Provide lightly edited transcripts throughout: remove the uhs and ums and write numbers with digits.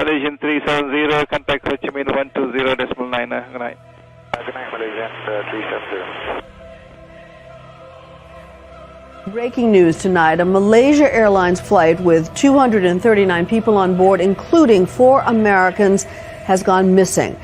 Malaysian 370, contact Ho Chi Minh 120.9. Good night. Good night, Malaysian 370. Breaking news tonight, a Malaysia Airlines flight with 239 people on board, including 4 Americans, has gone missing.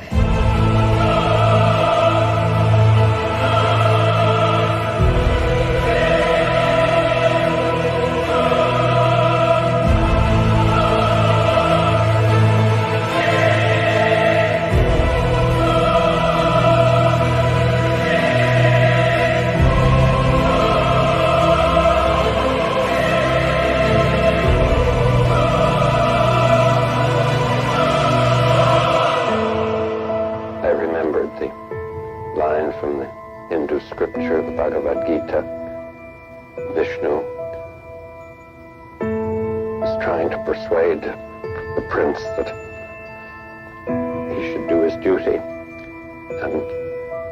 From the Hindu scripture, the Bhagavad Gita. Vishnu is trying to persuade the prince that he should do his duty, and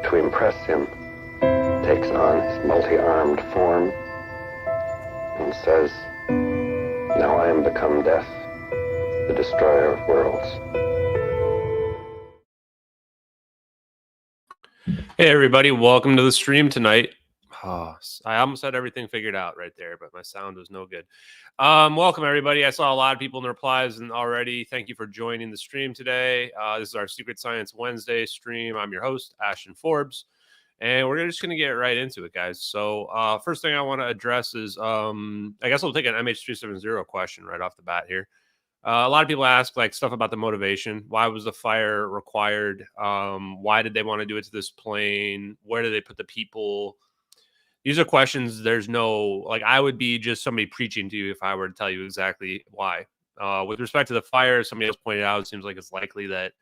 to impress him takes on his multi-armed form and says, "Now I am become death, the destroyer of worlds." Hey everybody, welcome to the stream tonight. Oh, I almost had everything figured out right there, but my sound was no good. Welcome everybody. I saw a lot of people in the replies and already. Thank you for joining the stream today. This is our Secret Science Wednesday stream. I'm your host, Ashton Forbes, and we're just going to get right into it, guys. So first thing I want to address is, I guess I'll take an MH370 question right off the bat here. A lot of people ask like stuff about the motivation. Why was the fire required? Why did they want to do it to this plane? Where did they put the people? These are questions. There's no, like, I would be just somebody preaching to you if I were to tell you exactly why. With respect to the fire, somebody else pointed out, it seems like it's likely that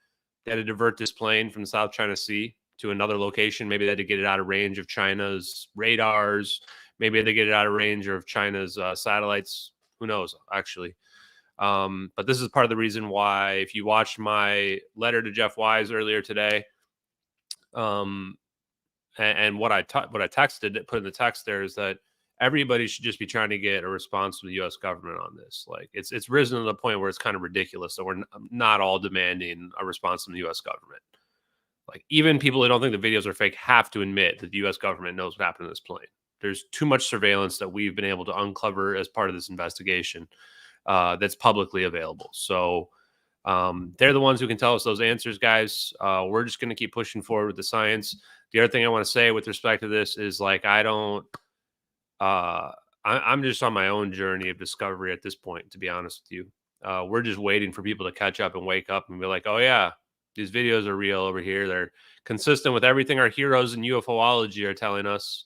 they had to divert this plane from the South China Sea to another location. Maybe they had to get it out of range of China's radars. Maybe they had to get it out of range of China's satellites. Who knows, actually. But this is part of the reason why, if you watched my letter to Jeff Wise earlier today, and what I texted, put in the text there, is that everybody should just be trying to get a response from the U.S. government on this. Like it's risen to the point where it's kind of ridiculous that we're not all demanding a response from the U.S. government. Like even people who don't think the videos are fake have to admit that the U.S. government knows what happened to this plane. There's too much surveillance that we've been able to uncover as part of this investigation. That's publicly available. So they're the ones who can tell us those answers, guys. We're just going to keep pushing forward with the science. The other thing I want to say with respect to this is, like, I'm just on my own journey of discovery at this point, to be honest with you. We're just waiting for people to catch up and wake up and be like, oh yeah, these videos are real over here. They're consistent with everything our heroes in UFOlogy are telling us.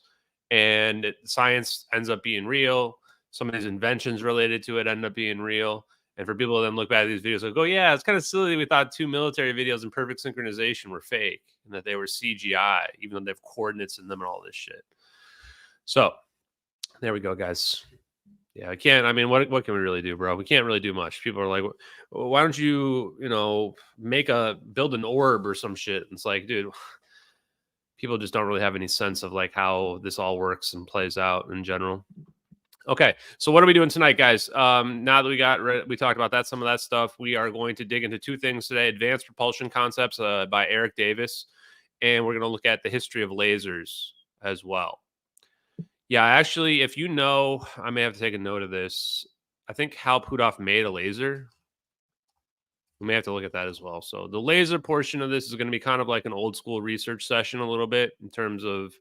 And science ends up being real. Some of these inventions related to it end up being real. And for people to then look back at these videos and go, yeah, it's kind of silly. We thought 2 military videos in perfect synchronization were fake and that they were CGI, even though they have coordinates in them and all this shit. So there we go, guys. Yeah, I can't. I mean, what can we really do, bro? We can't really do much. People are like, why don't you, build an orb or some shit? And it's like, dude, people just don't really have any sense of like how this all works and plays out in general. Okay, so what are we doing tonight, guys? Now that we talked about some of that stuff, we are going to dig into 2 things today: advanced propulsion concepts by Eric Davis, and we're going to look at the history of lasers as well. Yeah, actually, if you know, I may have to take a note of this. I think Hal Puthoff made a laser. We may have to look at that as well. So the laser portion of this is going to be kind of like an old school research session a little bit, in terms of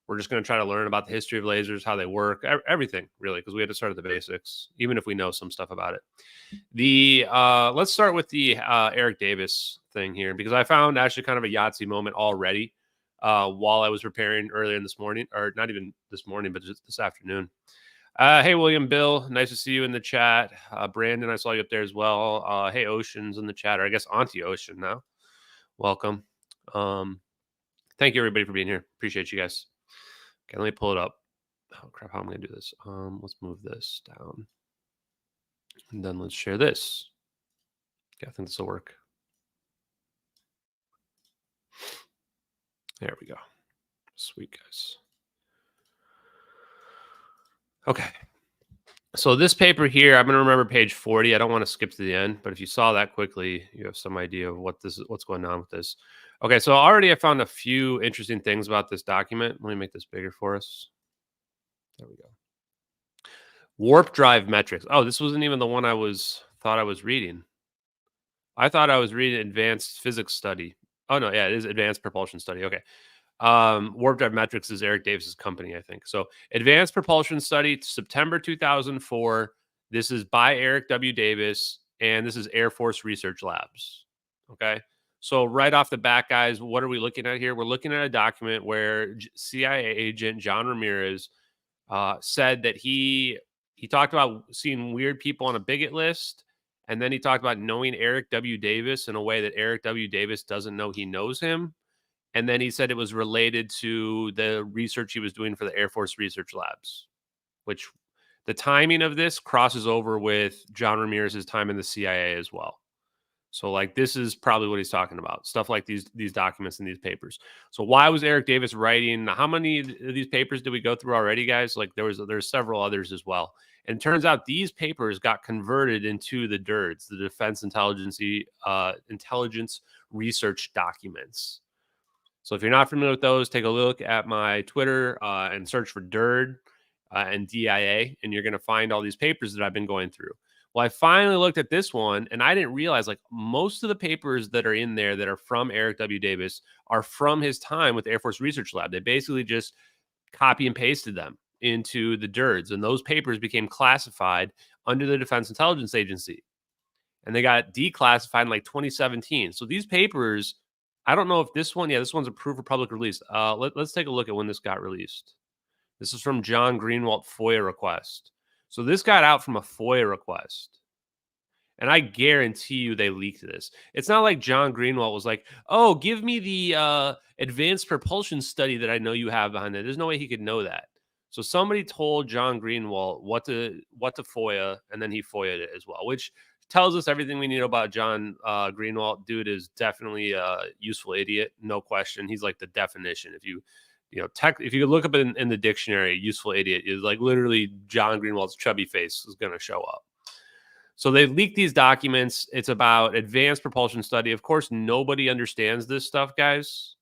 we're just going to try to learn about the history of lasers, how they work, everything really, because we had to start at the basics, even if we know some stuff about it. Let's start with the Eric Davis thing here, because I found actually kind of a Yahtzee moment already while I was preparing earlier in this morning, or not even this morning, but just this afternoon. Hey, William, Bill, nice to see you in the chat. Brandon, I saw you up there as well. Hey, Ocean's in the chat, or I guess Auntie Ocean now. Welcome. Thank you, everybody, for being here. Appreciate you guys. Okay, let me pull it up. Oh, crap, how am I going to do this? Let's move this down. And then let's share this. Okay, I think this will work. There we go. Sweet, guys. Okay. So this paper here, I'm going to remember page 40. I don't want to skip to the end, but if you saw that quickly, you have some idea of what's going on with this. Okay, so already I found a few interesting things about this document. Let me make this bigger for us. There we go. Warp drive metrics. Oh, this wasn't even the one thought I was reading. I thought I was reading advanced physics study. Oh no, yeah, it is advanced propulsion study. Okay. Warp drive metrics is Eric Davis's company, I think. So advanced propulsion study, September 2004. This is by Eric W. Davis, and this is Air Force Research Labs. Okay. So right off the bat, guys, what are we looking at here? We're looking at a document where CIA agent John Ramirez said that he talked about seeing weird people on a bigot list, and then he talked about knowing Eric W. Davis in a way that Eric W. Davis doesn't know he knows him. And then he said it was related to the research he was doing for the Air Force Research Labs, which the timing of this crosses over with John Ramirez's time in the CIA as well. So like this is probably what he's talking about. Stuff like these documents and these papers. So why was Eric Davis writing? How many of these papers did we go through already, guys? Like there's several others as well. And it turns out these papers got converted into the DIRDs, the Defense Intelligence Research Documents. So if you're not familiar with those, take a look at my Twitter and search for DIRD and DIA, and you're going to find all these papers that I've been going through. Well, I finally looked at this one, and I didn't realize like most of the papers that are in there that are from Eric W. Davis are from his time with the Air Force Research Lab. They basically just copy and pasted them into the DIRDs, and those papers became classified under the Defense Intelligence Agency, and they got declassified in like 2017. So these papers, I don't know if this one's approved for public release. Let's take a look at when this got released. This is from John Greenwalt FOIA request. So this got out from a FOIA request. And I guarantee you they leaked this. It's not like John Greenwalt was like, oh, give me the advanced propulsion study that I know you have behind it. There's no way he could know that. So somebody told John Greenwalt what to FOIA, and then he FOIA'd it as well, which tells us everything we need about John Greenwalt. Dude is definitely a useful idiot, no question. He's like the definition. If you look up in the dictionary, useful idiot is like literally John Greenwalt's chubby face is going to show up. So they leaked these documents. It's about advanced propulsion study. Of course, nobody understands this stuff, guys.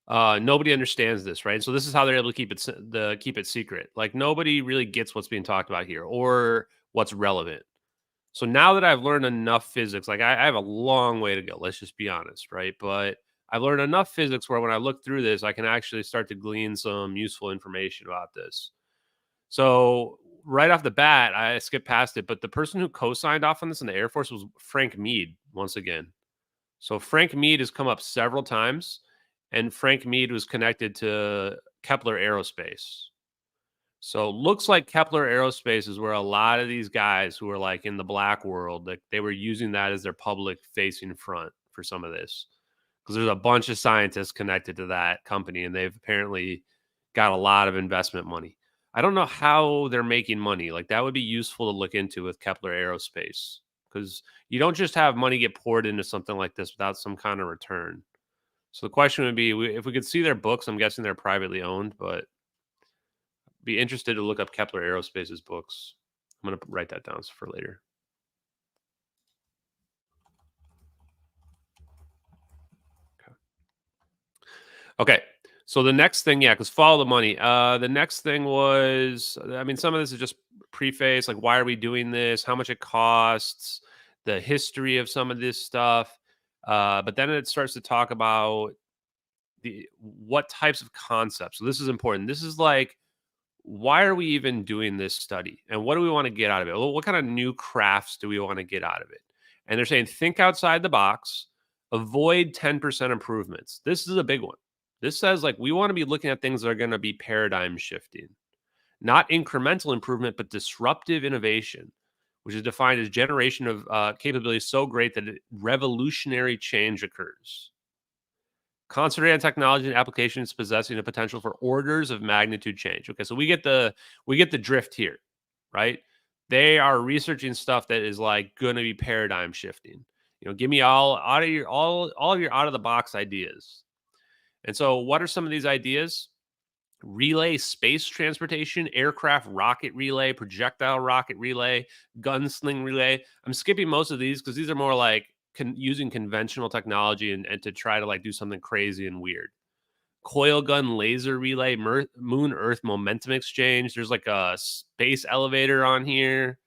Nobody understands this, right? So this is how they're able to keep it secret. Like nobody really gets what's being talked about here or what's relevant. So now that I've learned enough physics, like I have a long way to go. Let's just be honest, right? But I've learned enough physics where when I look through this, I can actually start to glean some useful information about this. So right off the bat, I skipped past it, but the person who co-signed off on this in the Air Force was Frank Mead once again. So Frank Mead has come up several times, and Frank Mead was connected to Kepler Aerospace. So looks like Kepler Aerospace is where a lot of these guys who are like in the black world, like they were using that as their public facing front for some of this. Because there's a bunch of scientists connected to that company, and they've apparently got a lot of investment money. I don't know how they're making money. Like that would be useful to look into with Kepler Aerospace, because you don't just have money get poured into something like this without some kind of return. So the question would be, if we could see their books, I'm guessing they're privately owned, but be interested to look up Kepler Aerospace's books. I'm going to write that down for later. Okay. So the next thing, because follow the money. The next thing was, I mean, some of this is just preface, like why are we doing this? How much it costs? The history of some of this stuff. But then it starts to talk about what types of concepts. So this is important. This is like, why are we even doing this study? And what do we want to get out of it? What kind of new crafts do we want to get out of it? And they're saying, think outside the box, avoid 10% improvements. This is a big one. This says like, we want to be looking at things that are going to be paradigm shifting, not incremental improvement, but disruptive innovation, which is defined as generation of capabilities so great that revolutionary change occurs. Concentrate on technology and applications possessing a potential for orders of magnitude change. Okay, so we get the drift here, right? They are researching stuff that is like going to be paradigm shifting. Give me all of your out of the box ideas. And so, what are some of these ideas? relay space transportation, aircraft rocket relay, projectile rocket relay, gunsling relay. I'm skipping most of these because these are more like using conventional technology and to try to like do something crazy and weird. Coil gun laser relay, moon earth momentum exchange. There's like a space elevator on here.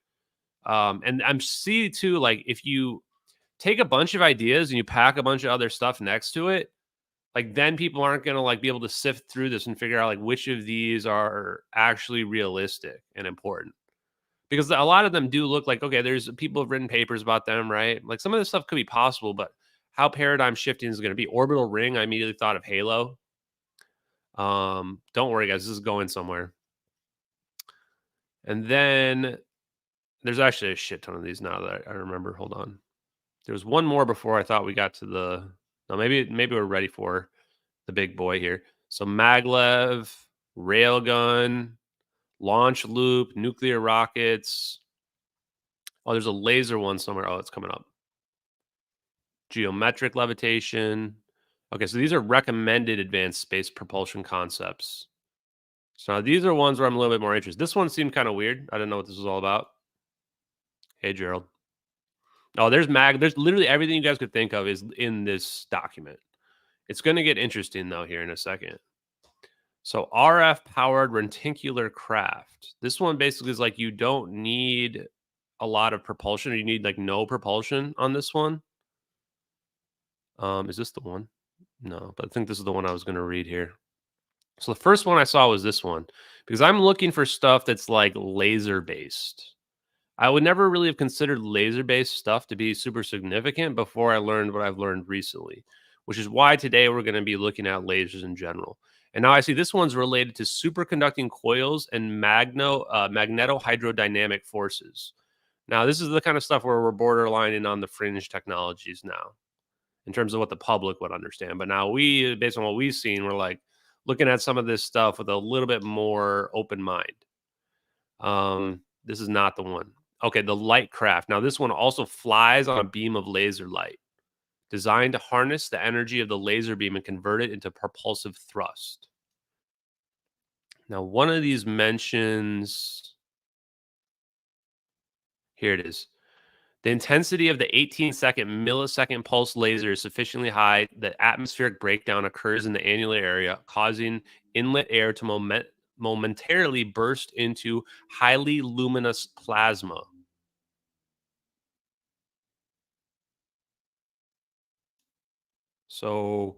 And I'm see too, like if you take a bunch of ideas and you pack a bunch of other stuff next to it, like then people aren't going to like be able to sift through this and figure out like which of these are actually realistic and important. Because a lot of them do look like, okay, there's people have written papers about them, right? Like some of this stuff could be possible, but how paradigm shifting is going to be. Orbital ring, I immediately thought of Halo. Don't worry, guys, this is going somewhere. And then there's actually a shit ton of these now that I remember. Hold on. There was one more before I thought we got to the. No, maybe we're ready for the big boy here. So maglev, railgun, launch loop, nuclear rockets. Oh, there's a laser one somewhere. Oh, it's coming up. Geometric levitation. Okay, so these are recommended advanced space propulsion concepts. So these are ones where I'm a little bit more interested. This one seemed kind of weird. I didn't know what this was all about. Hey, Gerald. Oh, there's literally everything you guys could think of is in this document. It's going to get interesting, though, here in a second. So RF-powered reticular craft. This one basically is like you don't need a lot of propulsion. Or you need like no propulsion on this one. Is this the one? No, but I think this is the one I was going to read here. So the first one I saw was this one because I'm looking for stuff that's like laser based. I would never really have considered laser based stuff to be super significant before I learned what I've learned recently, which is why today we're going to be looking at lasers in general. And now I see this one's related to superconducting coils and magnetohydrodynamic forces. Now, this is the kind of stuff where we're borderlining on the fringe technologies now in terms of what the public would understand. But now we, based on what we've seen, we're like looking at some of this stuff with a little bit more open mind. This is not the one. Okay, the light craft. Now, this one also flies on a beam of laser light, designed to harness the energy of the laser beam and convert it into propulsive thrust. Now, one of these mentions, here it is. The intensity of the 18-second millisecond pulse laser is sufficiently high that atmospheric breakdown occurs in the annular area, causing inlet air to momentarily burst into highly luminous plasma. So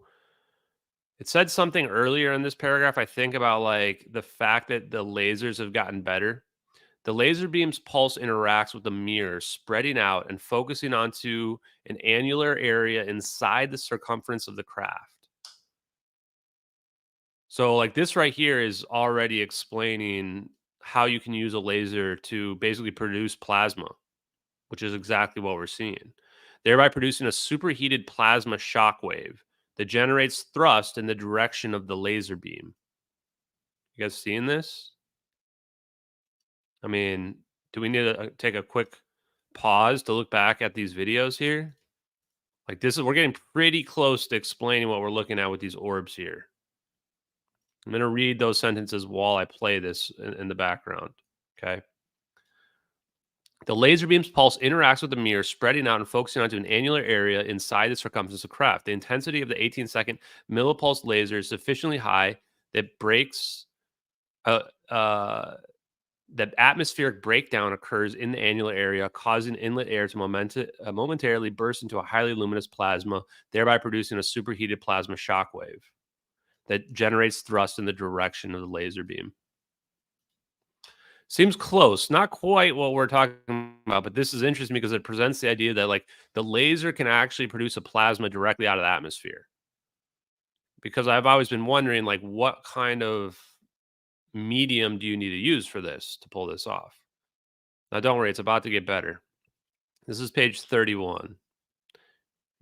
it said something earlier in this paragraph, I think, about like the fact that the lasers have gotten better. The laser beam's pulse interacts with the mirror, spreading out and focusing onto an annular area inside the circumference of the craft. So like this right here is already explaining how you can use a laser to basically produce plasma, which is exactly what we're seeing, thereby producing a superheated plasma shockwave that generates thrust in the direction of the laser beam. You guys seeing this? I mean, do we need to take a quick pause to look back at these videos here? Like we're getting pretty close to explaining what we're looking at with these orbs here. I'm going to read those sentences while I play this in the background. Okay. The laser beam's pulse interacts with the mirror, spreading out and focusing onto an annular area inside the circumference of the craft. The intensity of the 18-second millipulse laser is sufficiently high that that atmospheric breakdown occurs in the annular area, causing inlet air to momentarily burst into a highly luminous plasma, thereby producing a superheated plasma shockwave that generates thrust in the direction of the laser beam. Seems close, not quite what we're talking about, but this is interesting because it presents the idea that like the laser can actually produce a plasma directly out of the atmosphere. Because I've always been wondering, like, what kind of medium do you need to use for this to pull this off? Now, don't worry, it's about to get better. This is page 31.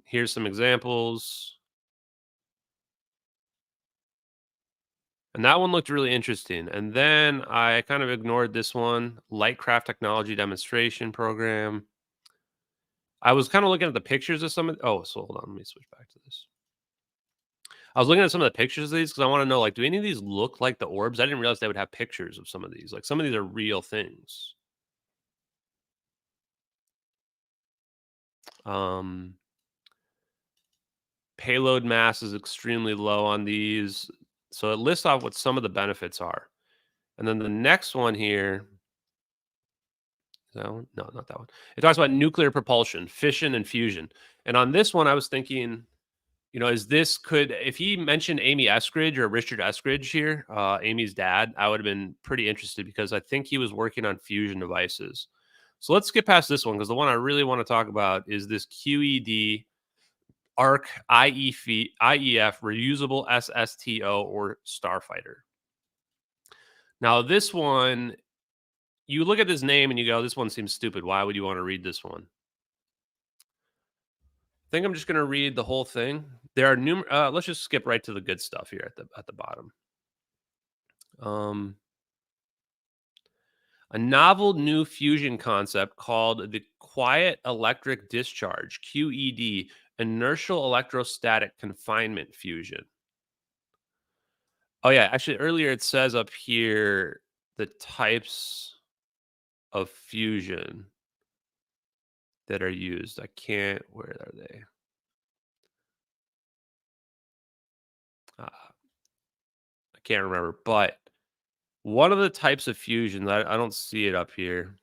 Here's some examples. And that one looked really interesting. And then I kind of ignored this one, Lightcraft Technology Demonstration Program. I was kind of looking at the pictures of some of, so hold on, let me switch back to this. I was looking at some of the pictures of these because I want to know, like, do any of these look like the orbs? I didn't realize they would have pictures of some of these. Like, some of these are real things. Payload mass is extremely low on these. So it lists off what some of the benefits are. And then the next one here, is that one? No, not that one. It talks about nuclear propulsion, fission and fusion. And on this one, I was thinking, is this if he mentioned Amy Eskridge or Richard Eskridge here, Amy's dad, I would have been pretty interested because I think he was working on fusion devices. So let's skip past this one because the one I really want to talk about is this QED ARC IEF reusable SSTO or Starfighter. Now, this one, you look at this name and you go, this one seems stupid. Why would you want to read this one? I think I'm just going to read the whole thing. There are let's just skip right to the good stuff here at the bottom. A novel new fusion concept called the quiet electric discharge, QED, inertial electrostatic confinement fusion. Oh yeah, actually earlier it says up here the types of fusion that are used. Where are they? I can't remember, but one of the types of fusion, I don't see it up here.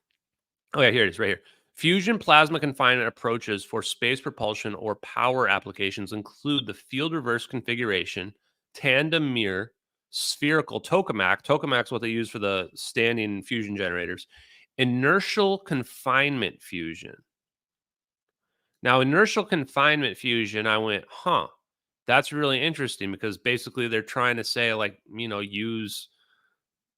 Oh yeah, here it is right here. Fusion plasma confinement approaches for space propulsion or power applications include the field reverse configuration, tandem mirror, spherical tokamak. Tokamak's what they use for the standing fusion generators. Inertial confinement fusion. Now, inertial confinement fusion, I went, that's really interesting because basically they're trying to say, like, use,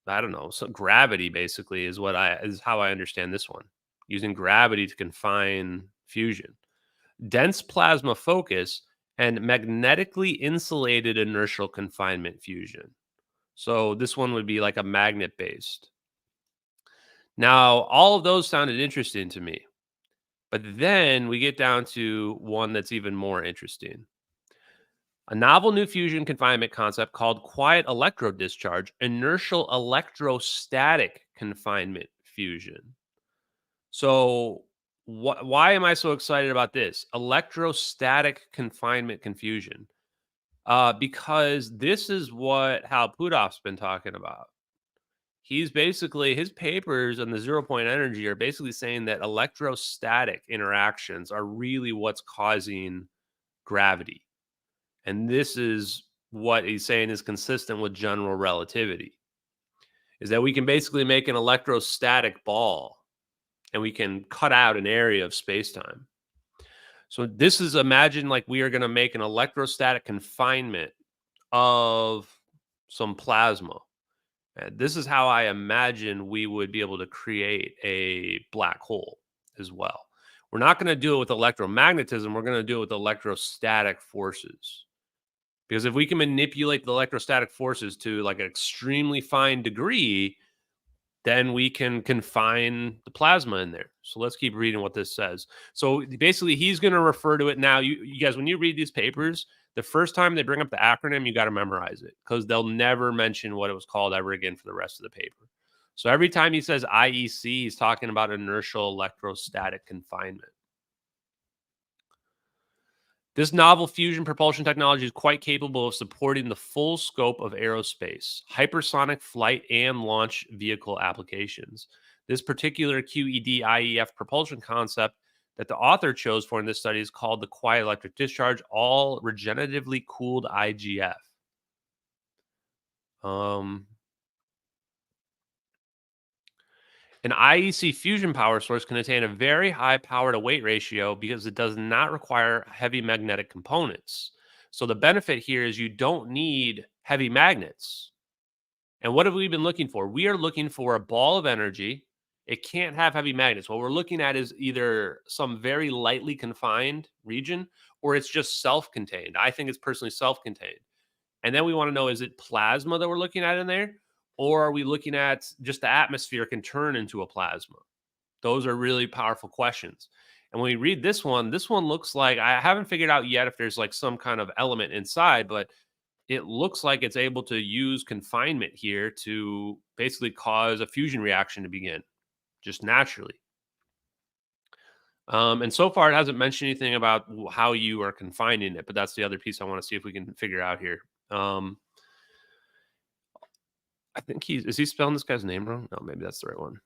I don't know, so gravity basically is how I understand this one. Using gravity to confine fusion. Dense plasma focus and magnetically insulated inertial confinement fusion. So this one would be like a magnet based. Now, all of those sounded interesting to me. But then we get down to one that's even more interesting. A novel new fusion confinement concept called quiet electrodischarge, inertial electrostatic confinement fusion. So why am I so excited about this? Electrostatic confinement confusion. Because this is what Hal Puthoff's been talking about. He's basically, his papers on the 0-point energy are basically saying that electrostatic interactions are really what's causing gravity. And this is what he's saying is consistent with general relativity, is that we can basically make an electrostatic ball and we can cut out an area of space-time. So this is, imagine like we are going to make an electrostatic confinement of some plasma. And this is how I imagine we would be able to create a black hole as well. We're not going to do it with electromagnetism. We're going to do it with electrostatic forces. Because if we can manipulate the electrostatic forces to like an extremely fine degree, then we can confine the plasma in there. So let's keep reading what this says. So basically, he's going to refer to it now. You guys, when you read these papers, the first time they bring up the acronym, you got to memorize it because they'll never mention what it was called ever again for the rest of the paper. So every time he says IEC, he's talking about inertial electrostatic confinement. This novel fusion propulsion technology is quite capable of supporting the full scope of aerospace, hypersonic flight, and launch vehicle applications. This particular QED IEF propulsion concept that the author chose for in this study is called the quiet electric discharge, all regeneratively cooled IGF. An IEC fusion power source can attain a very high power to weight ratio because it does not require heavy magnetic components. So the benefit here is you don't need heavy magnets. And what have we been looking for? We are looking for a ball of energy. It can't have heavy magnets. What we're looking at is either some very lightly confined region or it's just self-contained. I think it's personally self-contained. And then we want to know, is it plasma that we're looking at in there? Or are we looking at just the atmosphere can turn into a plasma? Those are really powerful questions. And when we read this one looks like, I haven't figured out yet if there's like some kind of element inside, but it looks like it's able to use confinement here to basically cause a fusion reaction to begin just naturally. And so far, it hasn't mentioned anything about how you are confining it, but that's the other piece I want to see if we can figure out here. I think is he spelling this guy's name wrong? No, maybe that's the right one.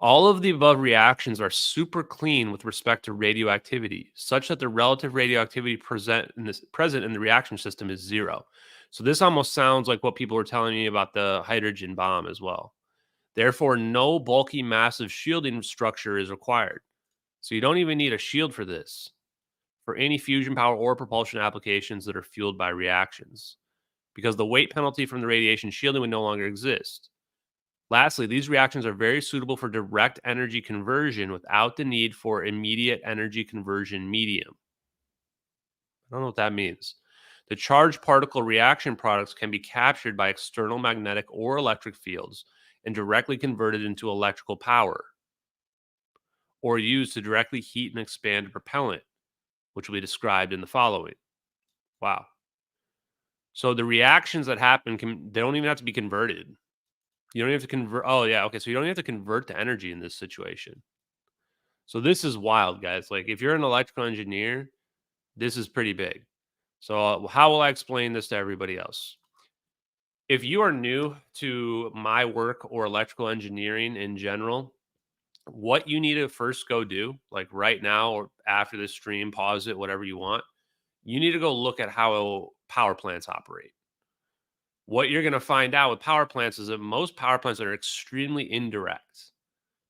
All of the above reactions are super clean with respect to radioactivity, such that the relative radioactivity present in the reaction system is 0. So this almost sounds like what people were telling me about the hydrogen bomb as well. Therefore, no bulky, massive shielding structure is required. So you don't even need a shield for this, for any fusion power or propulsion applications that are fueled by reactions, because the weight penalty from the radiation shielding would no longer exist. Lastly, these reactions are very suitable for direct energy conversion without the need for immediate energy conversion medium. I don't know what that means. The charged particle reaction products can be captured by external magnetic or electric fields and directly converted into electrical power, or used to directly heat and expand a propellant, which will be described in the following. Wow. So the reactions that happen, they don't even have to be converted. You don't have to convert. Oh, yeah. Okay. So you don't have to convert the energy in this situation. So this is wild, guys. Like, if you're an electrical engineer, this is pretty big. So how will I explain this to everybody else? If you are new to my work or electrical engineering in general, what you need to first go do, like right now or after this stream, pause it, whatever you want, you need to go look at how power plants operate. What you're going to find out with power plants is that most power plants are extremely indirect.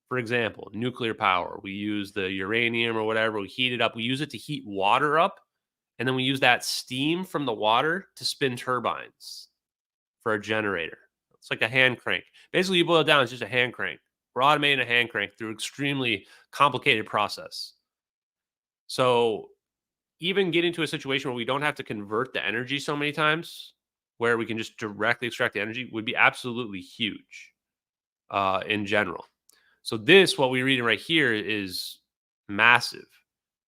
For example, nuclear power, we use the uranium or whatever, we heat it up, we use it to heat water up, and then we use that steam from the water to spin turbines for a generator. It's like a hand crank. Basically, you boil it down, it's just a hand crank. We're automating a hand crank through extremely complicated process. So even getting to a situation where we don't have to convert the energy so many times, where we can just directly extract the energy, would be absolutely huge in general. So what we're reading right here is massive,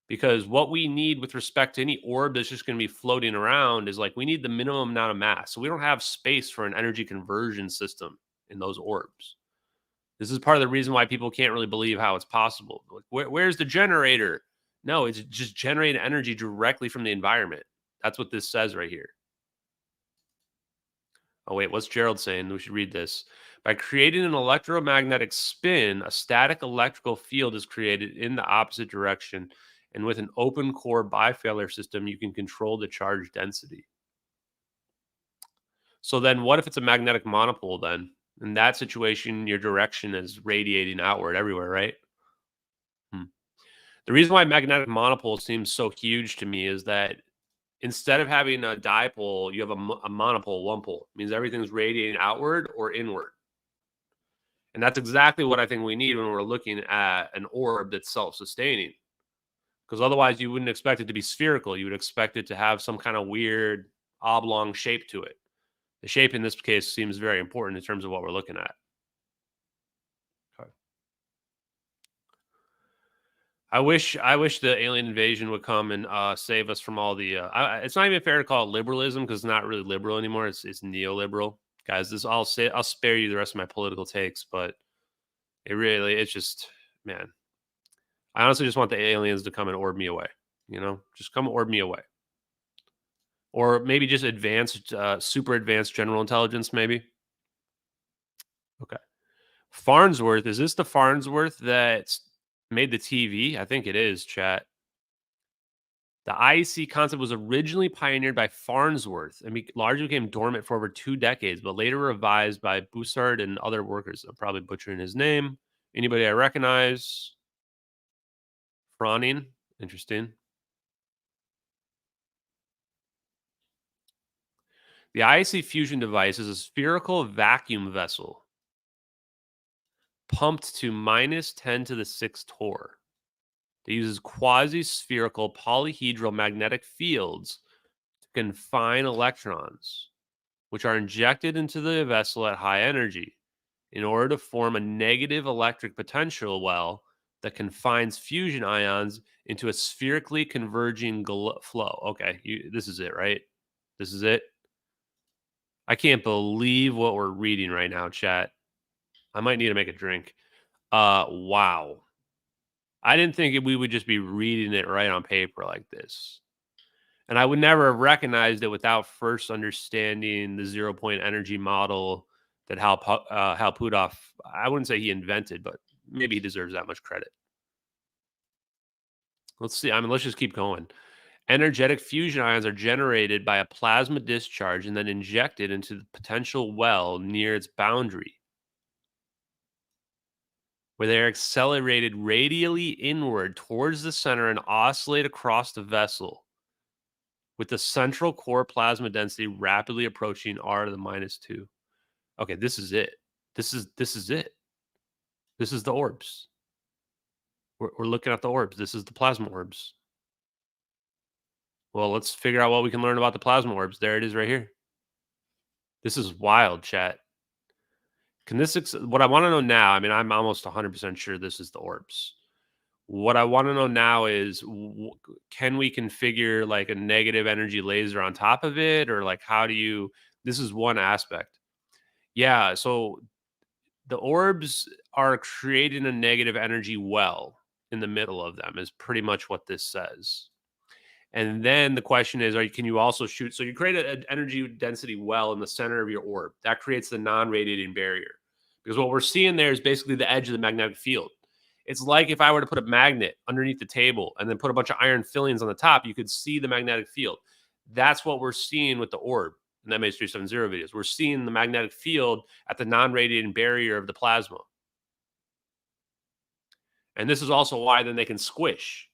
because what we need with respect to any orb that's just going to be floating around is, like, we need the minimum amount of mass. So we don't have space for an energy conversion system in those orbs. This is part of the reason why people can't really believe how it's possible. Like, where's the generator? No, it's just generating energy directly from the environment. That's what this says right here. Oh, wait, what's Gerald saying? We should read this. By creating an electromagnetic spin, a static electrical field is created in the opposite direction. And with an open core bifailure system, you can control the charge density. So then what if it's a magnetic monopole then? In that situation, your direction is radiating outward everywhere, right? The reason why magnetic monopole seems so huge to me is that instead of having a dipole, you have a monopole, one pole. It means everything's radiating outward or inward. And that's exactly what I think we need when we're looking at an orb that's self-sustaining. Because otherwise, you wouldn't expect it to be spherical. You would expect it to have some kind of weird oblong shape to it. The shape in this case seems very important in terms of what we're looking at. Okay. I wish the alien invasion would come and save us from all the. It's not even fair to call it liberalism, because it's not really liberal anymore. It's neoliberal, guys. I'll spare you the rest of my political takes, but it's just, man. I honestly just want the aliens to come and orb me away. Just come and orb me away, or maybe just advanced, super advanced general intelligence, maybe. Okay, Farnsworth. Is this the Farnsworth that's made the TV? I think it is, chat. The IEC concept was originally pioneered by Farnsworth and largely became dormant for over 2 decades, but later revised by Bussard and other workers. I'm probably butchering his name. Anybody I recognize? Froning. Interesting. The IEC fusion device is a spherical vacuum vessel pumped to minus 10 to the 6 torr. It uses quasi-spherical polyhedral magnetic fields to confine electrons, which are injected into the vessel at high energy in order to form a negative electric potential well that confines fusion ions into a spherically converging flow. Okay, this is it, right? This is it. I can't believe what we're reading right now, chat. I might need to make a drink. Wow. I didn't think we would just be reading it right on paper like this. And I would never have recognized it without first understanding the 0-point energy model that Hal Puthoff, I wouldn't say he invented, but maybe he deserves that much credit. Let's see. I mean, let's just keep going. Energetic fusion ions are generated by a plasma discharge and then injected into the potential well near its boundary, where they are accelerated radially inward towards the center and oscillate across the vessel, with the central core plasma density rapidly approaching R to the -2. Okay, this is it. This is it. This is the orbs. We're looking at the orbs. This is the plasma orbs. Well, let's figure out what we can learn about the plasma orbs. There it is right here. This is wild, chat. Can this, what I want to know now, I mean, I'm almost 100% sure this is the orbs. What I want to know now is, can we configure like a negative energy laser on top of it? Or like, how do you, this is one aspect. Yeah, so the orbs are creating a negative energy well in the middle of them is pretty much what this says. And then the question is, can you also shoot? So you create an energy density well in the center of your orb. That creates the non-radiating barrier. Because what we're seeing there is basically the edge of the magnetic field. It's like if I were to put a magnet underneath the table and then put a bunch of iron fillings on the top, you could see the magnetic field. That's what we're seeing with the orb in the MH370 videos. We're seeing the magnetic field at the non-radiating barrier of the plasma. And this is also why then they can squish.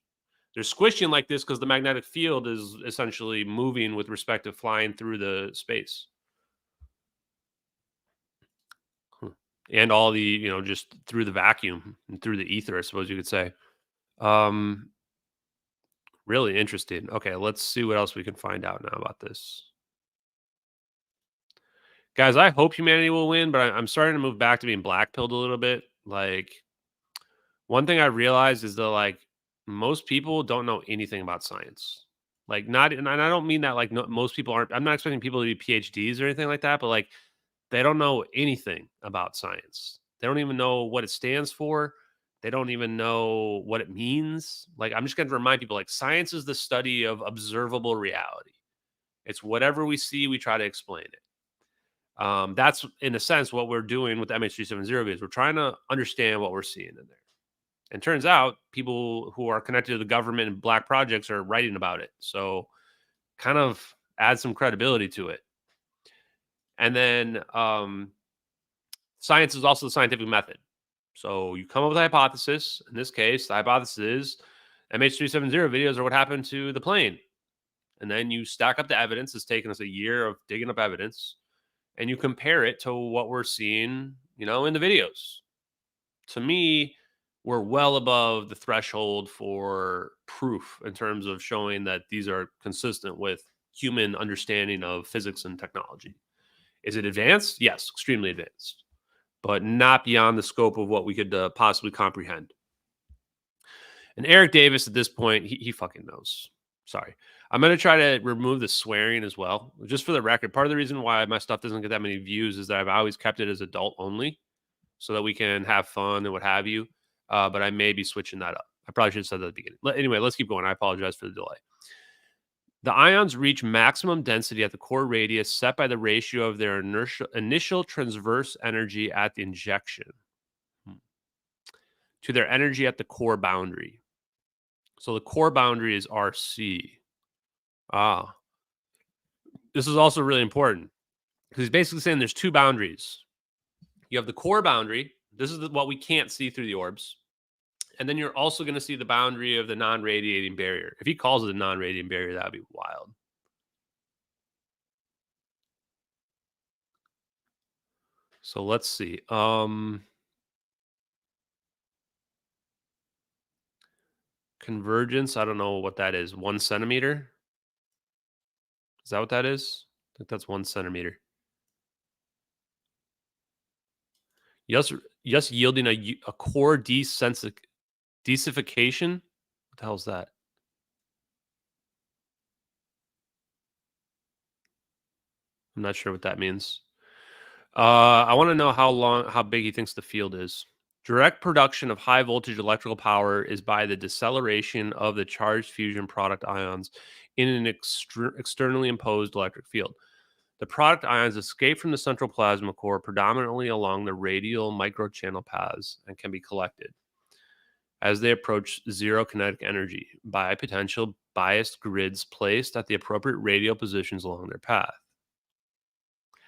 They're squishing like this because the magnetic field is essentially moving with respect to flying through the space. And all the, just through the vacuum and through the ether, I suppose you could say. Really interesting. Okay, let's see what else we can find out now about this. Guys, I hope humanity will win, but I'm starting to move back to being black-pilled a little bit. Like, one thing I realized is that, like, most people don't know anything about science. Like, and I don't mean that, like, most people aren't. I'm not expecting people to be PhDs or anything like that, but, like, they don't know anything about science. They don't even know what it stands for. They don't even know what it means. Like, I'm just going to remind people, like, science is the study of observable reality. It's whatever we see, we try to explain it. That's, in a sense, what we're doing with the MH370 videos. We're trying to understand what we're seeing in there. And turns out people who are connected to the government and black projects are writing about it. So kind of add some credibility to it. And then science is also the scientific method. So you come up with a hypothesis. In this case, the hypothesis is MH370 videos are what happened to the plane. And then you stack up the evidence. It's taken us a year of digging up evidence. And you compare it to what we're seeing, in the videos. To me, we're well above the threshold for proof in terms of showing that these are consistent with human understanding of physics and technology. Is it advanced? Yes, extremely advanced, but not beyond the scope of what we could possibly comprehend. And Eric Davis, at this point, he fucking knows. Sorry. I'm going to try to remove the swearing as well. Just for the record, part of the reason why my stuff doesn't get that many views is that I've always kept it as adult only so that we can have fun and what have you. But I may be switching that up. I probably should have said that at the beginning. Anyway, let's keep going. I apologize for the delay. The ions reach maximum density at the core radius set by the ratio of their initial transverse energy at the injection to their energy at the core boundary. So the core boundary is RC. This is also really important because he's basically saying there's two boundaries. You have the core boundary. This is what we can't see through the orbs. And then you're also going to see the boundary of the non-radiating barrier. If he calls it a non-radiating barrier, that would be wild. So let's see. Convergence, I don't know what that is. 1 centimeter? Is that what that is? I think that's 1 centimeter. Yes, yielding a core densification. What the hell is that? I'm not sure what that means. I want to know how big he thinks the field is. Direct production of high voltage electrical power is by the deceleration of the charged fusion product ions in an externally imposed electric field. The product ions escape from the central plasma core predominantly along the radial microchannel paths and can be collected as they approach zero kinetic energy by potential biased grids placed at the appropriate radial positions along their path.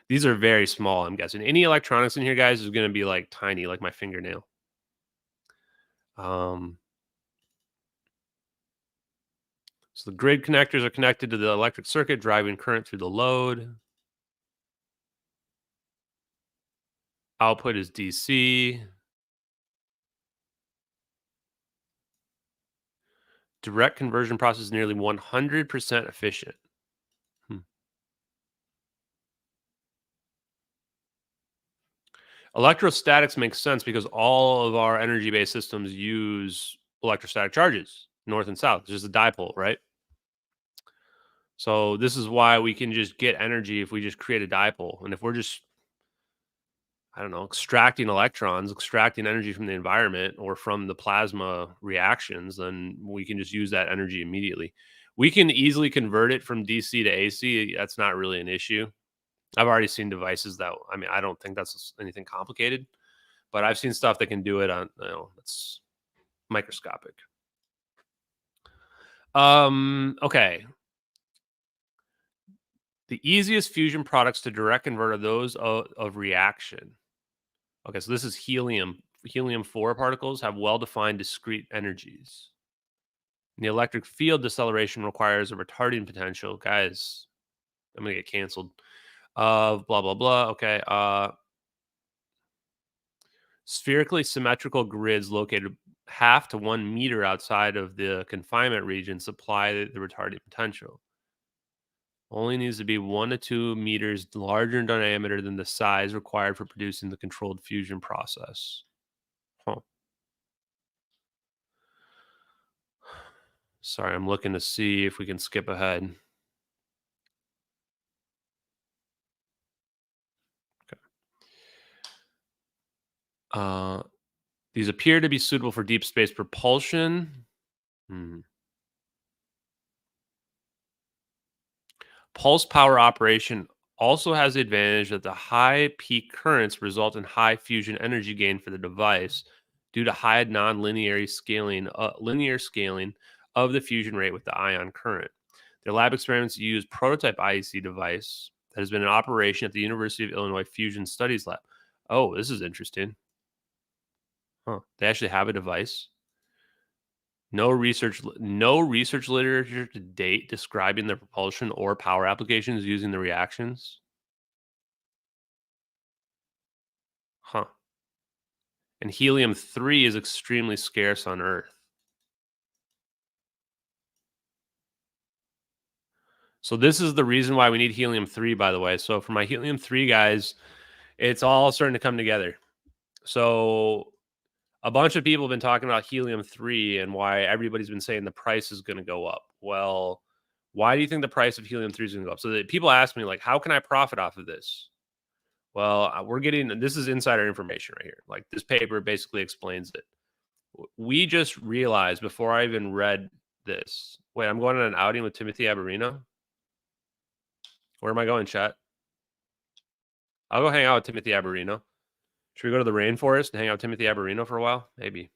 These are very small, I'm guessing. Any electronics in here, guys, is going to be like tiny, like my fingernail. So the grid connectors are connected to the electric circuit, driving current through the load. Output is DC. Direct conversion process is nearly 100% efficient. Electrostatics makes sense because all of our energy-based systems use electrostatic charges, north and south. It's just a dipole, right? So this is why we can just get energy if we just create a dipole. And if we're just, I don't know, extracting electrons, extracting energy from the environment or from the plasma reactions, then we can just use that energy immediately. We can easily convert it from DC to AC. That's not really an issue. I've already seen devices that, I mean, I don't think that's anything complicated, but I've seen stuff that can do it on, it's microscopic. Okay. The easiest fusion products to direct convert are those of reaction. Okay, so this is helium. Helium-4 particles have well-defined discrete energies. And the electric field deceleration requires a retarding potential. Guys, I'm going to get canceled. Blah, blah, blah. Okay. Spherically symmetrical grids located 0.5 to 1 meter outside of the confinement region supply the retarding potential. Only needs to be 1 to 2 meters larger in diameter than the size required for producing the controlled fusion process. Huh. Sorry, I'm looking to see if we can skip ahead. Okay. These appear to be suitable for deep space propulsion. Pulse power operation also has the advantage that the high peak currents result in high fusion energy gain for the device due to high non-linear scaling, linear scaling of the fusion rate with the ion current. Their lab experiments use prototype IEC device that has been in operation at the University of Illinois Fusion Studies Lab. Oh, this is interesting. Huh. They actually have a device. No research literature to date describing the propulsion or power applications using the reactions. Huh. And helium-3 is extremely scarce on Earth. So this is the reason why we need helium-3, by the way. So for my helium-3 guys, it's all starting to come together. So a bunch of people have been talking about helium-3 and why everybody's been saying the price is going to go up. Well, why do you think the price of helium-3 is going to go up? So people ask me, like, how can I profit off of this? Well, this is insider information right here. Like, this paper basically explains it. We just realized before I even read this. Wait, I'm going on an outing with Timothy Abarino. Where am I going, chat? I'll go hang out with Timothy Abarino. Should we go to the rainforest and hang out with Timothy Abarino for a while? Maybe.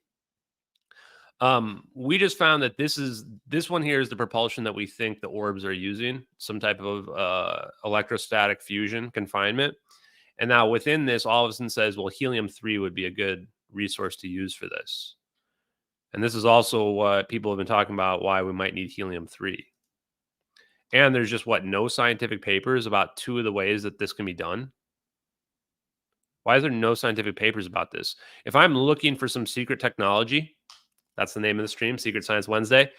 We just found that this one here is the propulsion that we think the Orbs are using, some type of electrostatic fusion confinement. And now within this, all of a sudden says, well, helium-3 would be a good resource to use for this. And this is also what people have been talking about, why we might need helium-3. And there's just no scientific papers about 2 of the ways that this can be done. Why is there no scientific papers about this? If I'm looking for some secret technology, that's the name of the stream, Secret Science Wednesday,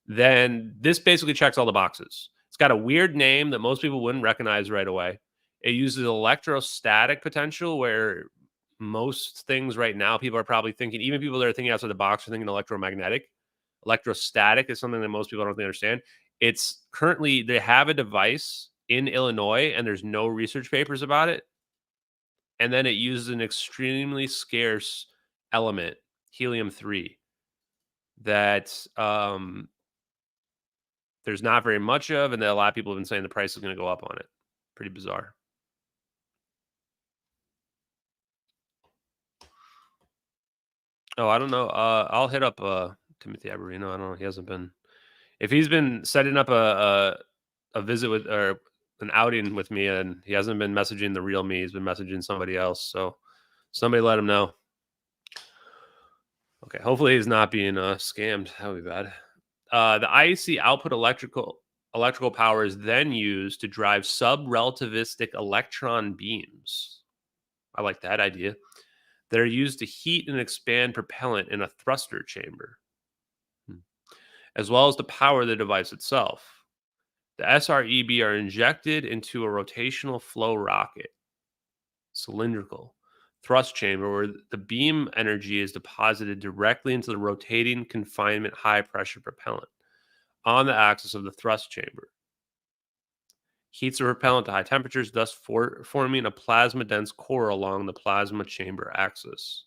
then this basically checks all the boxes. It's got a weird name that most people wouldn't recognize right away. It uses electrostatic potential, where most things right now, people are probably thinking, even people that are thinking outside the box are thinking electromagnetic. Electrostatic is something that most people don't really understand. It's currently, they have a device in Illinois, and there's no research papers about it. And then it uses an extremely scarce element, helium-3, that there's not very much of, and that a lot of people have been saying the price is going to go up on it. Pretty bizarre. Oh, I don't know. I'll hit up Timothy Aberino. I don't know. He hasn't been. If he's been setting up a visit with or an outing with me, and he hasn't been messaging the real me, he's been messaging somebody else. So somebody let him know. Okay, hopefully he's not being scammed. That would be bad. The IEC output electrical power is then used to drive sub-relativistic electron beams. I like that idea. That are used to heat and expand propellant in a thruster chamber, as well as to power the device itself. The SREB are injected into a rotational flow rocket, cylindrical thrust chamber, where the beam energy is deposited directly into the rotating confinement high pressure propellant on the axis of the thrust chamber. Heats the propellant to high temperatures, thus forming a plasma dense core along the plasma chamber axis.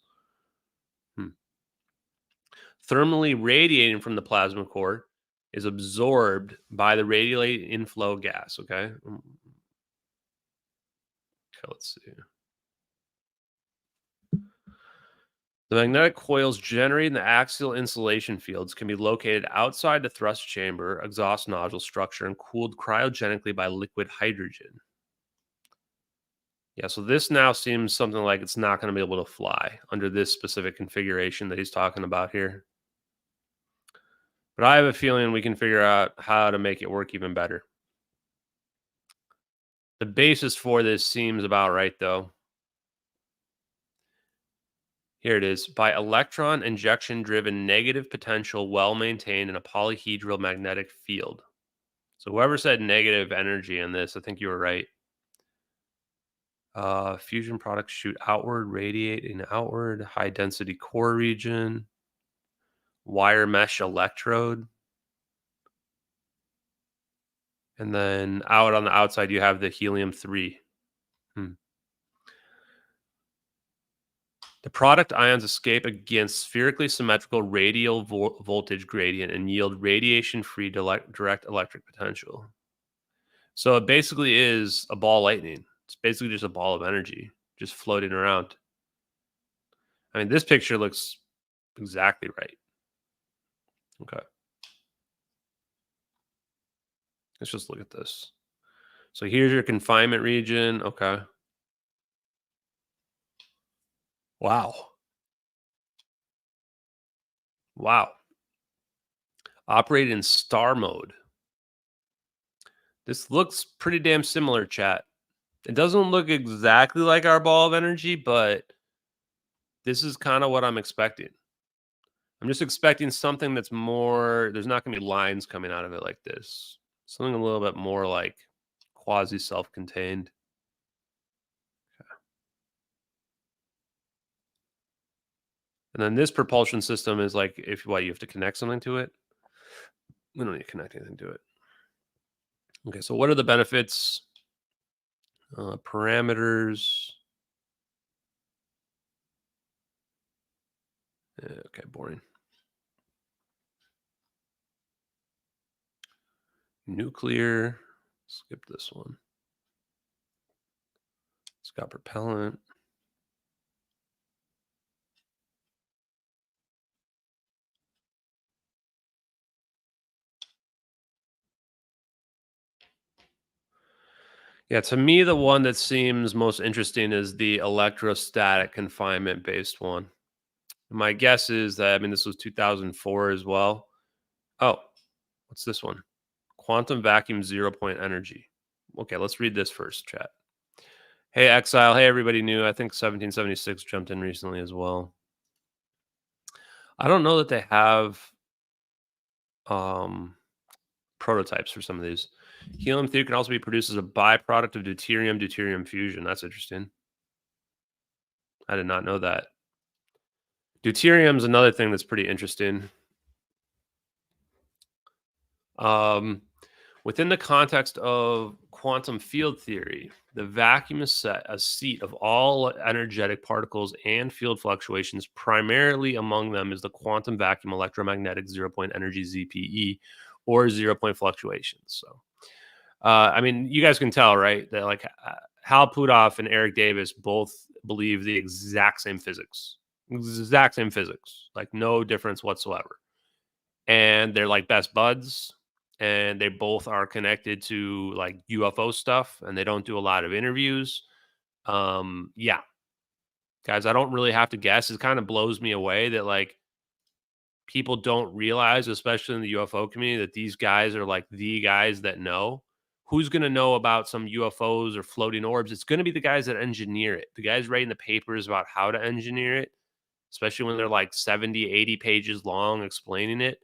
Thermally radiating from the plasma core is absorbed by the radiating inflow gas. Okay, let's see. The magnetic coils generating the axial insulation fields can be located outside the thrust chamber exhaust nozzle structure and cooled cryogenically by liquid hydrogen. Yeah, so this now seems something like it's not going to be able to fly under this specific configuration that he's talking about here. But I have a feeling we can figure out how to make it work even better. The basis for this seems about right, though. Here it is. By electron injection-driven negative potential well maintained in a polyhedral magnetic field. So whoever said negative energy in this, I think you were right. Fusion products shoot outward, radiating outward, high-density core region, wire mesh electrode. And then out on the outside, you have the helium-3. The product ions escape against spherically symmetrical radial voltage gradient and yield radiation-free direct electric potential. So it basically is a ball lightning. It's basically just a ball of energy just floating around. I mean, this picture looks exactly right. Okay. Let's just look at this. So here's your confinement region. Okay. Wow. Wow. Operate in star mode. This looks pretty damn similar, chat. It doesn't look exactly like our ball of energy, but this is kind of what I'm expecting. I'm just expecting something that's more, there's not going to be lines coming out of it like this. Something a little bit more like quasi self-contained. Okay. And then this propulsion system is like, if what, you have to connect something to it? We don't need to connect anything to it. Okay, so what are the benefits? Parameters. Okay, boring. Nuclear. Skip this one. It's got propellant. Yeah, to me, the one that seems most interesting is the electrostatic confinement based one. My guess is that, I mean, this was 2004 as well. Oh, what's this one? Quantum vacuum 0-point energy. Okay, let's read this first, chat. Hey, Exile. Hey, everybody new. I think 1776 jumped in recently as well. I don't know that they have prototypes for some of these. Helium-3 can also be produced as a byproduct of deuterium fusion. That's interesting. I did not know that. Deuterium is another thing that's pretty interesting. Within the context of quantum field theory, the vacuum is set a seat of all energetic particles and field fluctuations. Primarily among them is the quantum vacuum electromagnetic zero-point energy ZPE, or zero-point fluctuations. So, I mean, you guys can tell, right, that like Hal Puthoff and Eric Davis both believe the exact same physics, like no difference whatsoever. And they're like best buds, and they both are connected to like UFO stuff, and they don't do a lot of interviews. Yeah, guys, I don't really have to guess. It kind of blows me away that like people don't realize, especially in the UFO community, that these guys are like the guys that know. Who's going to know about some UFOs or floating orbs? It's going to be the guys that engineer it, the guys writing the papers about how to engineer it, especially when they're like 70, 80 pages long explaining it.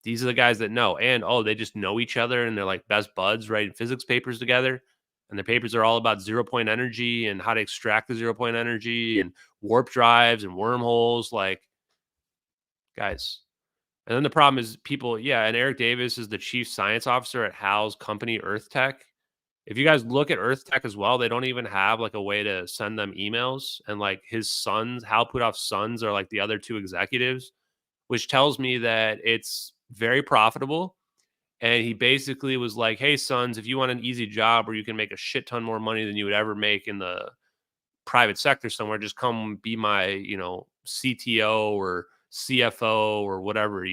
These are the guys that know. And, oh, they just know each other, and they're like best buds writing physics papers together. And their papers are all about zero-point energy and how to extract the zero-point energy and warp drives and wormholes. Like, guys. And then the problem is people, yeah, and Eric Davis is the chief science officer at Hal's company, Earth Tech. If you guys look at Earth Tech as well, they don't even have like a way to send them emails. And like his sons, Hal Puthoff's sons, are like the other two executives, which tells me that it's very profitable. And he basically was like, hey, sons, if you want an easy job where you can make a shit ton more money than you would ever make in the private sector somewhere, just come be my, CTO or CFO or whatever,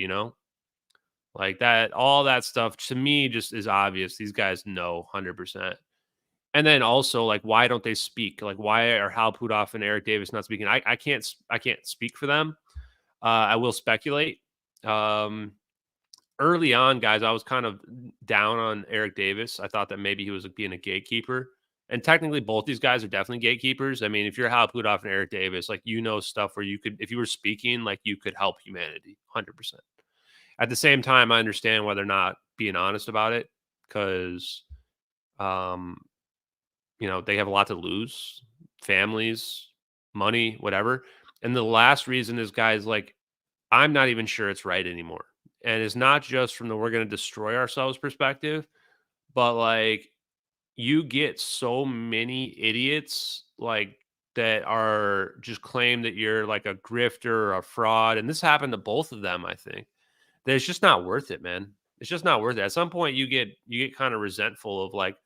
like that. All that stuff to me just is obvious. These guys know 100%. And then also, like, why don't they speak? Like, why are Hal Puthoff and Eric Davis not speaking? I can't speak for them. I will speculate. Early on, guys, I was kind of down on Eric Davis. I thought that maybe he was being a gatekeeper. And technically, both these guys are definitely gatekeepers. I mean, if you're Hal Puthoff and Eric Davis, like, stuff where you could, if you were speaking, like, you could help humanity 100%. At the same time, I understand why they're not being honest about it because, they have a lot to lose, families, money, whatever. And the last reason is, guys, like, I'm not even sure it's right anymore. And it's not just from the we're going to destroy ourselves perspective, but like you get so many idiots like that are just claim that you're like a grifter or a fraud. And this happened to both of them, I think. That it's just not worth it, man. It's just not worth it. At some point you get kind of resentful of like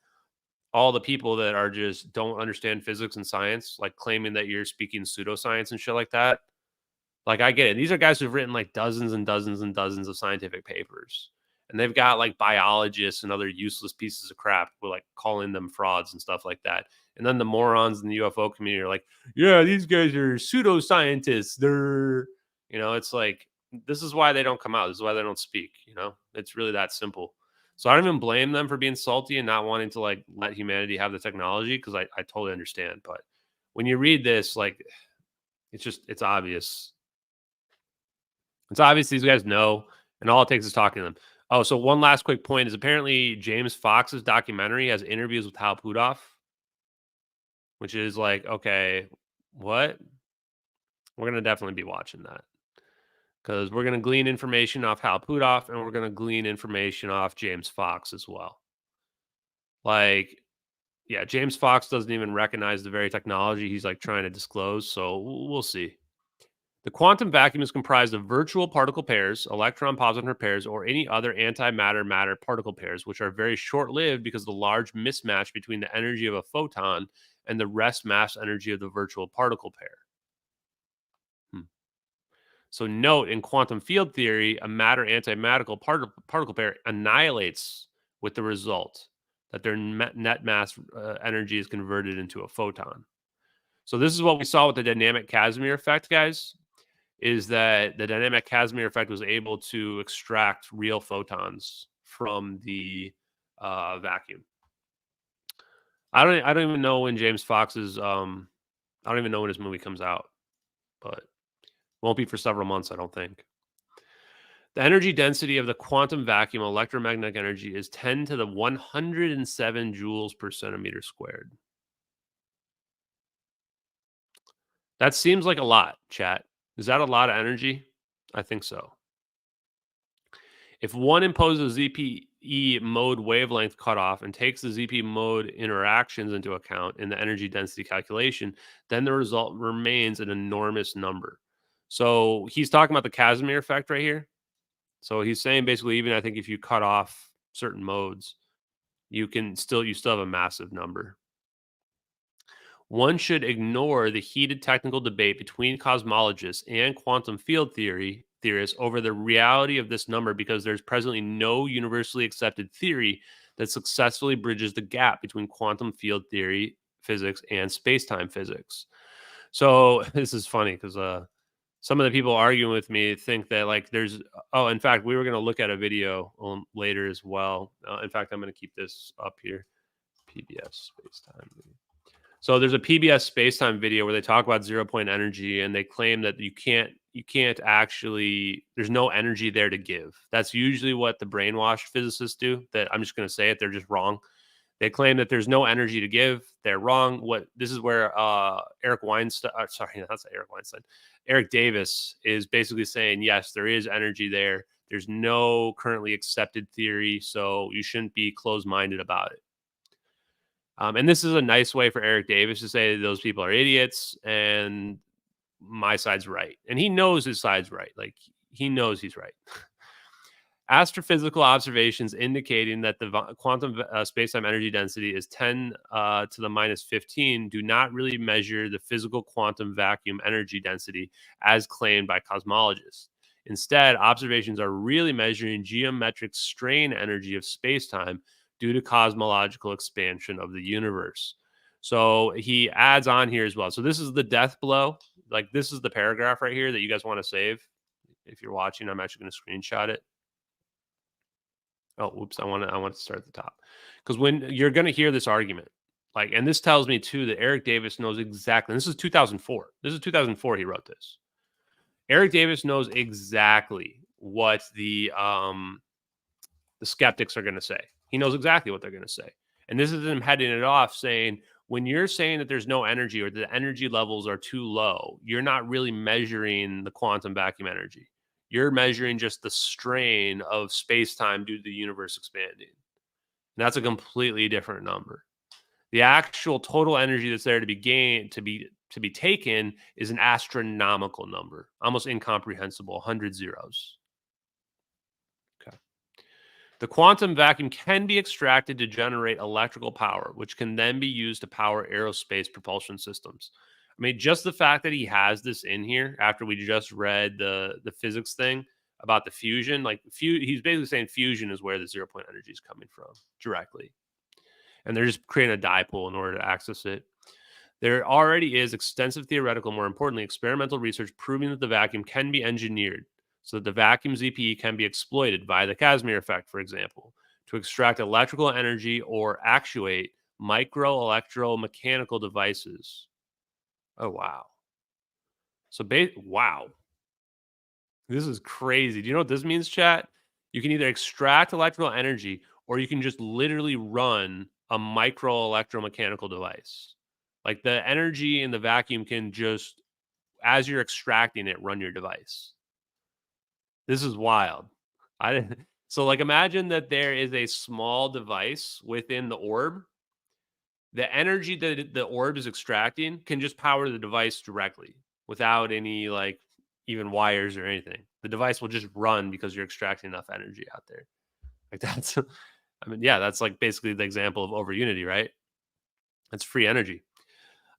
all the people that are just don't understand physics and science, like claiming that you're speaking pseudoscience and shit like that. Like, I get it. These are guys who've written like dozens and dozens and dozens of scientific papers. And they've got like biologists and other useless pieces of crap with like calling them frauds and stuff like that. And then the morons in the UFO community are like, yeah, these guys are pseudoscientists. They're, it's like, this is why they don't come out. This is why they don't speak. It's really that simple. So I don't even blame them for being salty and not wanting to like let humanity have the technology because I totally understand. But when you read this, like, it's obvious. It's obvious these guys know, and all it takes is talking to them. Oh, so one last quick point is apparently James Fox's documentary has interviews with Hal Puthoff, which is like, okay, what? We're going to definitely be watching that because we're going to glean information off Hal Puthoff and we're going to glean information off James Fox as well. Like, yeah, James Fox doesn't even recognize the very technology he's like trying to disclose, so we'll see. The quantum vacuum is comprised of virtual particle pairs, electron-positron pairs, or any other antimatter-matter particle pairs, which are very short-lived because of the large mismatch between the energy of a photon and the rest mass energy of the virtual particle pair. So note, in quantum field theory, a matter-antimatter particle pair annihilates with the result that their net mass energy is converted into a photon. So this is what we saw with the dynamic Casimir effect, guys. Is that the dynamic Casimir effect was able to extract real photons from the vacuum. I don't even know when James Fox's I don't even know when his movie comes out, but won't be for several months, I don't think. The energy density of the quantum vacuum electromagnetic energy is 10 to the 107 joules per centimeter squared. That seems like a lot, chat. Is that a lot of energy? I think so. If one imposes ZPE mode wavelength cutoff and takes the ZPE mode interactions into account in the energy density calculation, then the result remains an enormous number. So he's talking about the Casimir effect right here. So he's saying basically, even I think if you cut off certain modes, you still have a massive number. One should ignore the heated technical debate between cosmologists and quantum field theorists over the reality of this number, because there's presently no universally accepted theory that successfully bridges the gap between quantum field theory physics and space-time physics. So this is funny because some of the people arguing with me think that like there's in fact, we were going to look at a video later as well. In fact, I'm going to keep this up here. PBS space-time video. So there's a PBS space-time video where they talk about 0-point energy, and they claim that you can't actually, there's no energy there to give. That's usually what the brainwashed physicists do. That I'm just going to say it, they're just wrong. They claim that there's no energy to give. They're wrong. This is where Eric Davis is basically saying, yes, there is energy there. There's no currently accepted theory, so you shouldn't be closed-minded about it. And this is a nice way for Eric Davis to say that those people are idiots and my side's right. And he knows his side's right. Like, he knows he's right. Astrophysical observations indicating that the quantum space-time energy density is 10 to the minus 15 do not really measure the physical quantum vacuum energy density as claimed by cosmologists. Instead, observations are really measuring geometric strain energy of space-time due to cosmological expansion of the universe. So he adds on here as well. So this is the death blow. Like, this is the paragraph right here that you guys want to save. If you're watching, I'm actually going to screenshot it. Oh, whoops. I want to start at the top. Because when you're going to hear this argument, like, and this tells me too that Eric Davis knows exactly. This is 2004. This is 2004 he wrote this. Eric Davis knows exactly what the skeptics are going to say. He knows exactly what they're going to say. And this is him heading it off saying, when you're saying that there's no energy or the energy levels are too low, you're not really measuring the quantum vacuum energy. You're measuring just the strain of space-time due to the universe expanding. And that's a completely different number. The actual total energy that's there to be gained, to be taken, is an astronomical number, almost incomprehensible, 100 zeros. The quantum vacuum can be extracted to generate electrical power, which can then be used to power aerospace propulsion systems. I mean, just the fact that he has this in here after we just read the physics thing about the fusion, like he's basically saying fusion is where the 0-point energy is coming from directly. And they're just creating a dipole in order to access it. There already is extensive theoretical, more importantly, experimental research proving that the vacuum can be engineered so that the vacuum ZPE can be exploited by the Casimir effect, for example, to extract electrical energy or actuate micro-electromechanical devices. Oh, wow. So, wow. This is crazy. Do you know what this means, chat? You can either extract electrical energy or you can just literally run a micro-electromechanical device. Like, the energy in the vacuum can just, as you're extracting it, run your device. This is wild. So, like, imagine that there is a small device within the orb. The energy that the orb is extracting can just power the device directly without any, like, even wires or anything. The device will just run because you're extracting enough energy out there. Like, that's, I mean, yeah, that's like basically the example of over unity, right? That's free energy.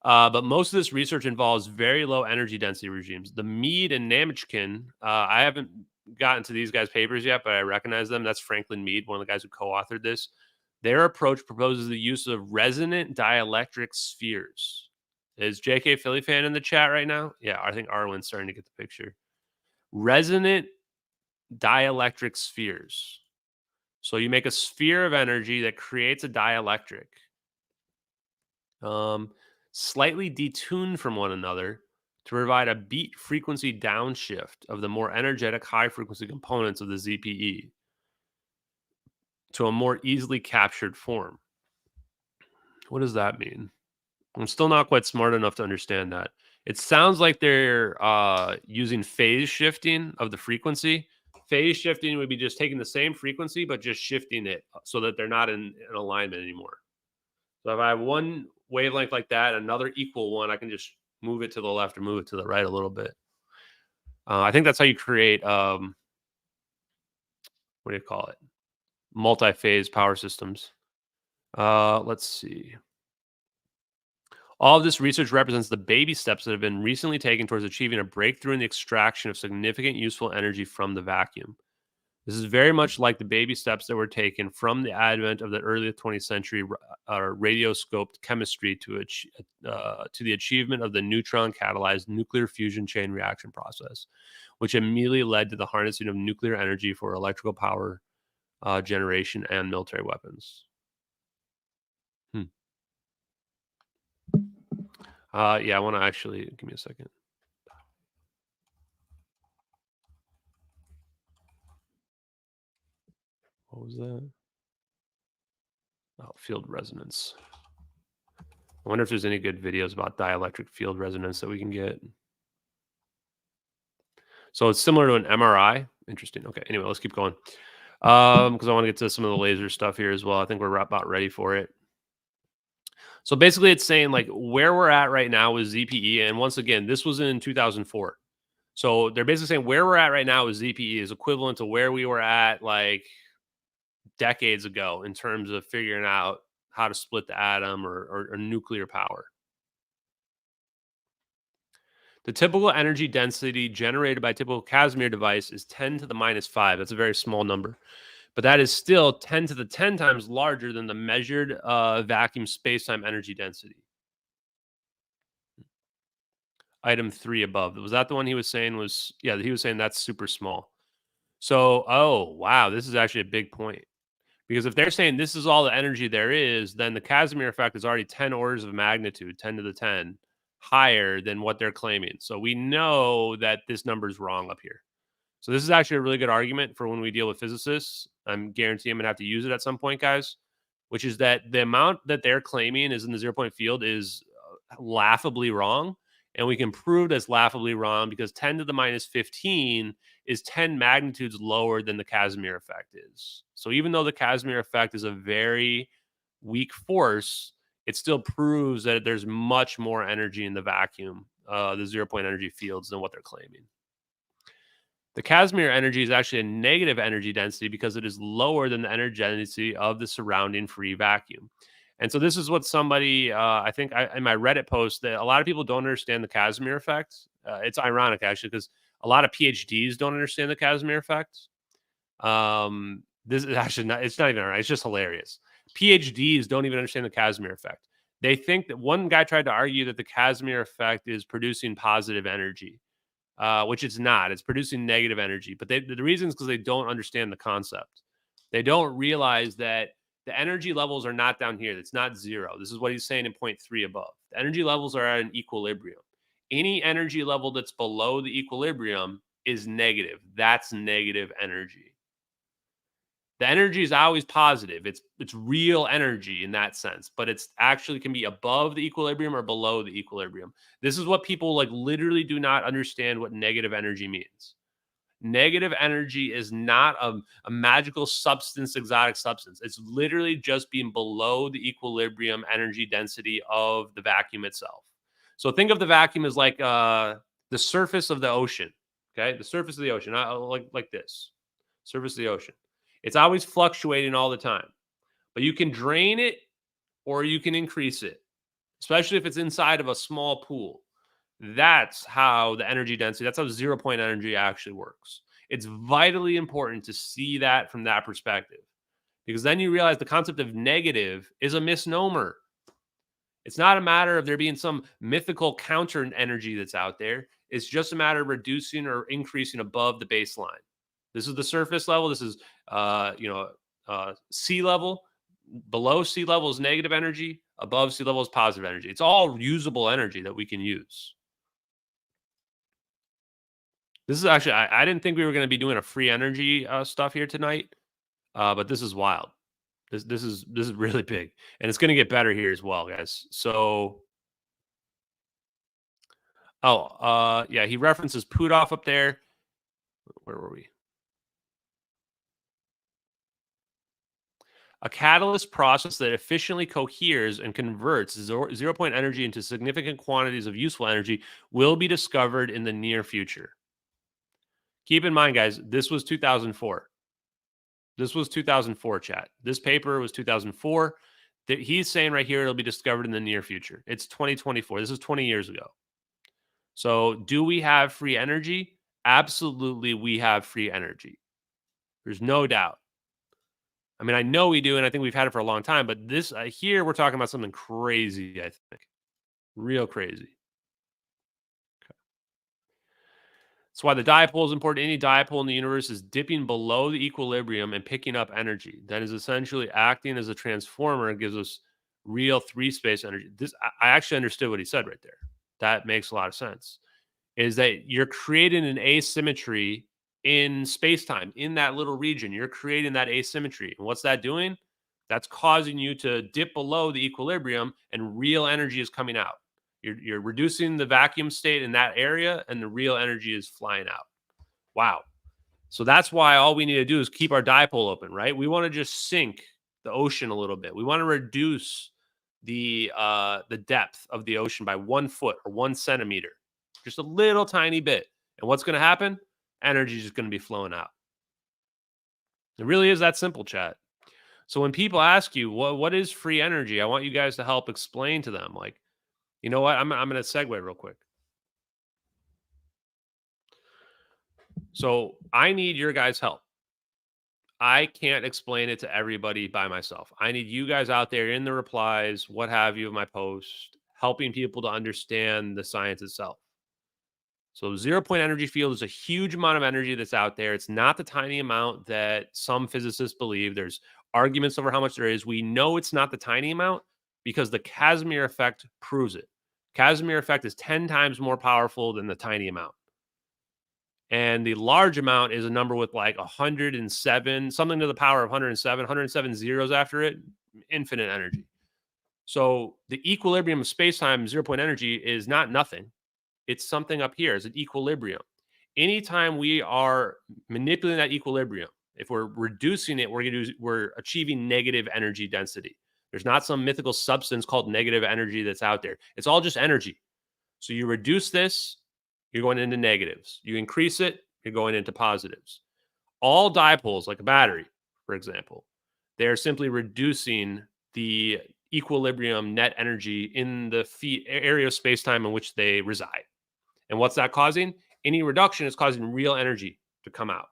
But most of this research involves very low energy density regimes. The Mead and Namechkin, I haven't gotten to these guys' papers yet, but I recognize them. That's Franklin Mead, one of the guys who co-authored this. Their approach proposes the use of resonant dielectric spheres. Is JK Philly fan in the chat right now? Yeah, I think Arwen's starting to get the picture. Resonant dielectric spheres. So you make a sphere of energy that creates a dielectric. Slightly detuned from one another to provide a beat frequency downshift of the more energetic high frequency components of the ZPE to a more easily captured form. What does that mean? I'm still not quite smart enough to understand that. It sounds like they're using phase shifting of the frequency Phase shifting would be just taking the same frequency, but just shifting it so that they're not in alignment anymore. So if I have one wavelength like that, another equal one, I can just move it to the left or move it to the right a little bit. I think that's how you create, what do you call it? Multi-phase power systems. Let's see. All of this research represents the baby steps that have been recently taken towards achieving a breakthrough in the extraction of significant useful energy from the vacuum. This is very much like the baby steps that were taken from the advent of the early 20th century radioscoped chemistry to the achievement of the neutron-catalyzed nuclear fusion chain reaction process, which immediately led to the harnessing of nuclear energy for electrical power generation and military weapons. Yeah, I want to actually give me a second. What was that? Oh, field resonance. I wonder if there's any good videos about dielectric field resonance that we can get. So it's similar to an MRI. Interesting. Okay. Anyway, let's keep going. Because I want to get to some of the laser stuff here as well. I think we're about ready for it. So basically it's saying like where we're at right now is ZPE. And once again, this was in 2004. So they're basically saying where we're at right now is ZPE is equivalent to where we were at like decades ago in terms of figuring out how to split the atom or nuclear power. The typical energy density generated by a typical Casimir device is 10 to the minus 5. That's a very small number. But that is still 10 to the 10 times larger than the measured vacuum space-time energy density. Item 3 above. Was that the one he was saying was... Yeah, he was saying that's super small. So, oh, wow, this is actually a big point. Because if they're saying this is all the energy there is, then the Casimir effect is already 10 orders of magnitude, 10 to the 10, higher than what they're claiming. So we know that this number is wrong up here. So this is actually a really good argument for when we deal with physicists. I'm guaranteeing I'm going to have to use it at some point, guys, which is that the amount that they're claiming is in the 0-point field is laughably wrong. And we can prove that's laughably wrong because 10 to the minus 15 is 10 magnitudes lower than the Casimir effect is. So even though the Casimir effect is a very weak force, it still proves that there's much more energy in the vacuum, the 0-point energy fields, than what they're claiming. The Casimir energy is actually a negative energy density because it is lower than the energy density of the surrounding free vacuum. And so this is what somebody, I think in my Reddit post, that a lot of people don't understand the Casimir effect. It's ironic, actually, because a lot of PhDs don't understand the Casimir effect. This is actually not, it's not even ironic. It's just hilarious. PhDs don't even understand the Casimir effect. They think that one guy tried to argue that the Casimir effect is producing positive energy, which it's not. It's producing negative energy. But the reason is because they don't understand the concept. They don't realize that the energy levels are not down here. It's not zero. This is what he's saying in point 3 above. The energy levels are at an equilibrium. Any energy level that's below the equilibrium is negative. That's negative energy. The energy is always positive. It's real energy in that sense, but it's actually can be above the equilibrium or below the equilibrium. This is what people like literally do not understand what negative energy means. Negative energy is not a magical substance, exotic substance. It's literally just being below the equilibrium energy density of the vacuum itself. So think of the vacuum as like the surface of the ocean. Okay, the surface of the ocean, like this surface of the ocean. It's always fluctuating all the time, but you can drain it or you can increase it, especially if it's inside of a small pool. That's how the energy density, that's how 0-point energy actually works. It's vitally important to see that from that perspective, because then you realize the concept of negative is a misnomer. It's not a matter of there being some mythical counter energy that's out there. It's just a matter of reducing or increasing above the baseline. This is the surface level. This is, sea level. Below sea level is negative energy. Above sea level is positive energy. It's all usable energy that we can use. This is actually, I didn't think we were going to be doing a free energy stuff here tonight, but this is wild. This is really big, and it's going to get better here as well, guys. So, yeah, he references Puthoff up there. Where were we? A catalyst process that efficiently coheres and converts zero-point energy into significant quantities of useful energy will be discovered in the near future. Keep in mind, guys, this was 2004. This was 2004, chat. This paper was 2004. He's saying right here it'll be discovered in the near future. It's 2024. This is 20 years ago. So do we have free energy? Absolutely, we have free energy. There's no doubt. I mean, I know we do, and I think we've had it for a long time, but this here, we're talking about something crazy, I think. Real crazy. Okay. That's why the dipole is important. Any dipole in the universe is dipping below the equilibrium and picking up energy. That is essentially acting as a transformer and gives us real three-space energy. I actually understood what he said right there. That makes a lot of sense. Is that you're creating an asymmetry in space-time, in that little region. You're creating that asymmetry. And what's that doing? That's causing you to dip below the equilibrium and real energy is coming out. You're reducing the vacuum state in that area and the real energy is flying out. Wow. So that's why all we need to do is keep our dipole open, right? We want to just sink the ocean a little bit. We want to reduce the depth of the ocean by 1 foot or 1 centimeter. Just a little tiny bit. And what's going to happen? Energy is just going to be flowing out. It really is that simple, chat. So when people ask you, what is free energy? I want you guys to help explain to them. Like, you know what? I'm going to segue real quick. So I need your guys' help. I can't explain it to everybody by myself. I need you guys out there in the replies, what have you, of my post, helping people to understand the science itself. So zero-point energy field is a huge amount of energy that's out there. It's not the tiny amount that some physicists believe. There's arguments over how much there is. We know it's not the tiny amount because the Casimir effect proves it. Casimir effect is 10 times more powerful than the tiny amount. And the large amount is a number with like 107, something to the power of 107 zeros after it, infinite energy. So the equilibrium of space-time, zero-point energy, is not nothing. It's something up here. It's an equilibrium. Anytime we are manipulating that equilibrium, if we're reducing it, we're achieving negative energy density. There's not some mythical substance called negative energy that's out there. It's all just energy. So you reduce this, you're going into negatives. You increase it, you're going into positives. All dipoles, like a battery, for example, they're simply reducing the equilibrium net energy in the area of space-time in which they reside. And what's that causing? Any reduction is causing real energy to come out.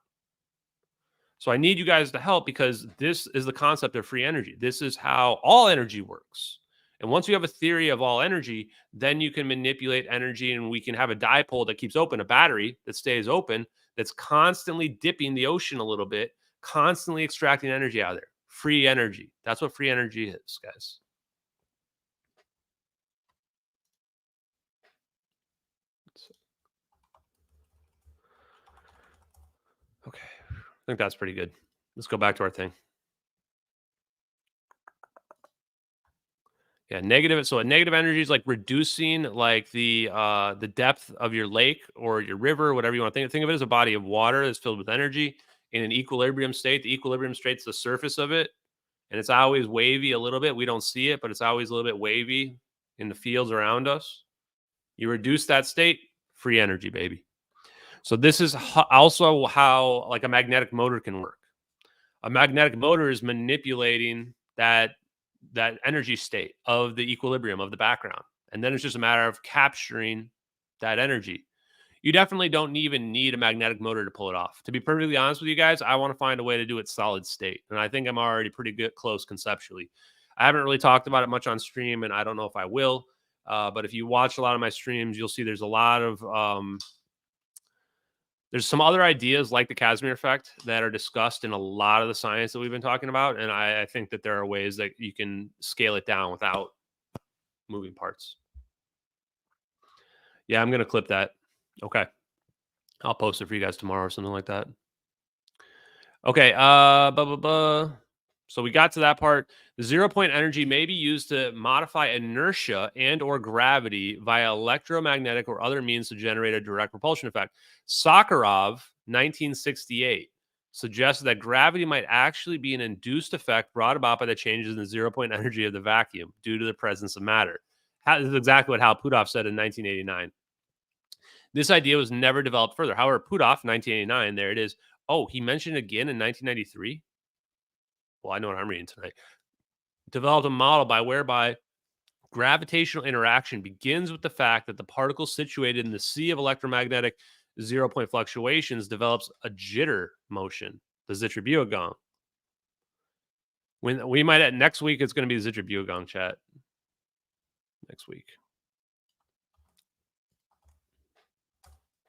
So I need you guys to help because this is the concept of free energy. This is how all energy works. And once you have a theory of all energy, then you can manipulate energy and we can have a dipole that keeps open, a battery that stays open, that's constantly dipping the ocean a little bit, constantly extracting energy out of there. Free energy. That's what free energy is, guys. Okay. I think that's pretty good. Let's go back to our thing. Yeah, negative. So a negative energy is like reducing like the depth of your lake or your river, whatever you want to think of it as a body of water that's filled with energy in an equilibrium state. The equilibrium state's the surface of it, and it's always wavy a little bit. We don't see it, but it's always a little bit wavy in the fields around us. You reduce that state, free energy, baby. So this is also how like a magnetic motor can work. A magnetic motor is manipulating that energy state of the equilibrium of the background. And then it's just a matter of capturing that energy. You definitely don't even need a magnetic motor to pull it off. To be perfectly honest with you guys, I want to find a way to do it solid state. And I think I'm already pretty good, close conceptually. I haven't really talked about it much on stream, and I don't know if I will. But if you watch a lot of my streams, you'll see there's a lot of there's some other ideas like the Casimir effect that are discussed in a lot of the science that we've been talking about. And I think that there are ways that you can scale it down without moving parts. Yeah, I'm going to clip that. Okay. I'll post it for you guys tomorrow or something like that. Okay. So we got to that part. The zero-point energy may be used to modify inertia and or gravity via electromagnetic or other means to generate a direct propulsion effect. Sakharov, 1968. suggests that gravity might actually be an induced effect brought about by the changes in the 0-point energy of the vacuum due to the presence of matter. This is exactly what Hal Puthoff said in 1989. This idea was never developed further. However, Puthoff, 1989, there it is. Oh, he mentioned it again in 1993? Well, I know what I'm reading tonight. Developed a model whereby gravitational interaction begins with the fact that the particle situated in the sea of electromagnetic 0-point fluctuations develops a jitter motion, the Zitribuagong. When we might next week, it's going to be the Zitribuagong chat. Next week,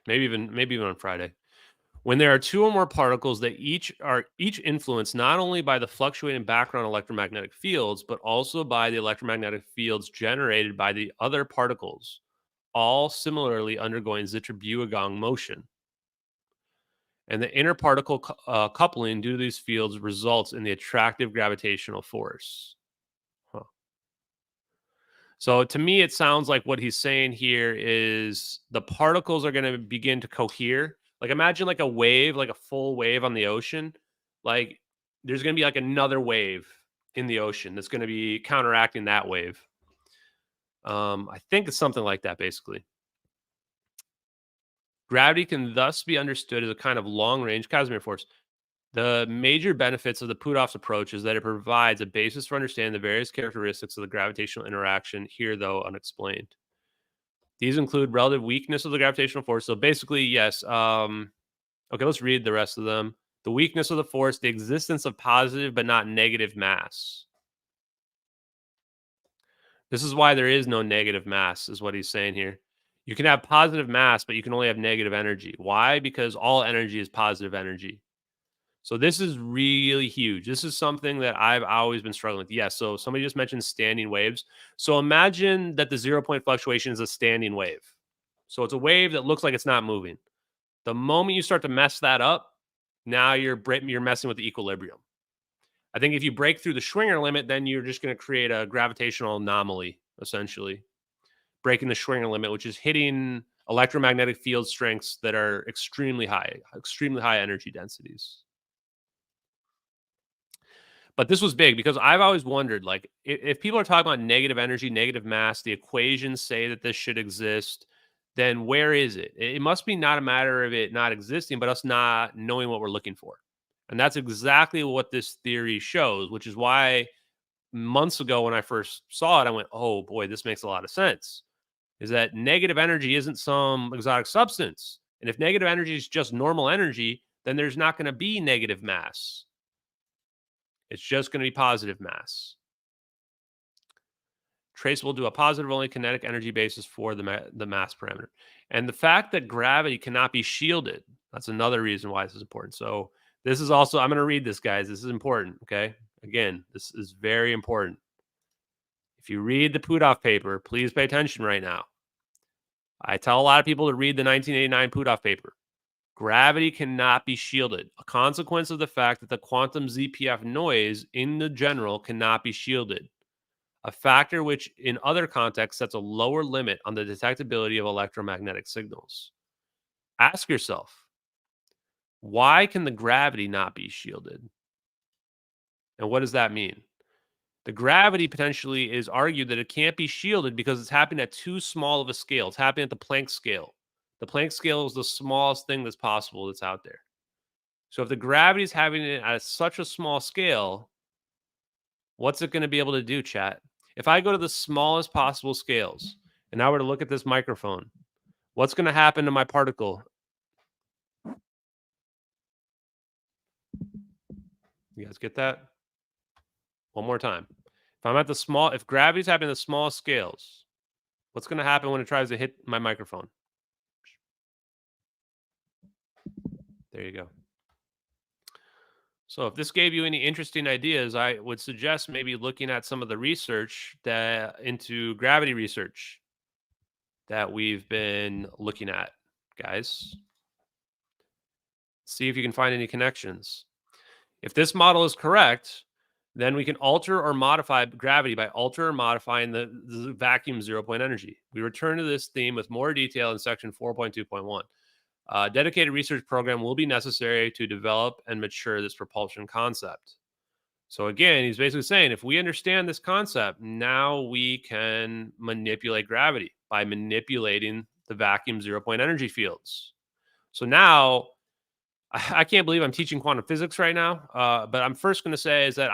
maybe even on Friday. When there are two or more particles that each influenced not only by the fluctuating background electromagnetic fields, but also by the electromagnetic fields generated by the other particles, all similarly undergoing Zitribuagong motion. And the interparticle coupling due to these fields results in the attractive gravitational force. So to me, it sounds like what he's saying here is the particles are going to begin to cohere. Like imagine like a wave, like a full wave on the ocean. Like there's going to be like another wave in the ocean that's going to be counteracting that wave. I think it's something like that, basically. Gravity can thus be understood as a kind of long-range Casimir force. The major benefits of the Puthoff's approach is that it provides a basis for understanding the various characteristics of the gravitational interaction, here, though, unexplained. These include relative weakness of the gravitational force. So basically, yes. Okay, let's read the rest of them. The weakness of the force, the existence of positive but not negative mass. This is why there is no negative mass, is what he's saying here. You can have positive mass, but you can only have negative energy. Why? Because all energy is positive energy. So this is really huge. This is something that I've always been struggling with. Yes, so somebody just mentioned standing waves. So imagine that the 0-point fluctuation is a standing wave. So it's a wave that looks like it's not moving. The moment you start to mess that up, now you're messing with the equilibrium. I think if you break through the Schwinger limit, then you're just going to create a gravitational anomaly, essentially. Breaking the Schwinger limit, which is hitting electromagnetic field strengths that are extremely high energy densities. But this was big because I've always wondered, like, if people are talking about negative energy, negative mass, the equations say that this should exist, then where is it? It must be not a matter of it not existing, but us not knowing what we're looking for. And that's exactly what this theory shows, which is why months ago when I first saw it, I went, oh boy, this makes a lot of sense. Is that negative energy isn't some exotic substance. And if negative energy is just normal energy, then there's not going to be negative mass. It's just going to be positive mass. Traceable to a positive only kinetic energy basis for the mass parameter. And the fact that gravity cannot be shielded, that's another reason why this is important. So this is also, I'm going to read this, guys. This is important, okay? Again, this is very important. If you read the Puthoff paper, please pay attention right now. I tell a lot of people to read the 1989 Puthoff paper. Gravity cannot be shielded. A consequence of the fact that the quantum ZPF noise in the general cannot be shielded. A factor which in other contexts sets a lower limit on the detectability of electromagnetic signals. Ask yourself, why can the gravity not be shielded? And what does that mean? The gravity potentially is argued that it can't be shielded because it's happening at too small of a scale. It's happening at the Planck scale. The Planck scale is the smallest thing that's possible that's out there. So if the gravity is having it at such a small scale, what's it going to be able to do, chat? If I go to the smallest possible scales and I were to look at this microphone, what's going to happen to my particle? You guys get that? One more time. If gravity's happening at the smallest scales, what's going to happen when it tries to hit my microphone? There you go. So if this gave you any interesting ideas, I would suggest maybe looking at some of the research into gravity research that we've been looking at, guys. See if you can find any connections. If this model is correct, then we can alter or modify gravity by alter or modifying the vacuum 0-point energy. We return to this theme with more detail in section 4.2.1. A dedicated research program will be necessary to develop and mature this propulsion concept. So again, he's basically saying if we understand this concept, now we can manipulate gravity by manipulating the vacuum 0-point energy fields. So now I can't believe I'm teaching quantum physics right now. But I'm first going to say is that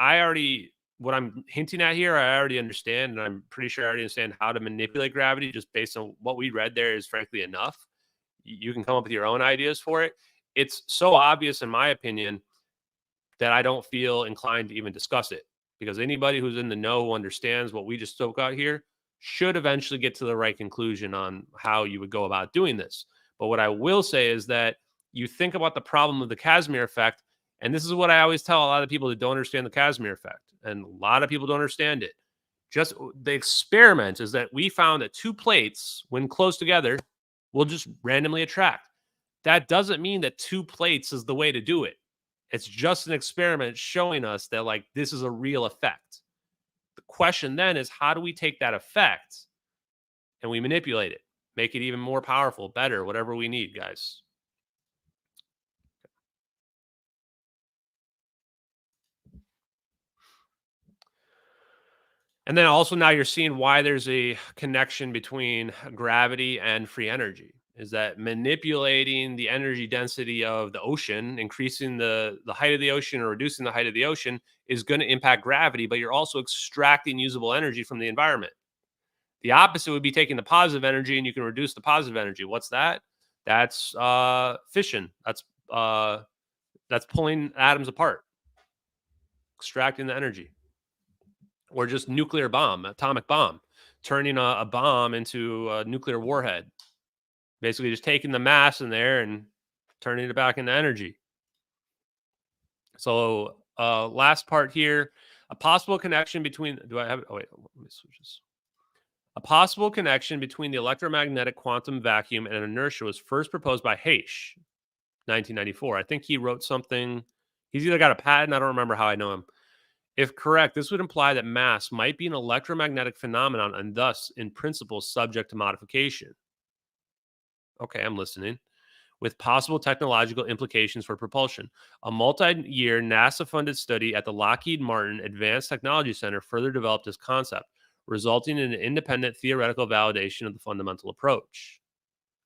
what I'm hinting at here, I already understand. And I'm pretty sure I already understand how to manipulate gravity just based on what we read there is frankly enough. You can come up with your own ideas for it. It's so obvious, in my opinion, that I don't feel inclined to even discuss it because anybody who's in the know who understands what we just spoke out here should eventually get to the right conclusion on how you would go about doing this. But what I will say is that you think about the problem of the Casimir effect, and this is what I always tell a lot of people that don't understand the Casimir effect, and a lot of people don't understand it. Just the experiment is that we found that two plates, when close together, will just randomly attract. That doesn't mean that two plates is the way to do it. It's just an experiment showing us that like this is a real effect. The question then is how do we take that effect and we manipulate it, make it even more powerful, better, whatever we need, guys. And then also now you're seeing why there's a connection between gravity and free energy. Is that manipulating the energy density of the ocean, increasing the height of the ocean or reducing the height of the ocean is going to impact gravity, but you're also extracting usable energy from the environment. The opposite would be taking the positive energy and you can reduce the positive energy. What's that? That's fission. That's pulling atoms apart, extracting the energy. Or just nuclear bomb, atomic bomb, turning a bomb into a nuclear warhead. Basically just taking the mass in there and turning it back into energy. So last part here, a possible connection between, do I have it? Oh, wait, let me switch this. A possible connection between the electromagnetic quantum vacuum and inertia was first proposed by Heish, 1994. I think he wrote something. He's either got a patent, I don't remember how I know him. If correct, this would imply that mass might be an electromagnetic phenomenon and thus, in principle, subject to modification. Okay, I'm listening. With possible technological implications for propulsion. A multi-year NASA-funded study at the Lockheed Martin Advanced Technology Center further developed this concept, resulting in an independent theoretical validation of the fundamental approach.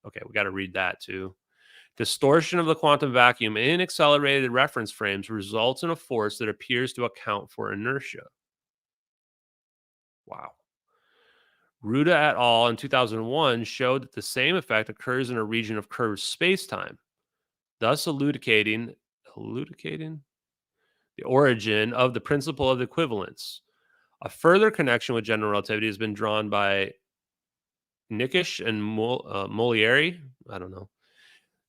Okay, we got to read that too. Distortion of the quantum vacuum in accelerated reference frames results in a force that appears to account for inertia. Wow. Ruda et al. In 2001 showed that the same effect occurs in a region of curved spacetime, thus elucidating the origin of the principle of equivalence. A further connection with general relativity has been drawn by Nikish and Molieri. I don't know.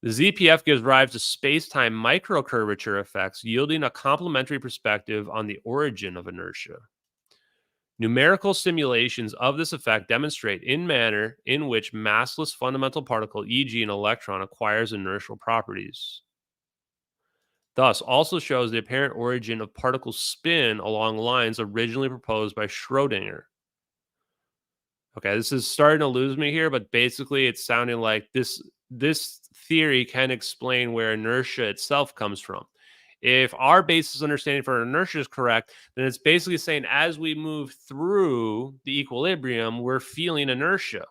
The ZPF gives rise to space-time microcurvature effects, yielding a complementary perspective on the origin of inertia. Numerical simulations of this effect demonstrate in manner in which massless fundamental particle, e.g. an electron, acquires inertial properties. Thus, also shows the apparent origin of particle spin along lines originally proposed by Schrödinger. Okay, this is starting to lose me here, but basically it's sounding like this theory can explain where inertia itself comes from. If our basis understanding for inertia is correct, then it's basically saying as we move through the equilibrium, we're feeling inertia.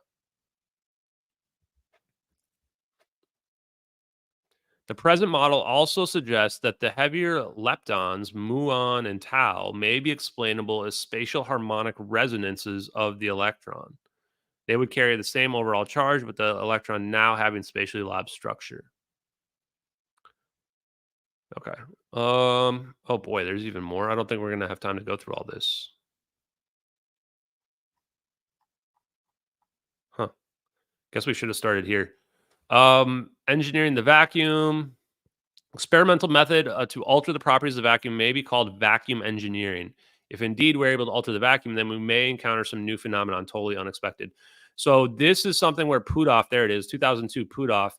The present model also suggests that the heavier leptons, muon and tau, may be explainable as spatial harmonic resonances of the electron. They would carry the same overall charge, but the electron now having spatially lobbed structure. Okay. Oh boy, there's even more. I don't think we're going to have time to go through all this. Huh. Guess we should have started here. Engineering the vacuum. Experimental method to alter the properties of the vacuum may be called vacuum engineering. If indeed we're able to alter the vacuum, then we may encounter some new phenomenon totally unexpected. So this is something where Puthoff, there it is, 2002 Puthoff.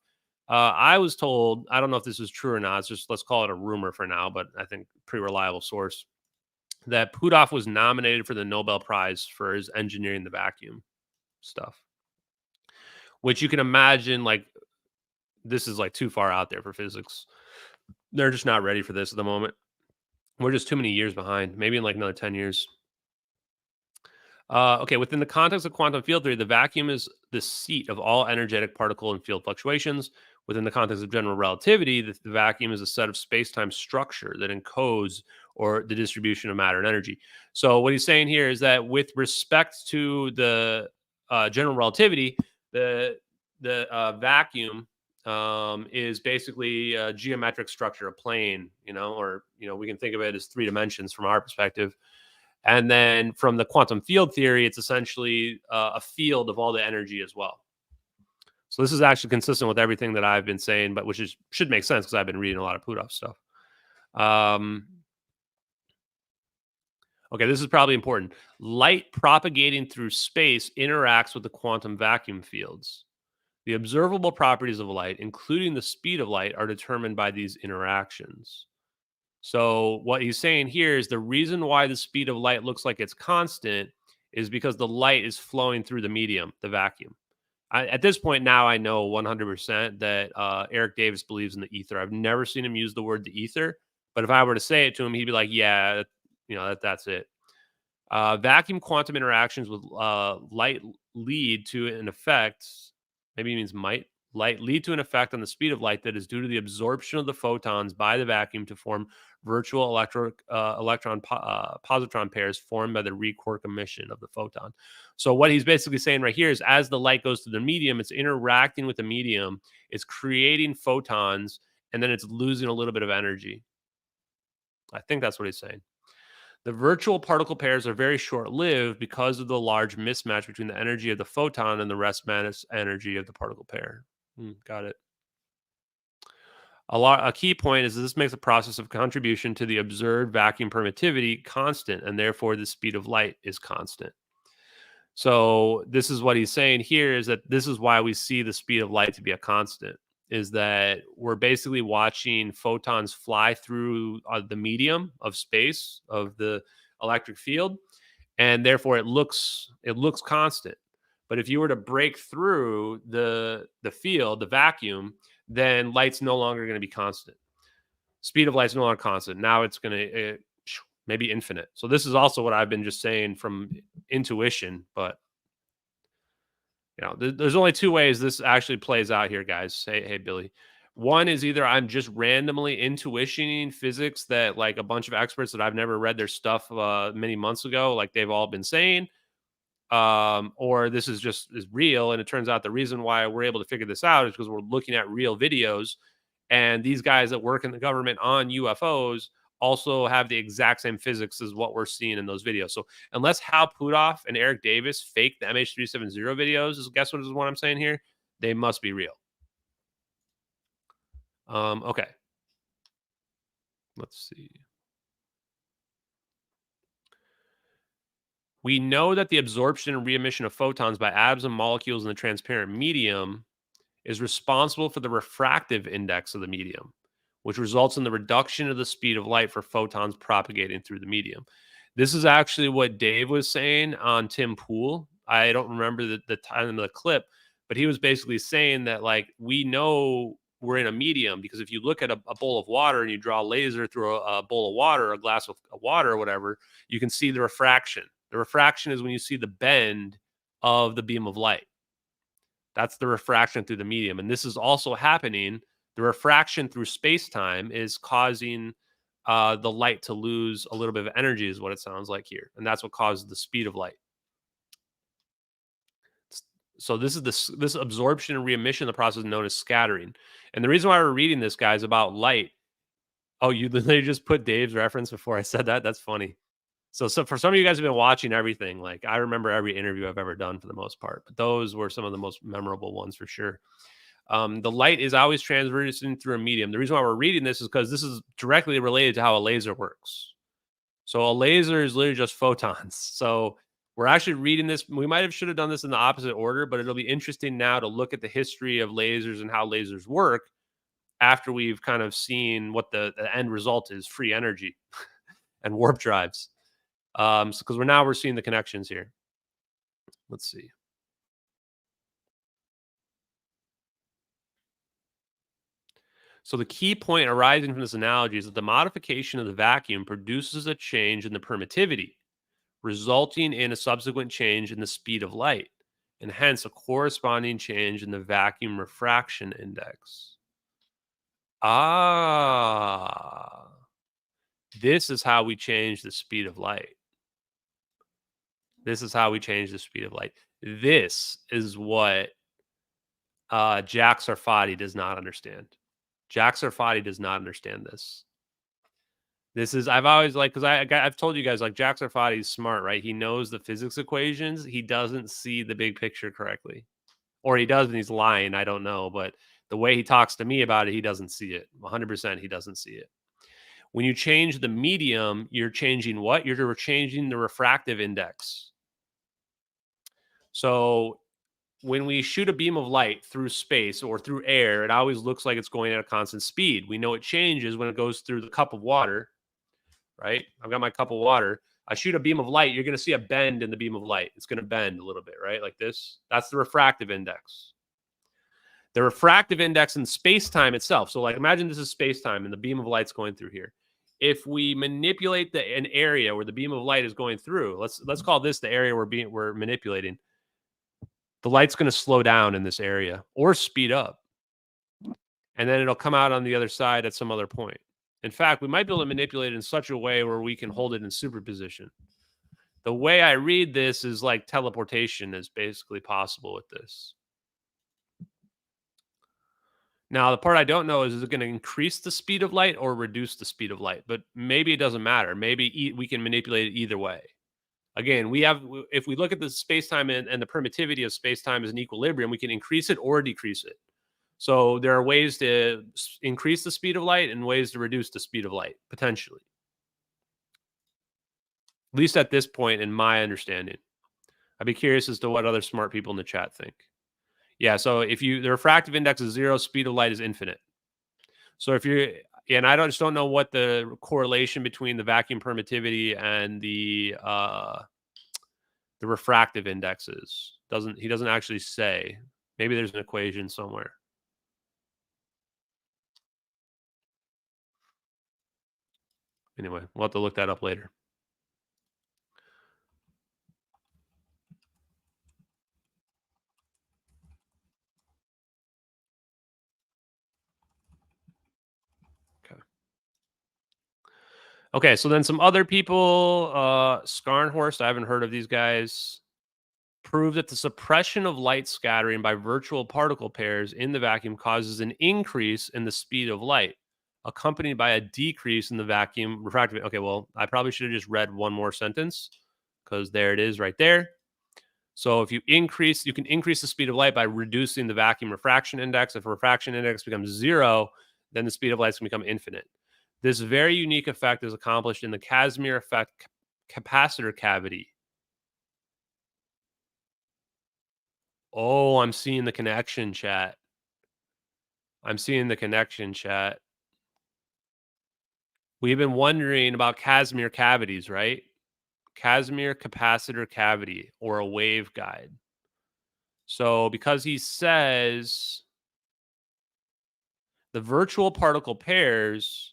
I was told, I don't know if this is true or not, it's just, let's call it a rumor for now, but I think pretty reliable source, that Puthoff was nominated for the Nobel Prize for his engineering the vacuum stuff. Which you can imagine, like, this is like too far out there for physics. They're just not ready for this at the moment. We're just too many years behind. Maybe in like another 10 years. Okay, within the context of quantum field theory, the vacuum is the seat of all energetic particle and field fluctuations. Within the context of general relativity, the vacuum is a set of space-time structure that encodes or the distribution of matter and energy. So what he's saying here is that with respect to the general relativity, the vacuum is basically a geometric structure, a plane, or we can think of it as 3 dimensions from our perspective. And then from the quantum field theory, it's essentially a field of all the energy as well. So this is actually consistent with everything that I've been saying, but should make sense because I've been reading a lot of Puthoff stuff. Okay, this is probably important. Light propagating through space interacts with the quantum vacuum fields. The observable properties of light, including the speed of light, are determined by these interactions. So what he's saying here is the reason why the speed of light looks like it's constant is because the light is flowing through the medium, the vacuum. At this point now, I know 100% that Eric Davis believes in the ether. I've never seen him use the word the ether, but if I were to say it to him, he'd be like, yeah, that's it. Vacuum quantum interactions with light lead to an effect, maybe it means light lead to an effect on the speed of light that is due to the absorption of the photons by the vacuum to form virtual electron-positron pairs formed by the requark emission of the photon. So what he's basically saying right here is as the light goes through the medium, it's interacting with the medium, it's creating photons, and then it's losing a little bit of energy. I think that's what he's saying. The virtual particle pairs are very short-lived because of the large mismatch between the energy of the photon and the rest mass energy of the particle pair. Got it. A key point is that this makes the process of contribution to the observed vacuum permittivity constant, and therefore the speed of light is constant. So this is what he's saying here, is that this is why we see the speed of light to be a constant, is that we're basically watching photons fly through the medium of space of the electric field, and therefore it looks constant. But if you were to break through the field, the vacuum, then light's no longer going to be constant. Speed of light's no longer constant. Now it's going to maybe infinite. So this is also what I've been just saying from intuition, but there's only 2 ways this actually plays out here, guys. Hey, Billy. One is either I'm just randomly intuitioning physics that like a bunch of experts that I've never read their stuff many months ago, like they've all been saying, or this is real. And it turns out the reason why we're able to figure this out is because we're looking at real videos, and these guys that work in the government on UFOs also have the exact same physics as what we're seeing in those videos. So unless Hal Puthoff and Eric Davis fake the MH370 videos, guess what is what I'm saying here? They must be real. Okay. Let's see. We know that the absorption and re-emission of photons by atoms and molecules in the transparent medium is responsible for the refractive index of the medium, which results in the reduction of the speed of light for photons propagating through the medium. This is actually what Dave was saying on Tim Pool. I don't remember the time of the clip, but he was basically saying that like we know we're in a medium because if you look at a bowl of water and you draw a laser through a bowl of water, a glass of water or whatever, you can see the refraction. The refraction is when you see the bend of the beam of light. That's the refraction through the medium. And this is also happening. The refraction through space-time is causing the light to lose a little bit of energy is what it sounds like here. And that's what causes the speed of light. So this is this absorption and re-emission, the process known as scattering. And the reason why we're reading this, guys, about light. Oh, you literally just put Dave's reference before I said that? That's funny. So for some of you guys who've been watching everything, like I remember every interview I've ever done for the most part, but those were some of the most memorable ones for sure. The light is always transversing through a medium. The reason why we're reading this is because this is directly related to how a laser works. So a laser is literally just photons. So we're actually reading this. We should have done this in the opposite order, but it'll be interesting now to look at the history of lasers and how lasers work after we've kind of seen what the end result is, free energy and warp drives. Because we're seeing the connections here. Let's see. So the key point arising from this analogy is that the modification of the vacuum produces a change in the permittivity, resulting in a subsequent change in the speed of light, and hence a corresponding change in the vacuum refraction index. Ah, this is how we change the speed of light. This is how we change the speed of light. This is what Jack Sarfati does not understand. Jack Sarfati does not understand this. This is, I've always like, because I've told you guys, like, Jack Sarfati is smart, right? He knows the physics equations. He doesn't see the big picture correctly. Or he does and he's lying. I don't know. But the way he talks to me about it, he doesn't see it. 100% he doesn't see it. When you change the medium, you're changing what? You're changing the refractive index. So when we shoot a beam of light through space or through air, it always looks like it's going at a constant speed. We know it changes when it goes through the cup of water, right? I've got my cup of water. I shoot a beam of light. You're going to see a bend in the beam of light. It's going to bend a little bit, right? Like this. That's the refractive index. The refractive index in space-time itself. So like imagine this is space-time and the beam of light's going through here. If we manipulate an area where the beam of light is going through, let's call this the area we're manipulating. The light's going to slow down in this area or speed up. And then it'll come out on the other side at some other point. In fact, we might be able to manipulate it in such a way where we can hold it in superposition. The way I read this is like teleportation is basically possible with this. Now, the part I don't know is it going to increase the speed of light or reduce the speed of light? But maybe it doesn't matter. Maybe we can manipulate it either way. Again, if we look at the space-time and the permittivity of space-time as an equilibrium, we can increase it or decrease it. So there are ways to increase the speed of light and ways to reduce the speed of light, potentially. At least at this point in my understanding. I'd be curious as to what other smart people in the chat think. Yeah, so the refractive index is 0, speed of light is infinite. So and I just don't know what the correlation between the vacuum permittivity and the refractive index is. He doesn't actually say. Maybe there's an equation somewhere. Anyway, we'll have to look that up later. Okay, so then some other people, Skarnhorst, I haven't heard of these guys, prove that the suppression of light scattering by virtual particle pairs in the vacuum causes an increase in the speed of light, accompanied by a decrease in the vacuum refractive. Okay, well, I probably should have just read one more sentence because there it is right there. So if you can increase the speed of light by reducing the vacuum refraction index. If refraction index becomes 0, then the speed of light can become infinite. This very unique effect is accomplished in the Casimir effect capacitor cavity. Oh, I'm seeing the connection, chat. I'm seeing the connection, chat. We've been wondering about Casimir cavities, right? Casimir capacitor cavity or a waveguide. So because he says the virtual particle pairs,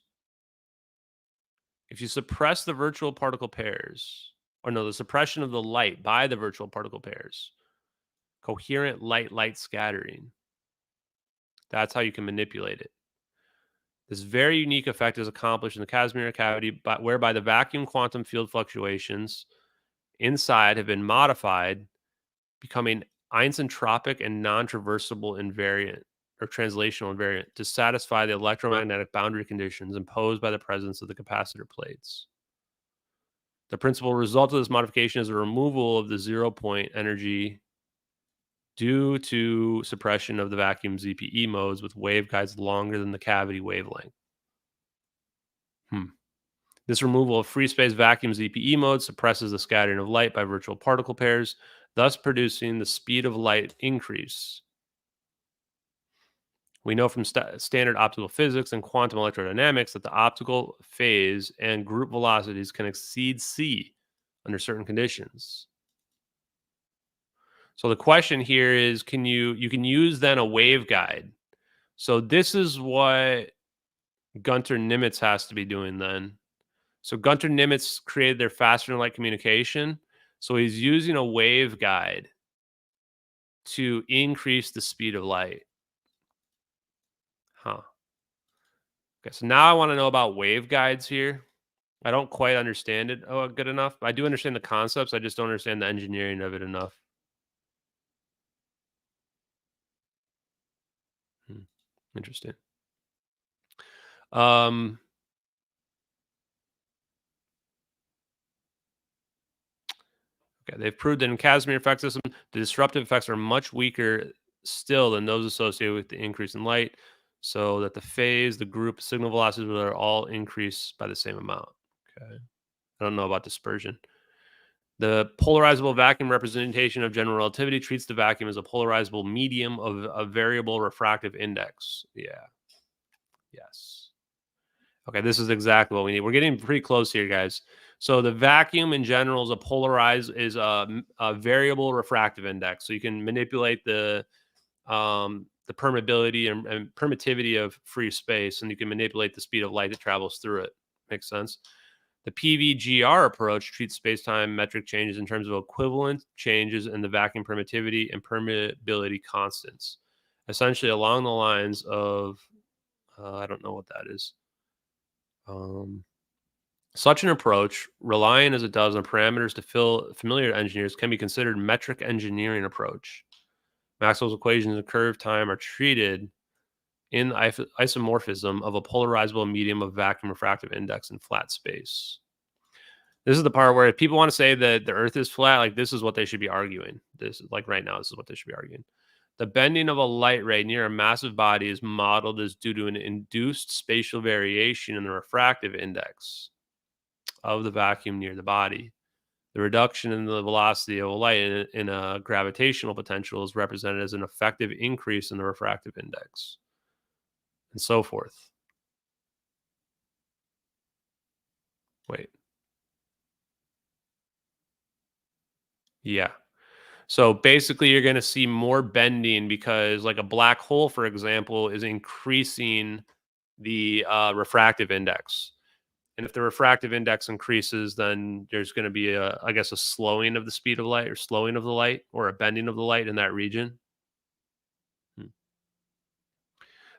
if you suppress the virtual particle pairs, or no, the suppression of the light by the virtual particle pairs, coherent light scattering, that's how you can manipulate it. This very unique effect is accomplished in the Casimir cavity, whereby the vacuum quantum field fluctuations inside have been modified, becoming isentropic and non-traversible invariant or translational invariant to satisfy the electromagnetic boundary conditions imposed by the presence of the capacitor plates. The principal result of this modification is a removal of the 0-point energy due to suppression of the vacuum ZPE modes with waveguides longer than the cavity wavelength. This removal of free space vacuum ZPE mode suppresses the scattering of light by virtual particle pairs, thus producing the speed of light increase. We know from standard optical physics and quantum electrodynamics that the optical phase and group velocities can exceed c under certain conditions. So the question here is, you can use then a waveguide. So this is what Gunter Nimitz has to be doing then. So Gunter Nimitz created their faster than light communication. So he's using a waveguide to increase the speed of light. Huh. Okay, so now I want to know about waveguides here. I don't quite understand it good enough. I do understand the concepts. I just don't understand the engineering of it enough. Interesting. Okay, they've proved that in Casimir effect system, the disruptive effects are much weaker still than those associated with the increase in light, so that the phase, the group, signal velocities are all increased by the same amount. Okay. I don't know about dispersion. The polarizable vacuum representation of general relativity treats the vacuum as a polarizable medium of a variable refractive index. Yeah. Yes. Okay, this is exactly what we need. We're getting pretty close here, guys. So the vacuum in general is a variable refractive index. So you can manipulate the permeability and permittivity of free space, and you can manipulate the speed of light that travels through it. Makes sense. The PVGR approach treats space-time metric changes in terms of equivalent changes in the vacuum permittivity and permeability constants, essentially along the lines of I don't know what that is. Such an approach, relying as it does on parameters to fill familiar engineers, can be considered metric engineering approach. Maxwell's equations of curve time are treated in isomorphism of a polarizable medium of vacuum refractive index in flat space. This is the part where if people want to say that the Earth is flat, like this is what they should be arguing. This is like right now, this is what they should be arguing. The bending of a light ray near a massive body is modeled as due to an induced spatial variation in the refractive index of the vacuum near the body. The reduction in the velocity of a light in a gravitational potential is represented as an effective increase in the refractive index, and so forth. Wait. Yeah. So basically, you're going to see more bending because, like a black hole, for example, is increasing the refractive index. And if the refractive index increases, then there's going to be I guess, a slowing of the speed of light or slowing of the light or a bending of the light in that region.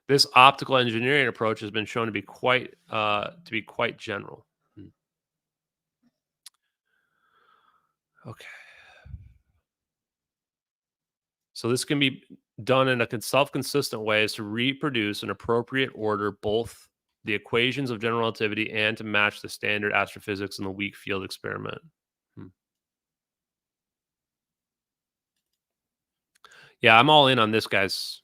This optical engineering approach has been shown to be quite general. Okay. So this can be done in a self-consistent way is to reproduce in appropriate order both the equations of general relativity and to match the standard astrophysics in the weak field experiment. Yeah, I'm all in on this, guys.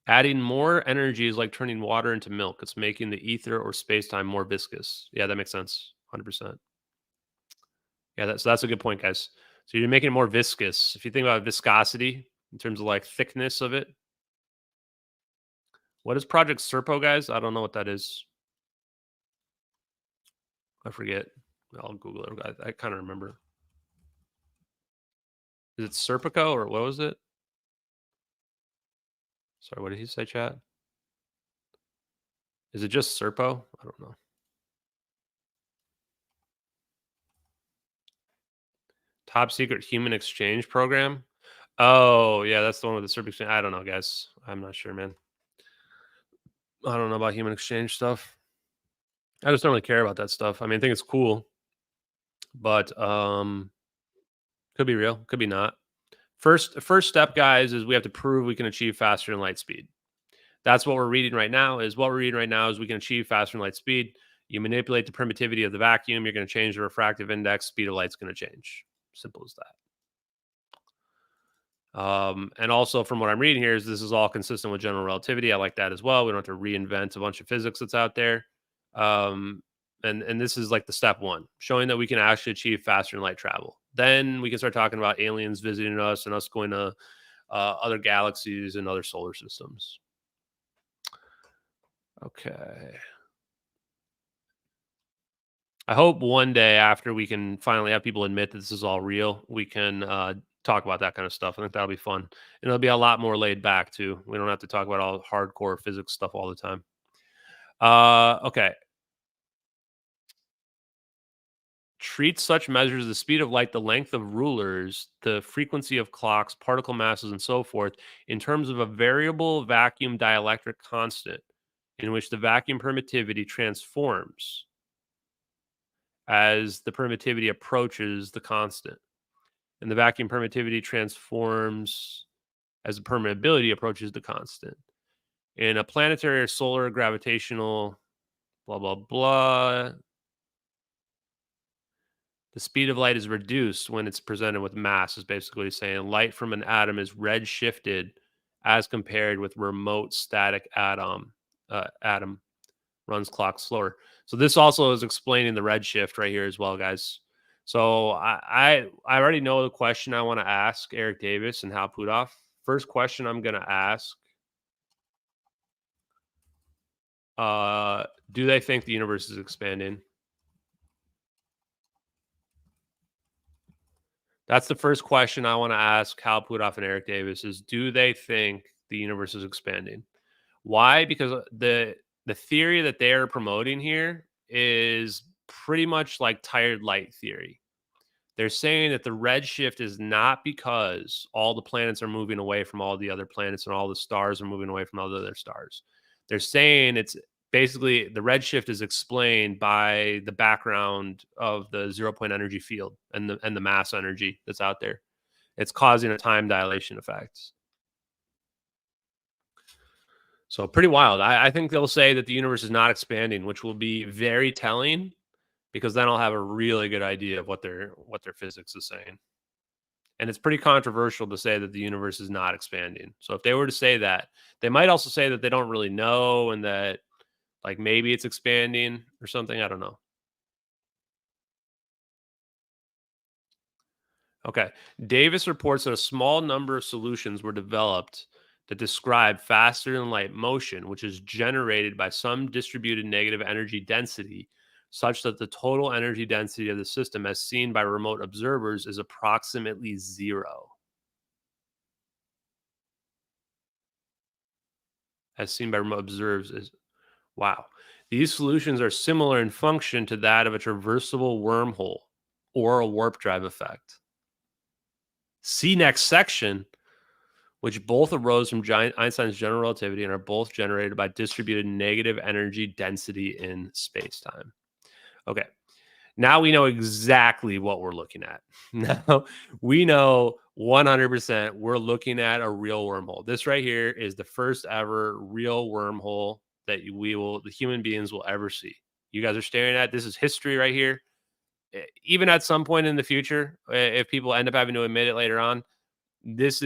Adding more energy is like turning water into milk. It's making the ether or space-time more viscous. Yeah, that makes sense. 100%. Yeah, that's a good point, guys. So you're making it more viscous. If you think about viscosity in terms of like thickness of it. What is Project Serpo, guys? I don't know what that is. I forget. I'll Google it. I kind of remember. Is it Serpico or what was it? Sorry, what did he say, chat? Is it just Serpo? I don't know. Top secret human exchange program? Oh, yeah, that's the one with the Serp exchange. I don't know, guys. I'm not sure, man. I don't know about human exchange stuff. I just don't really care about that stuff. I mean, I think it's cool, but could be real, could be not. First step, guys, is we have to prove we can achieve faster than light speed. That's what we're reading right now. We can achieve faster than light speed. You manipulate the permittivity of the vacuum. You're going to change the refractive index. Speed of light's going to change. Simple as that. And also from what I'm reading here is this is all consistent with general relativity. I like that as well. We don't have to reinvent a bunch of physics that's out there. And this is like the step one, showing that we can actually achieve faster than light travel. Then we can start talking about aliens visiting us and us going to other galaxies and other solar systems. Okay. I hope one day after we can finally have people admit that this is all real, we can talk about that kind of stuff. I think that'll be fun. And it'll be a lot more laid back too. We don't have to talk about all hardcore physics stuff all the time. Okay. Treat such measures the speed of light, the length of rulers, the frequency of clocks, particle masses, and so forth in terms of a variable vacuum dielectric constant in which the vacuum permittivity transforms as the permittivity approaches the constant. And the vacuum permittivity transforms as the permeability approaches the constant. In a planetary or solar gravitational blah, blah, blah, the speed of light is reduced when it's presented with mass, is basically saying light from an atom is red shifted as compared with remote static atom runs clock slower. So this also is explaining the redshift right here as well, guys. So I already know the question I want to ask Eric Davis and Hal Puthoff. First question I'm going to ask, do they think the universe is expanding? That's the first question I want to ask Hal Puthoff and Eric Davis is, do they think the universe is expanding? Why? Because the theory that they are promoting here is pretty much like tired light theory. They're saying that the redshift is not because all the planets are moving away from all the other planets and all the stars are moving away from all the other stars. They're saying it's basically the redshift is explained by the background of the 0-point energy field and the mass energy that's out there. It's causing a time dilation effect. So pretty wild. I think they'll say that the universe is not expanding, which will be very telling because then I'll have a really good idea of what their physics is saying. And it's pretty controversial to say that the universe is not expanding. So if they were to say that, they might also say that they don't really know and that like maybe it's expanding or something. I don't know. Okay. Davis reports that a small number of solutions were developed that describe faster than light motion, which is generated by some distributed negative energy density, such that the total energy density of the system, as seen by remote observers, is approximately zero. As seen by remote observers is wow. These solutions are similar in function to that of a traversible wormhole or a warp drive effect. See next section, which both arose from Einstein's general relativity and are both generated by distributed negative energy density in space-time. Okay, now we know exactly what we're looking at. Now we know 100% we're looking at a real wormhole. This right here is the first ever real wormhole that the human beings will ever see. You guys are staring at. This is history right here. Even at some point in the future, if people end up having to admit it later on, this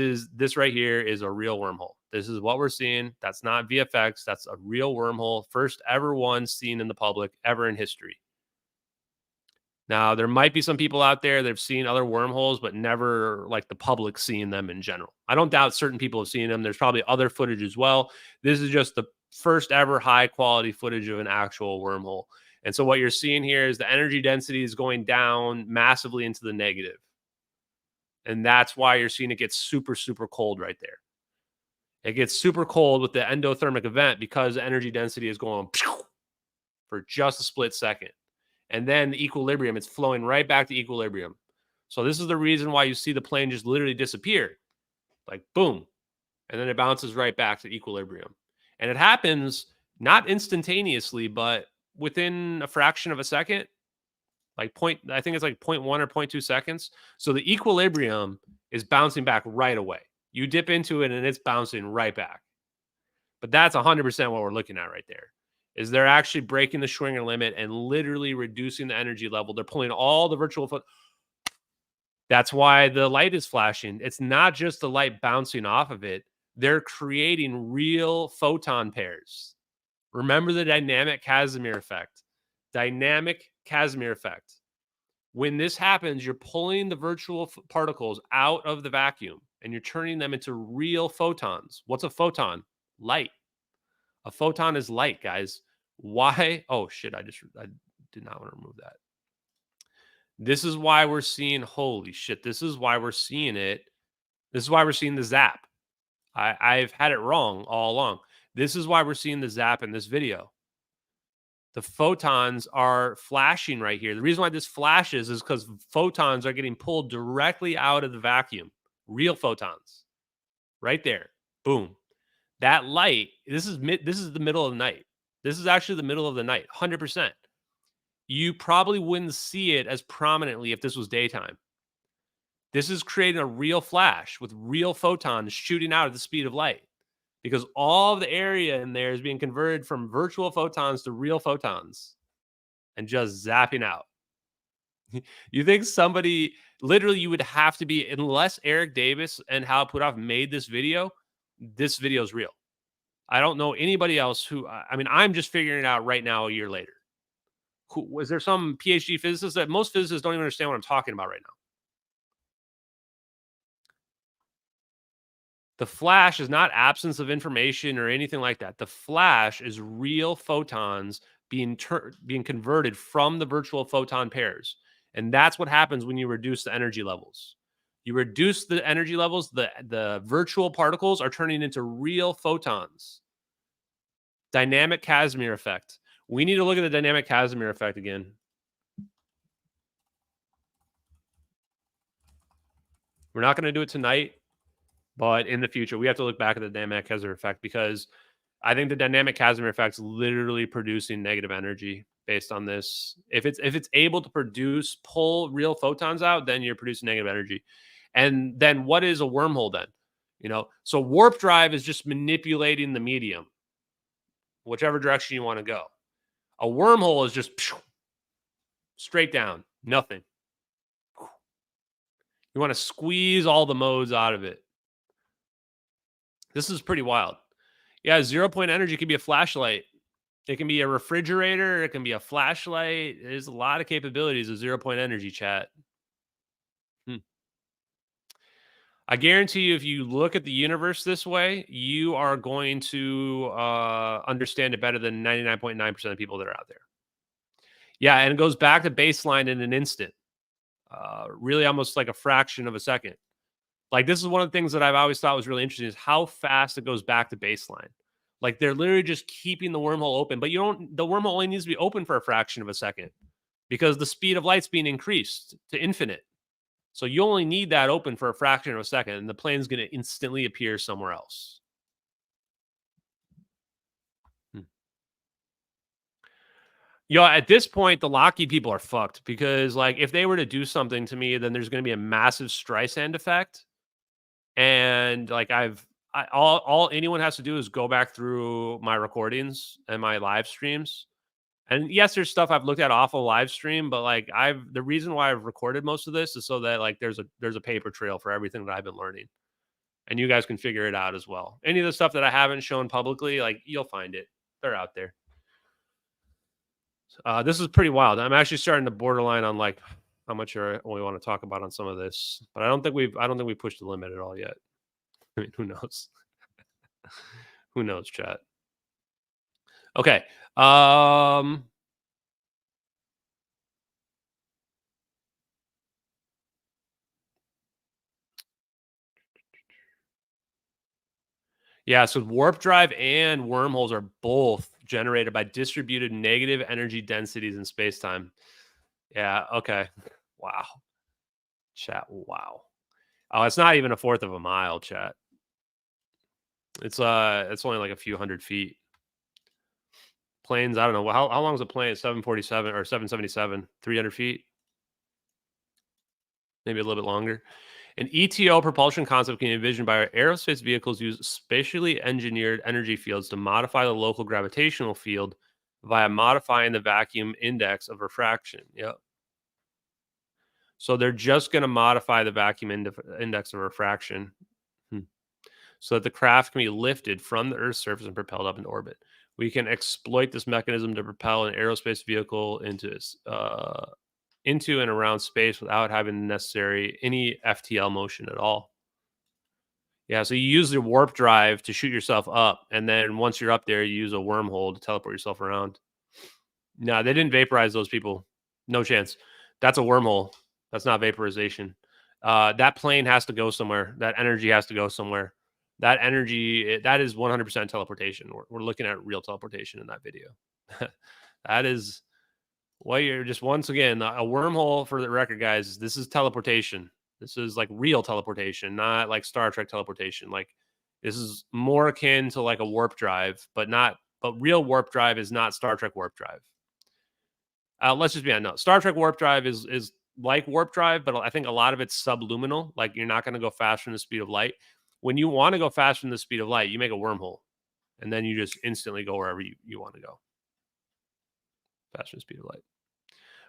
right here is a real wormhole. This is what we're seeing. That's not VFX. That's a real wormhole. First ever one seen in the public ever in history. Now, there might be some people out there that have seen other wormholes, but never like the public seeing them in general. I don't doubt certain people have seen them. There's probably other footage as well. This is just the first ever high quality footage of an actual wormhole. And so what you're seeing here is the energy density is going down massively into the negative. And that's why you're seeing it get super, super cold right there. It gets super cold with the endothermic event because the energy density is going for just a split second. And then the equilibrium, it's flowing right back to equilibrium. So this is the reason why you see the plane just literally disappear. Like boom. And then it bounces right back to equilibrium. And it happens not instantaneously, but within a fraction of a second. I think it's like 0.1 or 0.2 seconds. So the equilibrium is bouncing back right away. You dip into it and it's bouncing right back. But that's 100% what we're looking at right there. Is they're actually breaking the Schwinger limit and literally reducing the energy level. They're pulling all the virtual foot. That's why the light is flashing. It's not just the light bouncing off of it. They're creating real photon pairs. Remember the dynamic Casimir effect. Dynamic Casimir effect. When this happens, you're pulling the virtual particles out of the vacuum and you're turning them into real photons. What's a photon? Light. A photon is light, guys. Why? Oh, shit. I did not want to remove that. This is why we're seeing, holy shit. This is why we're seeing it. This is why we're seeing the zap. I've had it wrong all along. This is why we're seeing the zap in this video. The photons are flashing right here. The reason why this flashes is because photons are getting pulled directly out of the vacuum. Real photons. Right there. Boom. That light, this is the middle of the night. This is actually the middle of the night, 100%. You probably wouldn't see it as prominently if this was daytime. This is creating a real flash with real photons shooting out at the speed of light, because all of the area in there is being converted from virtual photons to real photons and just zapping out. You think somebody, literally, you would have to be, unless Eric Davis and Hal Puthoff made this video is real. I don't know anybody else who, I mean, I'm just figuring it out right now a year later. Was there some PhD physicist that most physicists don't even understand what I'm talking about right now? The flash is not absence of information or anything like that. The flash is real photons being converted from the virtual photon pairs. And that's what happens when you reduce the energy levels. You reduce the energy levels, the virtual particles are turning into real photons. Dynamic Casimir effect. We need to look at the dynamic Casimir effect again. We're not going to do it tonight, but in the future, we have to look back at the dynamic Casimir effect, because I think the dynamic Casimir effect is literally producing negative energy based on this. If it's able to pull real photons out, then you're producing negative energy. And then what is a wormhole then? You know, so warp drive is just manipulating the medium, whichever direction you want to go. A wormhole is just straight down, nothing. You want to squeeze all the modes out of it. This is pretty wild. Yeah, 0 point energy can be a flashlight. It can be a refrigerator. It can be a flashlight. There's a lot of capabilities of 0 point energy, chat. I guarantee you, if you look at the universe this way, you are going to understand it better than 99.9% of people that are out there. Yeah, and it goes back to baseline in an instant. Really almost like a fraction of a second. Like, this is one of the things that I've always thought was really interesting, is how fast it goes back to baseline. Like, they're literally just keeping the wormhole open, but the wormhole only needs to be open for a fraction of a second, because the speed of light's being increased to infinite. So you only need that open for a fraction of a second, and the plane's going to instantly appear somewhere else. At this point, the Lockheed people are fucked, because, like, if they were to do something to me, then there's going to be a massive Streisand effect. And, like, all anyone has to do is go back through my recordings and my live streams. And yes, there's stuff I've looked at off a live stream, but, like, the reason why I've recorded most of this is so that, like, there's a paper trail for everything that I've been learning, and you guys can figure it out as well. Any of the stuff that I haven't shown publicly, like, you'll find it. They're out there. This is pretty wild. I'm actually starting to borderline on, like, how much we want to talk about on some of this, but I don't think we pushed the limit at all yet. I mean, who knows? Who knows, chat? Okay. Yeah, so warp drive and wormholes are both generated by distributed negative energy densities in space-time. Yeah, okay. Wow. Chat, wow. Oh, it's not even a fourth of a mile, chat. It's only like a few hundred feet. Planes, I don't know. How long is a plane? 747 or 777? 300 feet? Maybe a little bit longer. An ETO propulsion concept can be envisioned by aerospace vehicles use spatially engineered energy fields to modify the local gravitational field via modifying the vacuum index of refraction. Yep. So they're just going to modify the vacuum index of refraction so that the craft can be lifted from the Earth's surface and propelled up into orbit. We can exploit this mechanism to propel an aerospace vehicle into and around space without having any FTL motion at all. Yeah, so you use the warp drive to shoot yourself up, and then once you're up there, you use a wormhole to teleport yourself around. No, they didn't vaporize those people. No chance. That's a wormhole. That's not vaporization. That plane has to go somewhere. That energy has to go somewhere. That energy, that is 100% teleportation. We're looking at real teleportation in that video. That is what you're just once again a wormhole for the record, guys. This is teleportation. This is like real teleportation, not like Star Trek teleportation. Like this is more akin to like a warp drive, but real warp drive is not Star Trek warp drive. Let's just be honest. No, Star Trek warp drive is like warp drive, but I think a lot of it's subluminal. Like you're not going to go faster than the speed of light. When you want to go faster than the speed of light, you make a wormhole, and then you just instantly go wherever you want to go. Faster than the speed of light.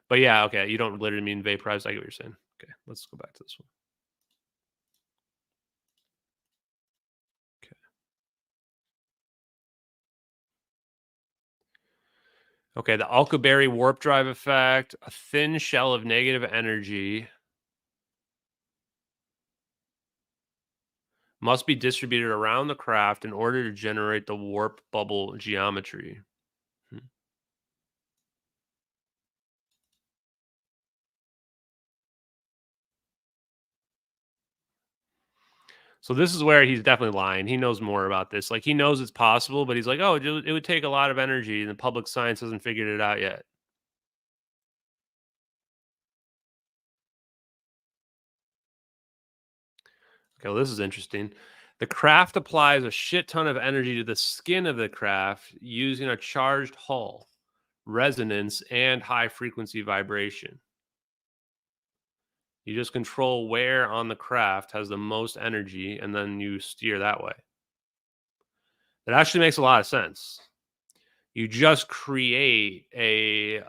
But yeah, okay, you don't literally mean vaporized. I get what you're saying. Okay, let's go back to this one. Okay, the Alcubierre warp drive effect, a thin shell of negative energy must be distributed around the craft in order to generate the warp bubble geometry. So this is where he's definitely lying. He knows more about this. Like he knows it's possible, but he's like, oh, it would take a lot of energy, and the public science hasn't figured it out yet. Okay, well, this is interesting. The craft applies a shit ton of energy to the skin of the craft using a charged hull, resonance, and high frequency vibration. You just control where on the craft has the most energy, and then you steer that way. That actually makes a lot of sense. You just create a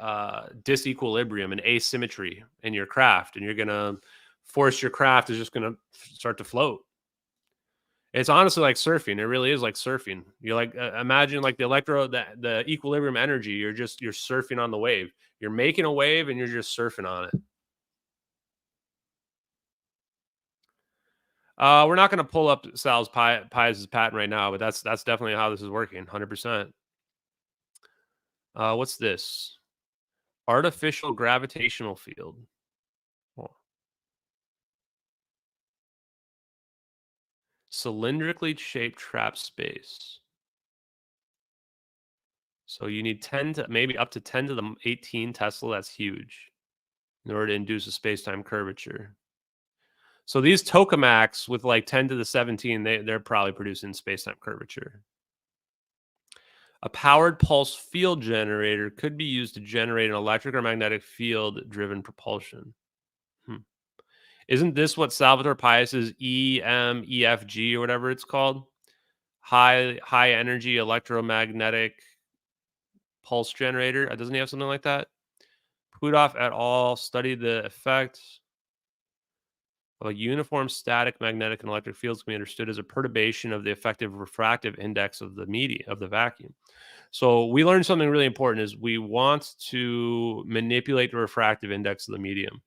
disequilibrium, an asymmetry in your craft, and you're going to force your craft is just going to start to float. It's honestly like surfing. It really is like surfing. You're like imagine like the equilibrium energy. You're surfing on the wave. You're making a wave and you're just surfing on it. We're not going to pull up Sal's Pies' patent right now, but that's definitely how this is working. 100%. What's this? Artificial gravitational field. Oh. Cylindrically shaped trap space. So you need 10 to maybe up to 10 to the 18 Tesla. That's huge in order to induce a space-time curvature. So these tokamaks with like 10 to the 17, they're probably producing space-time curvature. A powered pulse field generator could be used to generate an electric or magnetic field-driven propulsion. Isn't this what Salvatore Pais' EMEFG or whatever it's called? High energy electromagnetic pulse generator. Doesn't he have something like that? Pudov et al. Studied the effect of a uniform static magnetic and electric fields can be understood as a perturbation of the effective refractive index of the media of the vacuum. So we learned something really important is we want to manipulate the refractive index of the medium.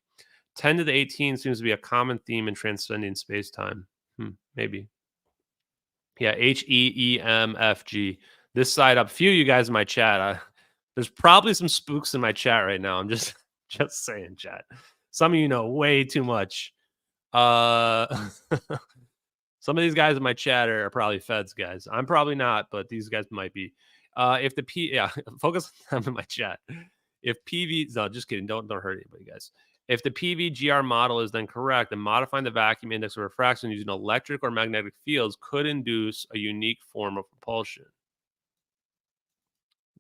10 to the 18 seems to be a common theme in transcending space-time. Maybe. Yeah, HEEMFG. This side up. Few of you guys in my chat. There's probably some spooks in my chat right now. I'm just saying, chat. Some of you know way too much. Some of these guys in my chat are probably feds guys. I'm probably not, but these guys might be. If the focus on them in my chat. If no, just kidding. Don't hurt anybody, guys. If the PVGR model is then correct, then modifying the vacuum index of refraction using electric or magnetic fields could induce a unique form of propulsion.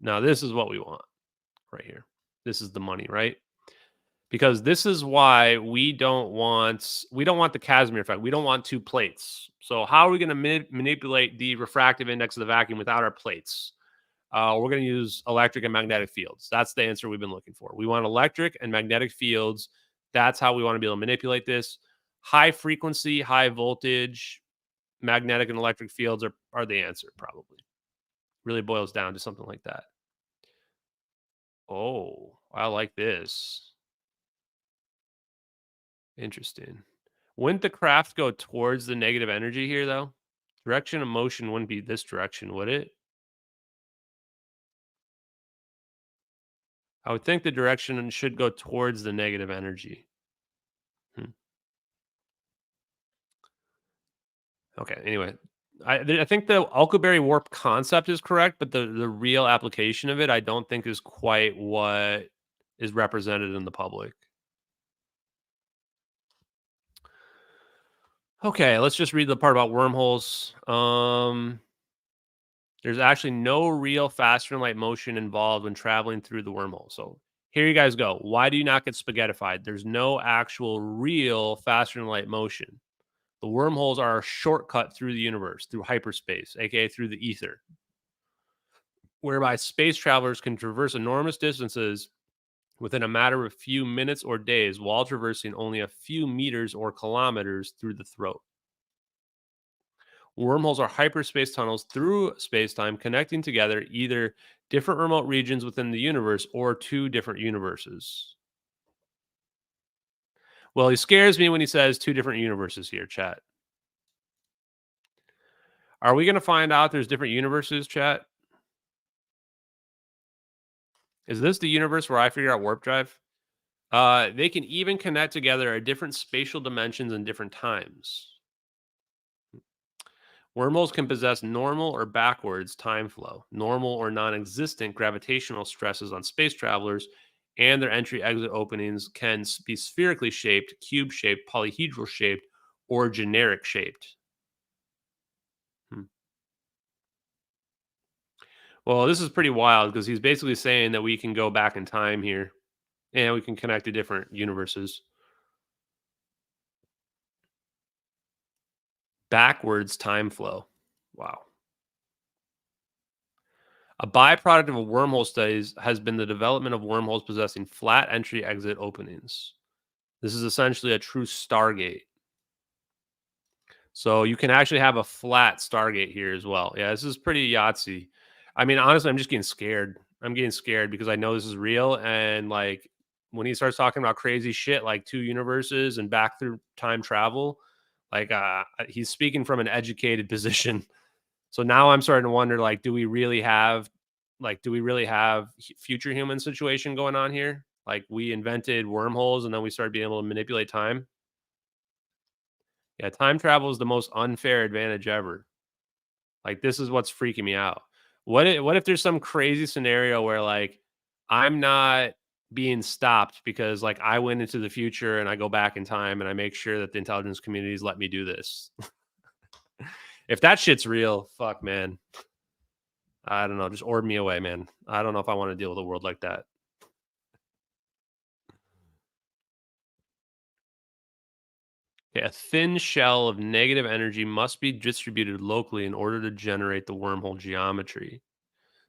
Now, this is what we want right here. This is the money, right? Because this is why we don't want the Casimir effect. We don't want two plates. So how are we going to manipulate the refractive index of the vacuum without our plates? We're going to use electric and magnetic fields. That's the answer we've been looking for. We want electric and magnetic fields. That's how we want to be able to manipulate this. High frequency, high voltage, magnetic and electric fields are the answer, probably. Really boils down to something like that. Oh, I like this. Interesting. Wouldn't the craft go towards the negative energy here, though? Direction of motion wouldn't be this direction, would it? I would think the direction should go towards the negative energy. Okay, anyway, I think the Huckleberry warp concept is correct, but the real application of it, I don't think is quite what is represented in the public. Okay, let's just read the part about wormholes. There's actually no real faster than light motion involved when traveling through the wormhole. So here you guys go. Why do you not get spaghettified? There's no actual real faster than light motion. The wormholes are a shortcut through the universe, through hyperspace, aka through the ether, whereby space travelers can traverse enormous distances within a matter of a few minutes or days while traversing only a few meters or kilometers through the throat. Wormholes are hyperspace tunnels through space-time connecting together either different remote regions within the universe or two different universes. Well, he scares me when he says two different universes here, chat. Are we going to find out there's different universes, chat? Is this the universe where I figure out warp drive? They can even connect together at different spatial dimensions and different times. Wormholes can possess normal or backwards time flow, normal or non-existent gravitational stresses on space travelers, and their entry-exit openings can be spherically shaped, cube-shaped, polyhedral shaped, or generic shaped. Well, this is pretty wild because he's basically saying that we can go back in time here and we can connect to different universes. Backwards time flow. Wow. A byproduct of a wormhole studies has been the development of wormholes possessing flat entry-exit openings. This is essentially a true Stargate. So you can actually have a flat Stargate here as well. Yeah, this is pretty Yahtzee. I mean, honestly, I'm just getting scared. I'm getting scared because I know this is real. And like when he starts talking about crazy shit like two universes and back through time travel, like he's speaking from an educated position. So now I'm starting to wonder, like, do we really have future human situation going on here? Like we invented wormholes and then we started being able to manipulate time. Yeah, time travel is the most unfair advantage ever. Like this is what's freaking me out. What if there's some crazy scenario where like I'm not being stopped because like I went into the future and I go back in time and I make sure that the intelligence communities let me do this. If that shit's real, fuck man. I don't know, just orb me away, man. I don't know if I want to deal with a world like that. Okay, a thin shell of negative energy must be distributed locally in order to generate the wormhole geometry.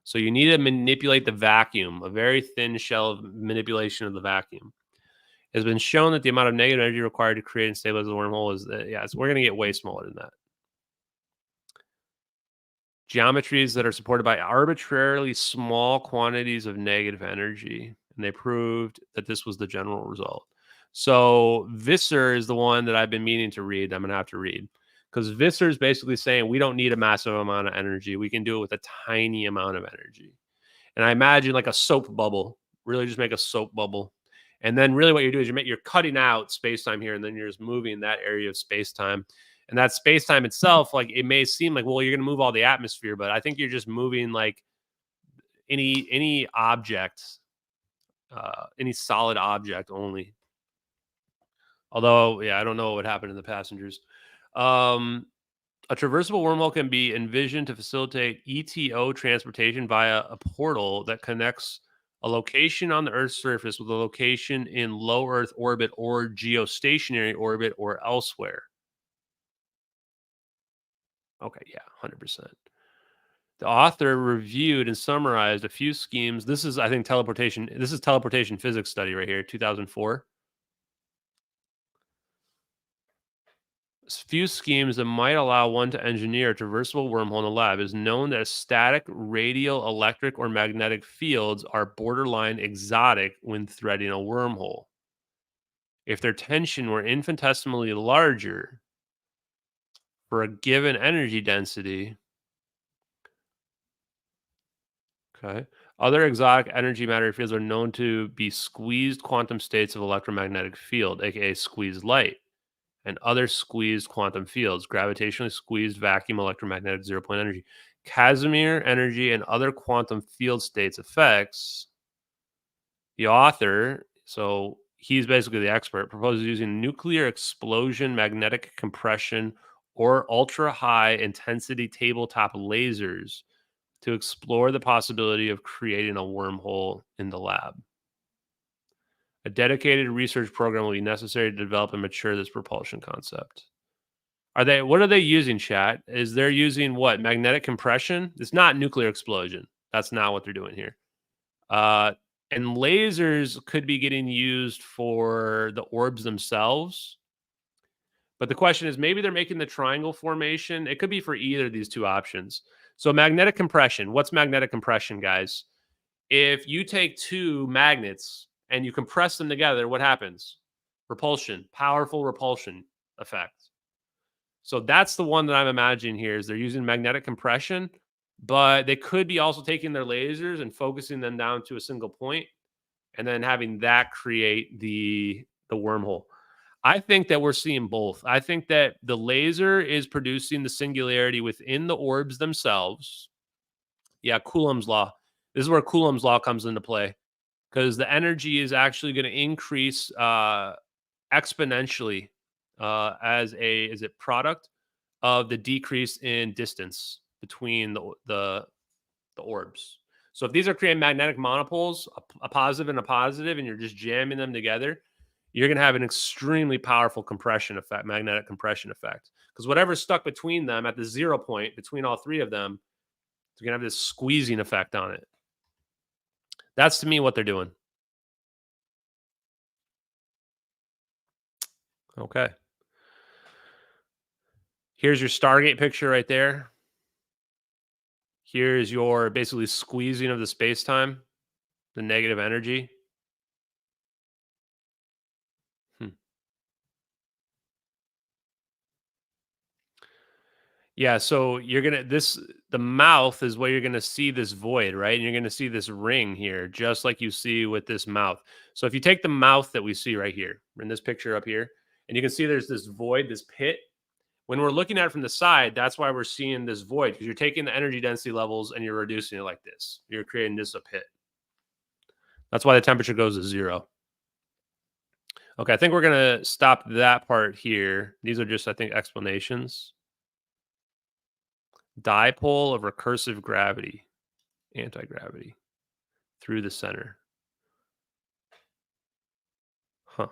So you need to manipulate the vacuum, a very thin shell of manipulation of the vacuum. It has been shown that the amount of negative energy required to create and stabilize the wormhole is, we're going to get way smaller than that. Geometries that are supported by arbitrarily small quantities of negative energy. And they proved that this was the general result. So Visser is the one that I've been meaning to read. I'm going to have to read. Because Visser is basically saying we don't need a massive amount of energy. We can do it with a tiny amount of energy. And I imagine like a soap bubble, really just make a soap bubble. And then really what you're doing is you're cutting out space-time here, and then you're just moving that area of space-time. And that space-time itself, like it may seem like, well, you're going to move all the atmosphere, but I think you're just moving like any object, any solid object only. Although, yeah, I don't know what would happen to the passengers. A traversible wormhole can be envisioned to facilitate ETO transportation via a portal that connects a location on the Earth's surface with a location in low Earth orbit or geostationary orbit or elsewhere. Okay, yeah, 100%. The author reviewed and summarized a few schemes. This is, I think, teleportation. This is teleportation physics study right here, 2004. Few schemes that might allow one to engineer a traversable wormhole in the lab is known that static, radial, electric, or magnetic fields are borderline exotic when threading a wormhole. If their tension were infinitesimally larger for a given energy density, okay, other exotic energy matter fields are known to be squeezed quantum states of electromagnetic field, aka squeezed light. and other squeezed quantum fields, gravitationally squeezed vacuum electromagnetic zero-point energy, Casimir energy, and other quantum field states effects. The author, so he's basically the expert, proposes using nuclear explosion, magnetic compression, or ultra-high intensity tabletop lasers to explore the possibility of creating a wormhole in the lab. A dedicated research program will be necessary to develop and mature this propulsion concept. What are they using, chat? Is they're using what? Magnetic compression? It's not nuclear explosion. That's not what they're doing here. And lasers could be getting used for the orbs themselves. But the question is, maybe they're making the triangle formation. It could be for either of these two options. So magnetic compression. What's magnetic compression, guys? If you take two magnets and you compress them together, what happens? Repulsion, powerful repulsion effect. So that's the one that I'm imagining here is they're using magnetic compression, but they could be also taking their lasers and focusing them down to a single point and then having that create the wormhole. I think that we're seeing both. I think that the laser is producing the singularity within the orbs themselves. Yeah, Coulomb's law. This is where Coulomb's law comes into play because the energy is actually going to increase exponentially as a product of the decrease in distance between the orbs. So if these are creating magnetic monopoles, a positive and a positive, and you're just jamming them together, you're going to have an extremely powerful compression effect, magnetic compression effect. Because whatever's stuck between them at the 0 point, between all three of them, it's going to have this squeezing effect on it. That's to me what they're doing. Okay. Here's your Stargate picture right there. Here's your basically squeezing of the space-time, the negative energy. Yeah, so you're going to, the mouth is where you're going to see this void, right? And you're going to see this ring here, just like you see with this mouth. So if you take the mouth that we see right here, in this picture up here, and you can see there's this void, this pit. When we're looking at it from the side, that's why we're seeing this void, because you're taking the energy density levels and you're reducing it like this. You're creating this a pit. That's why the temperature goes to 0. Okay, I think we're going to stop that part here. These are just, I think, explanations. Dipole of recursive gravity, anti-gravity, through the center. Huh.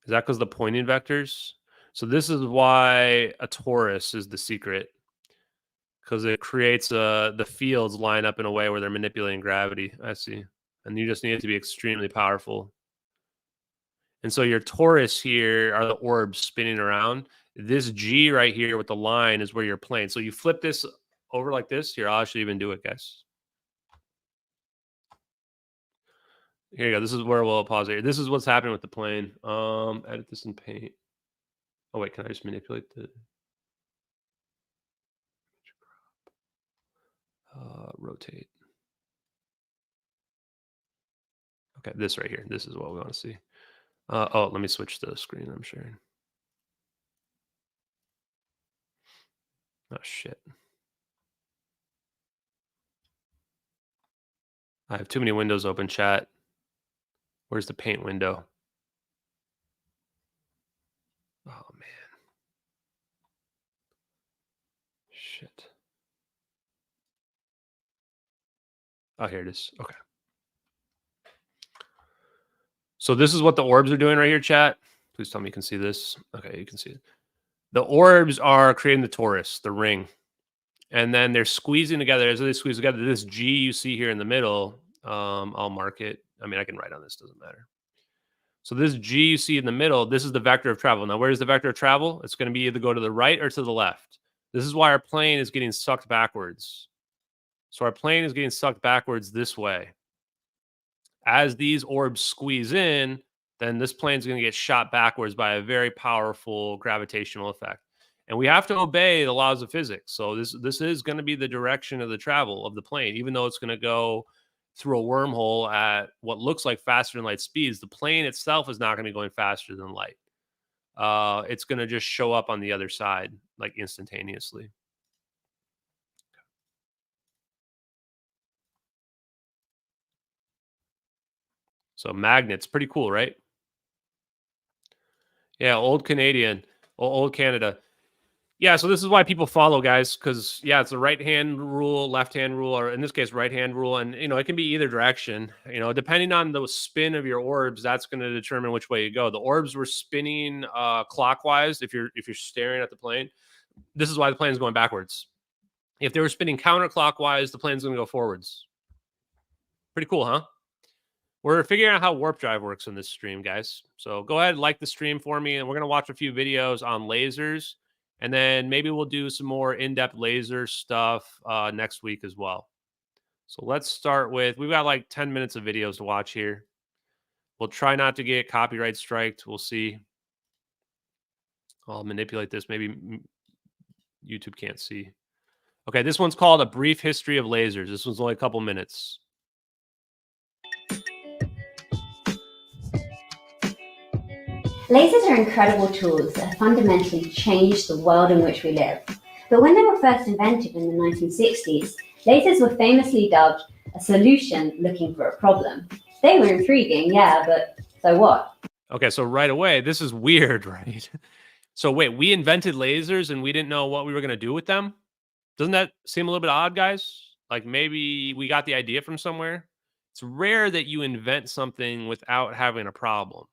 Is that because the pointing vectors? So this is why a torus is the secret, because it creates the fields line up in a way where they're manipulating gravity. I see. And you just need it to be extremely powerful. And so your torus here are the orbs spinning around. This G right here with the line is where you're playing. So you flip this over like this. Here, I'll actually even do it, guys. Here you go. This is where we'll pause it. This is what's happening with the plane. Edit this in Paint. Oh, wait. Can I just manipulate the... rotate. Okay, this right here. This is what we want to see. Oh, let me switch the screen I'm sharing. Oh, shit. I have too many windows open, chat. Where's the Paint window? Oh, man. Shit. Oh, here it is. Okay. So this is what the orbs are doing right here, chat. Please tell me you can see this. Okay, you can see it. The orbs are creating the torus, the ring. And then they're squeezing together. As they squeeze together, this G you see here in the middle, I'll mark it. I mean, I can write on this, doesn't matter. So this G you see in the middle, this is the vector of travel. Now, where's the vector of travel? It's going to be either go to the right or to the left. This is why our plane is getting sucked backwards. So our plane is getting sucked backwards this way. As these orbs squeeze in, then this plane is going to get shot backwards by a very powerful gravitational effect. And we have to obey the laws of physics. So this is going to be the direction of the travel of the plane, even though it's going to go through a wormhole at what looks like faster than light speeds. The plane itself is not going to be going faster than light. it's going to just show up on the other side like instantaneously. So magnets, pretty cool, right? Yeah, old Canadian, old Canada. Yeah, so this is why people follow, guys, because yeah, it's a right-hand rule, left-hand rule, or in this case, right-hand rule, and it can be either direction. Depending on the spin of your orbs, that's going to determine which way you go. The orbs were spinning clockwise. If you're staring at the plane, this is why the plane's going backwards. If they were spinning counterclockwise, the plane's going to go forwards. Pretty cool, huh? We're figuring out how warp drive works in this stream, guys. So go ahead, like the stream for me, and we're going to watch a few videos on lasers. And then maybe we'll do some more in-depth laser stuff next week as well. So let's start with, we've got like 10 minutes of videos to watch here. We'll try not to get copyright striked. We'll see. I'll manipulate this. Maybe YouTube can't see. Okay, this one's called A Brief History of Lasers. This one's only a couple minutes. Lasers are incredible tools that have fundamentally changed the world in which we live. But when they were first invented in the 1960s, lasers were famously dubbed a solution looking for a problem. They were intriguing, yeah, but so what? Okay, so right away, this is weird, right? So wait, we invented lasers and we didn't know what we were going to do with them? Doesn't that seem a little bit odd, guys? Like maybe we got the idea from somewhere? It's rare that you invent something without having a problem.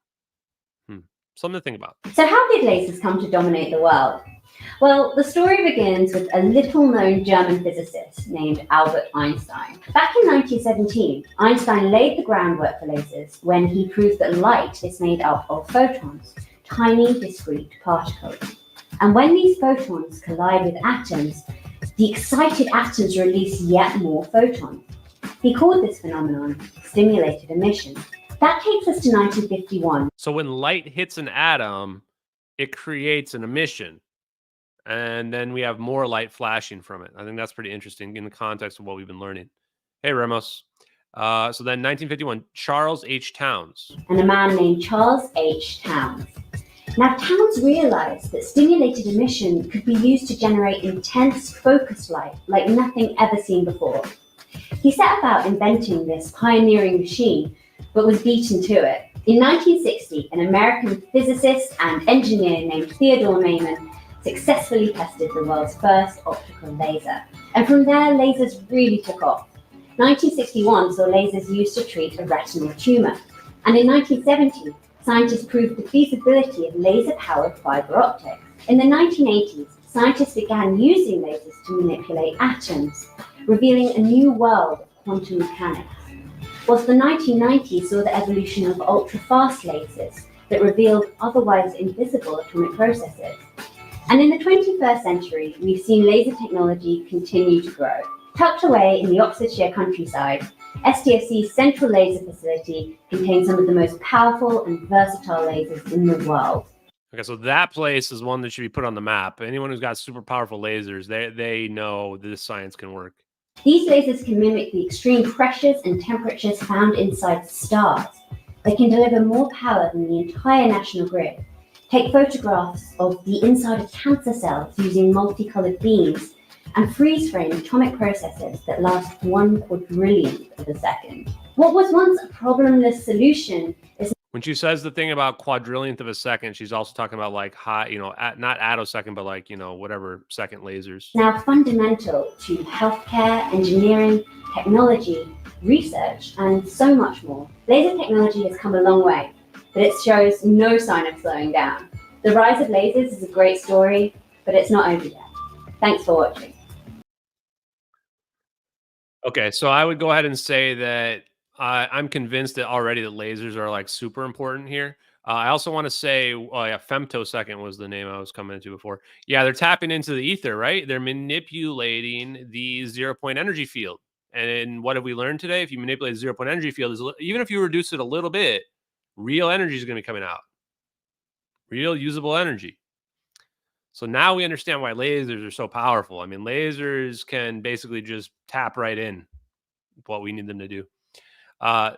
Something to think about. So how did lasers come to dominate the world? Well, the story begins with a little-known German physicist named Albert Einstein. Back in 1917, Einstein laid the groundwork for lasers when he proved that light is made up of photons, tiny, discrete particles. And when these photons collide with atoms, the excited atoms release yet more photons. He called this phenomenon stimulated emission. That takes us to 1951. So when light hits an atom, it creates an emission. And then we have more light flashing from it. I think that's pretty interesting in the context of what we've been learning. Hey, Ramos. So then 1951, Charles H. Towns. And a man named Charles H. Towns. Now, Towns realized that stimulated emission could be used to generate intense focused light like nothing ever seen before. He set about inventing this pioneering machine, but was beaten to it. In 1960, an American physicist and engineer named Theodore Maiman successfully tested the world's first optical laser. And from there, lasers really took off. 1961 saw lasers used to treat a retinal tumor. And in 1970, scientists proved the feasibility of laser-powered fiber optics. In the 1980s, scientists began using lasers to manipulate atoms, revealing a new world of quantum mechanics. Whilst the 1990s saw the evolution of ultra-fast lasers that revealed otherwise invisible atomic processes. And in the 21st century, we've seen laser technology continue to grow. Tucked away in the Oxfordshire countryside, STFC's Central Laser Facility contains some of the most powerful and versatile lasers in the world. Okay, so that place is one that should be put on the map. Anyone who's got super powerful lasers, they know this science can work. These lasers can mimic the extreme pressures and temperatures found inside stars. They can deliver more power than the entire national grid, take photographs of the inside of cancer cells using multicolored beams, and freeze-frame atomic processes that last 1/4,000,000th of a second. What was once a problemless solution is... When she says the thing about quadrillionth of a second, she's also talking about like high, not attosecond, but like, whatever second lasers. Now fundamental to healthcare, engineering, technology, research, and so much more. Laser technology has come a long way, but it shows no sign of slowing down. The rise of lasers is a great story, but it's not over yet. Thanks for watching. Okay, so I would go ahead and say that I'm convinced that already that lasers are like super important here. I also want to say, femtosecond was the name I was coming into before. Yeah, they're tapping into the ether, right? They're manipulating the 0-point energy field. And what have we learned today? If you manipulate the 0-point energy field, even if you reduce it a little bit, real energy is going to be coming out. Real usable energy. So now we understand why lasers are so powerful. I mean, lasers can basically just tap right in what we need them to do.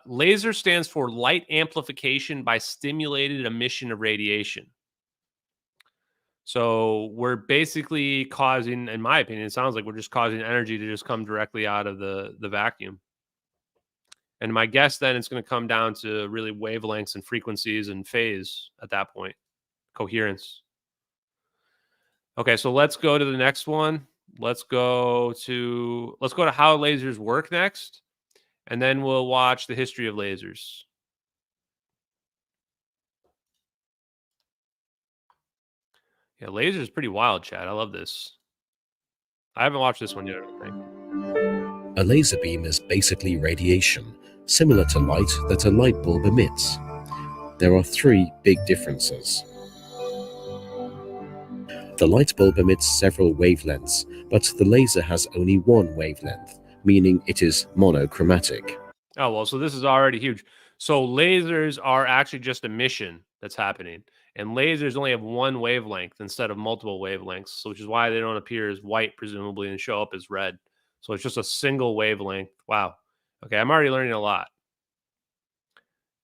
Laser stands for light amplification by stimulated emission of radiation. So we're basically causing, in my opinion, it sounds like we're just causing energy to just come directly out of the vacuum. And my guess then it's going to come down to really wavelengths and frequencies and phase at that point, coherence. Okay, so let's go to the next one. Let's go to how lasers work next, and then we'll watch the history of lasers. Yeah, lasers is pretty wild, Chad. I love this. I haven't watched this one yet, I don't think. A laser beam is basically radiation, similar to light that a light bulb emits. There are three big differences. The light bulb emits several wavelengths, but the laser has only one wavelength, meaning it is monochromatic. Oh, well, so this is already huge. So lasers are actually just emission that's happening. And lasers only have one wavelength instead of multiple wavelengths, so which is why they don't appear as white, presumably, and show up as red. So it's just a single wavelength. Wow. Okay, I'm already learning a lot.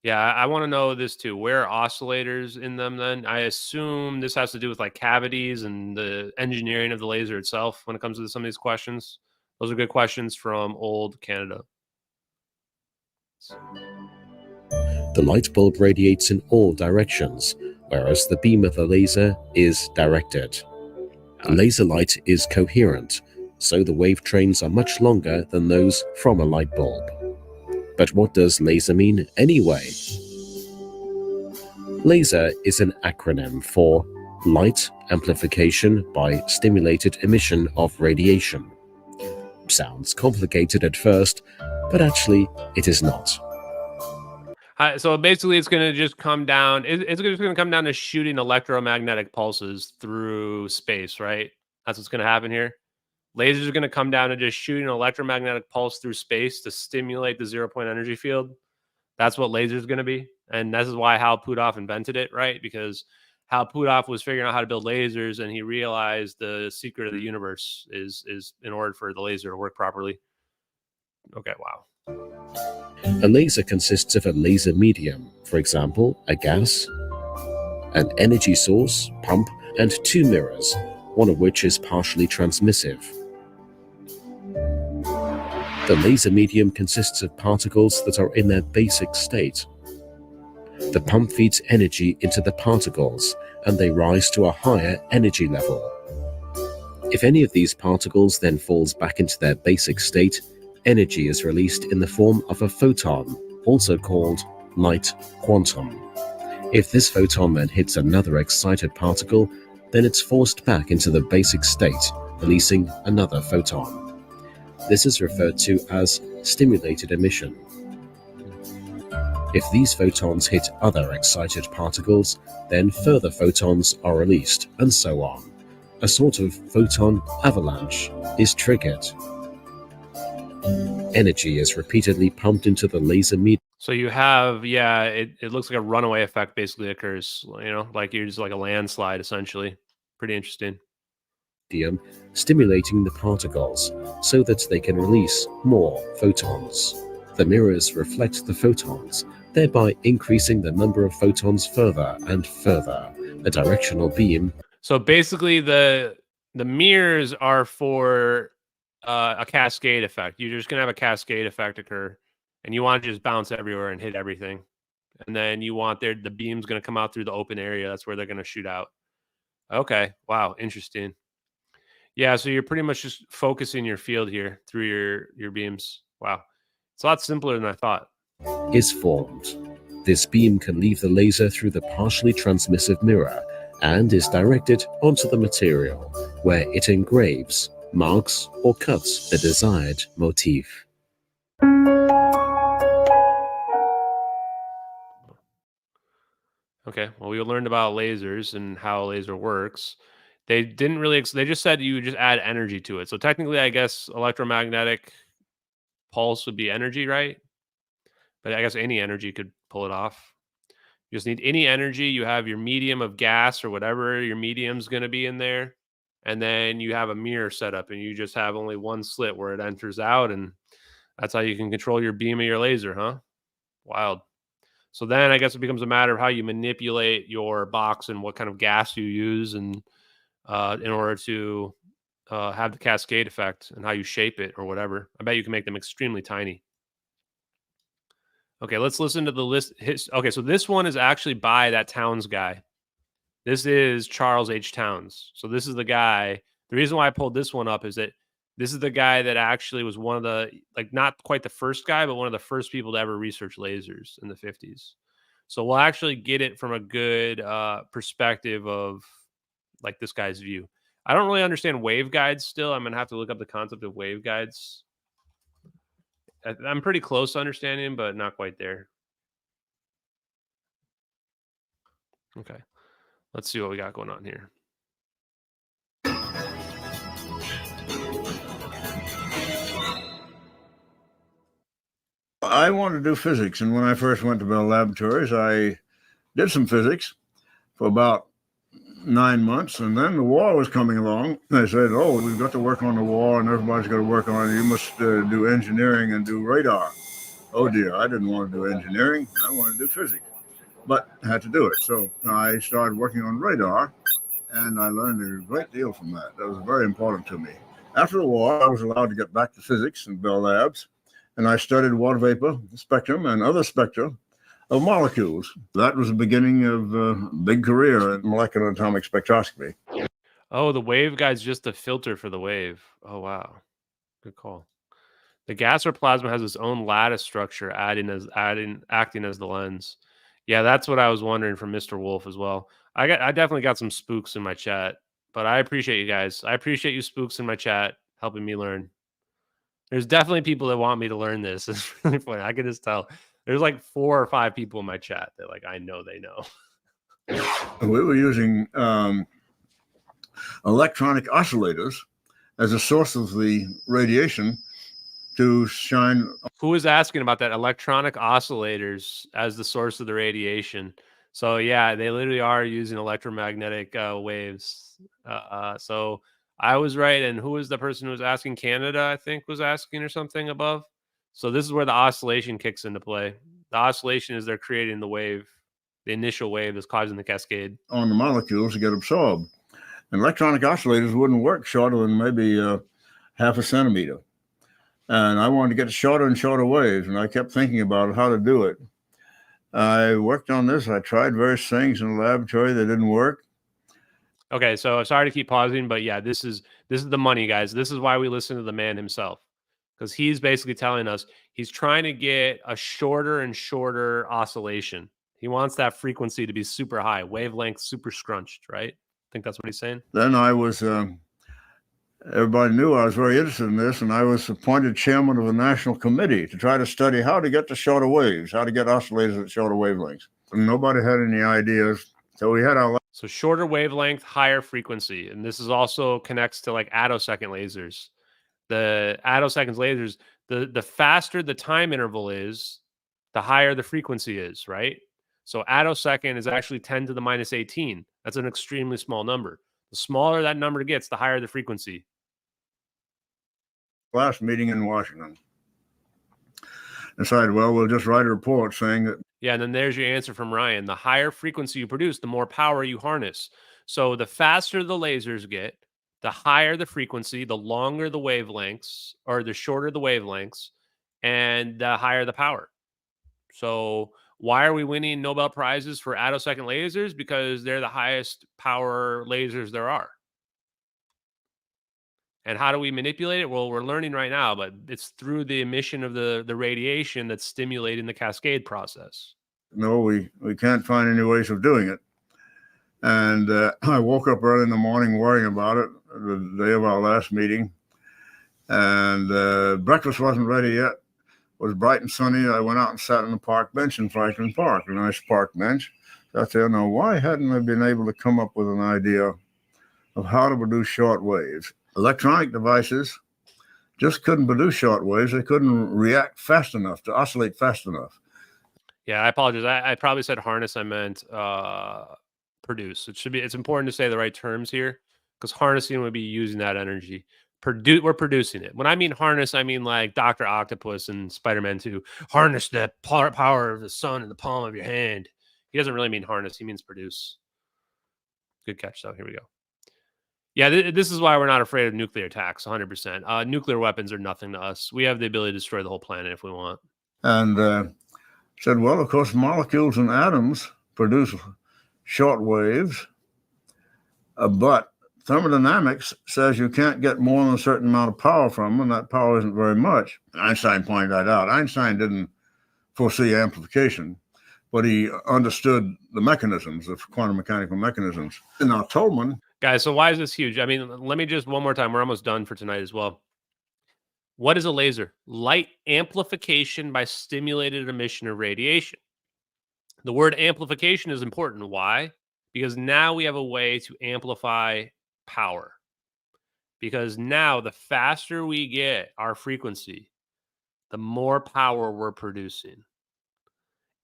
Yeah, I want to know this too. Where are oscillators in them then? I assume this has to do with like cavities and the engineering of the laser itself when it comes to some of these questions. Those are good questions from old Canada. The light bulb radiates in all directions, whereas the beam of the laser is directed. Laser light is coherent, so the wave trains are much longer than those from a light bulb. But what does laser mean anyway? Laser is an acronym for Light Amplification by Stimulated Emission of Radiation. Sounds complicated at first, but actually it is not. So basically, it's going to just come down. It's just going to come down to shooting electromagnetic pulses through space, right? That's what's going to happen here. Lasers are going to come down to just shooting an electromagnetic pulse through space to stimulate the 0-point energy field. That's what lasers are going to be. And this is why Hal Puthoff invented it, right? Because Hal Puthoff was figuring out how to build lasers, and he realized the secret of the universe is in order for the laser to work properly. Okay, wow. A laser consists of a laser medium, for example, a gas, an energy source, pump, and two mirrors, one of which is partially transmissive. The laser medium consists of particles that are in their basic state. The pump feeds energy into the particles, and they rise to a higher energy level. If any of these particles then falls back into their basic state, energy is released in the form of a photon, also called light quantum. If this photon then hits another excited particle, then it's forced back into the basic state, releasing another photon. This is referred to as stimulated emission. If these photons hit other excited particles, then further photons are released, and so on. A sort of photon avalanche is triggered. Energy is repeatedly pumped into the laser medium. So you have, yeah, it looks like a runaway effect basically occurs, like you're just like a landslide essentially. Pretty interesting. Stimulating the particles so that they can release more photons. The mirrors reflect the photons, thereby increasing the number of photons further and further. A directional beam. So basically the mirrors are for a cascade effect. You're just going to have a cascade effect occur, and you want to just bounce everywhere and hit everything. And then you want the beam's going to come out through the open area. That's where they're going to shoot out. Okay. Wow. Interesting. Yeah, so you're pretty much just focusing your field here through your beams. Wow. It's a lot simpler than I thought. Is formed. This beam can leave the laser through the partially transmissive mirror and is directed onto the material, where it engraves, marks, or cuts the desired motif. Okay, well, we learned about lasers and how a laser works. They didn't really, they just said you would just add energy to it. So technically, I guess electromagnetic pulse would be energy, right? But I guess any energy could pull it off. You just need any energy. You have your medium of gas or whatever your medium's going to be in there. And then you have a mirror set up, and you just have only one slit where it enters out. And that's how you can control your beam of your laser, huh? Wild. So then I guess it becomes a matter of how you manipulate your box and what kind of gas you use and in order to have the cascade effect and how you shape it or whatever. I bet you can make them extremely tiny. Okay, let's listen to the list. Okay, so this one is actually by that Towns guy. This is Charles H. Towns. So this is the guy. The reason why I pulled this one up is that this is the guy that actually was one of the, like, not quite the first guy, but one of the first people to ever research lasers in the 50s. So we'll actually get it from a good perspective of, like, this guy's view. I don't really understand waveguides still. I'm going to have to look up the concept of waveguides. I'm pretty close to understanding, but not quite there. Okay. Let's see what we got going on here. I wanted to do physics, and when I first went to Bell Laboratories, I did some physics for about 9 months, and then the war was coming along. They said, "Oh, we've got to work on the war, and everybody's got to work on it. You must do engineering and do radar." Oh dear, I didn't want to do engineering. I wanted to do physics, but I had to do it. So I started working on radar, and I learned a great deal from that. That was very important to me. After the war, I was allowed to get back to physics in Bell Labs, and I studied water vapor spectrum and other spectra of molecules. That was the beginning of a big career in molecular and atomic spectroscopy. Oh, the waveguide's just a filter for the wave. Oh, wow. Good call. The gas or plasma has its own lattice structure acting as the lens. Yeah, that's what I was wondering from Mr. Wolf as well. I definitely got some spooks in my chat, but I appreciate you guys. I appreciate you spooks in my chat helping me learn. There's definitely people that want me to learn this. It's really funny. I can just tell. There's like 4 or 5 people in my chat that, like, I know they know. We were using electronic oscillators as a source of the radiation to shine. Who was asking about that? Electronic oscillators as the source of the radiation. So yeah, they literally are using electromagnetic waves. So I was right. And who was the person who was asking? Canada, I think, was asking or something above. So this is where the oscillation kicks into play. The oscillation is they're creating the wave, the initial wave that's causing the cascade. On the molecules to get absorbed. And electronic oscillators wouldn't work shorter than maybe half a centimeter. And I wanted to get shorter and shorter waves, and I kept thinking about how to do it. I worked on this. I tried various things in the laboratory that didn't work. Okay, so sorry to keep pausing, but yeah, this is the money, guys. This is why we listen to the man himself, because he's basically telling us he's trying to get a shorter and shorter oscillation. He wants that frequency to be super high, wavelength super scrunched, right? I think that's what he's saying. Then I was, everybody knew I was very interested in this, and I was appointed chairman of a national committee to try to study how to get to shorter waves, how to get oscillators at shorter wavelengths. And nobody had any ideas. So we had our... So shorter wavelength, higher frequency. And this is also connects to like attosecond lasers. The attosecond lasers, the faster the time interval is, the higher the frequency is, right? So attosecond is actually 10 to the minus 18. That's an extremely small number. The smaller that number gets, the higher the frequency. Last meeting in Washington. Decided, well, we'll just write a report saying that. Yeah, and then there's your answer from Ryan. The higher frequency you produce, the more power you harness. So the faster the lasers get, the higher the frequency, the longer the wavelengths, or the shorter the wavelengths, and the higher the power. So why are we winning Nobel Prizes for attosecond lasers? Because they're the highest power lasers there are. And how do we manipulate it? Well, we're learning right now, but it's through the emission of the radiation that's stimulating the cascade process. No, we can't find any ways of doing it. And I woke up early in the morning worrying about it, the day of our last meeting. And breakfast wasn't ready yet. It was bright and sunny. I went out and sat on the park bench in Franklin Park, a nice park bench. So I said, no, why hadn't I been able to come up with an idea of how to produce short waves? Electronic devices just couldn't produce short waves. They couldn't react fast enough to oscillate fast enough. Yeah, I apologize. I probably said harness. I meant produce. It's important to say the right terms here, because harnessing would be using that energy. We're producing it. When I mean harness, I mean like Dr. Octopus and Spider-Man 2. Harness the power of the sun in the palm of your hand. He doesn't really mean harness. He means produce. Good catch, though. Here we go. Yeah, this is why we're not afraid of nuclear attacks, 100%. Nuclear weapons are nothing to us. We have the ability to destroy the whole planet if we want. And said, well, of course, molecules and atoms produce short waves, but thermodynamics says you can't get more than a certain amount of power from them, and that power isn't very much. Einstein pointed that out. Einstein didn't foresee amplification, but he understood the mechanisms of quantum mechanical mechanisms. And now Tolman... Guys, so why is this huge? I mean, let me just one more time. We're almost done for tonight as well. What is a laser? Light amplification by stimulated emission of radiation. The word amplification is important. Why? Because now we have a way to amplify power. Because now the faster we get our frequency, the more power we're producing.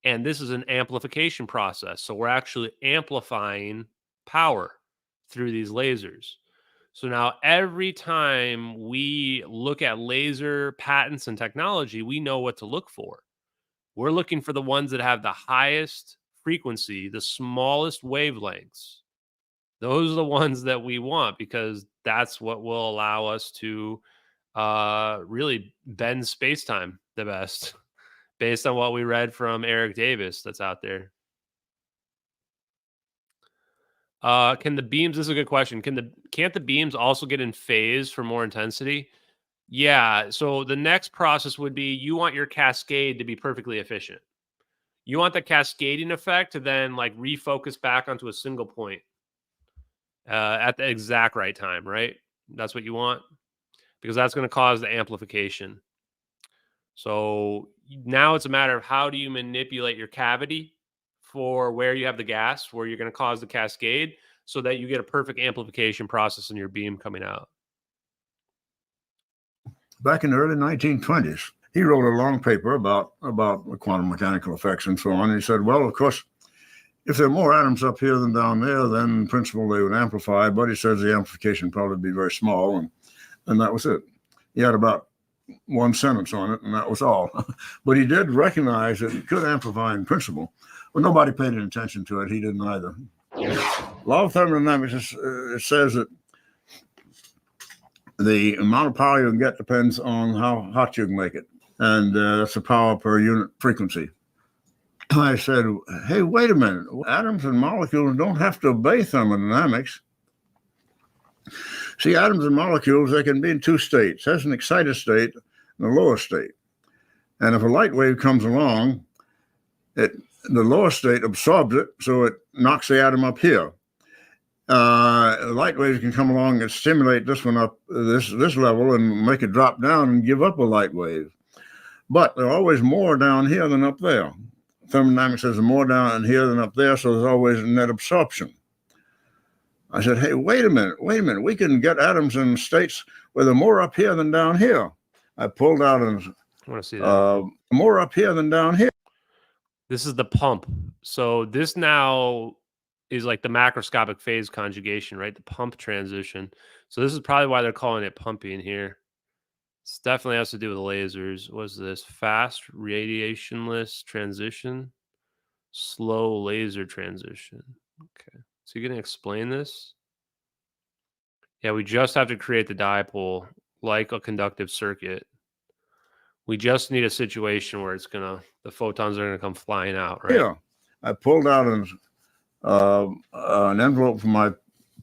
And this is an amplification process. So we're actually amplifying power through these lasers. So now every time we look at laser patents and technology, we know what to look for. We're looking for the ones that have the highest frequency, the smallest wavelengths. Those are the ones that we want because that's what will allow us to really bend space-time the best based on what we read from Eric Davis that's out there. Can the beams, this is a good question. Can't the beams also get in phase for more intensity? Yeah. So the next process would be you want your cascade to be perfectly efficient. You want the cascading effect to then like refocus back onto a single point at the exact right time, right? That's what you want because that's going to cause the amplification. So now it's a matter of how do you manipulate your cavity for where you have the gas, where you're going to cause the cascade so that you get a perfect amplification process in your beam coming out. Back in the early 1920s, he wrote a long paper about quantum mechanical effects and so on. And he said, well, of course, if there are more atoms up here than down there, then in principle they would amplify. But he says the amplification would probably be very small. And that was it. He had about one sentence on it, and that was all. But he did recognize that it could amplify in principle. Well, nobody paid any attention to it. He didn't either. Law of thermodynamics it says that the amount of power you can get depends on how hot you can make it. And that's the power per unit frequency. I said, hey, wait a minute. Atoms and molecules don't have to obey thermodynamics. See, atoms and molecules, they can be in two states. There's an excited state and a lower state. And if a light wave comes along, the lower state absorbs it, so it knocks the atom up here. Light waves can come along and stimulate this one up this level and make it drop down and give up a light wave. But there are always more down here than up there. Thermodynamics says more down here than up there, so there's always a net absorption. I said, hey, wait a minute. We can get atoms in states where they're more up here than down here. I pulled out and I want to see that. More up here than down here. This is the pump. So this now is like the macroscopic phase conjugation, right? The pump transition. So this is probably why they're calling it pumping here. This definitely has to do with lasers. What's this? Fast radiationless transition, slow laser transition. Okay. So you're going to explain this? Yeah, we just have to create the dipole like a conductive circuit. We just need a situation where the photons are going to come flying out, right? Yeah. I pulled out an envelope from my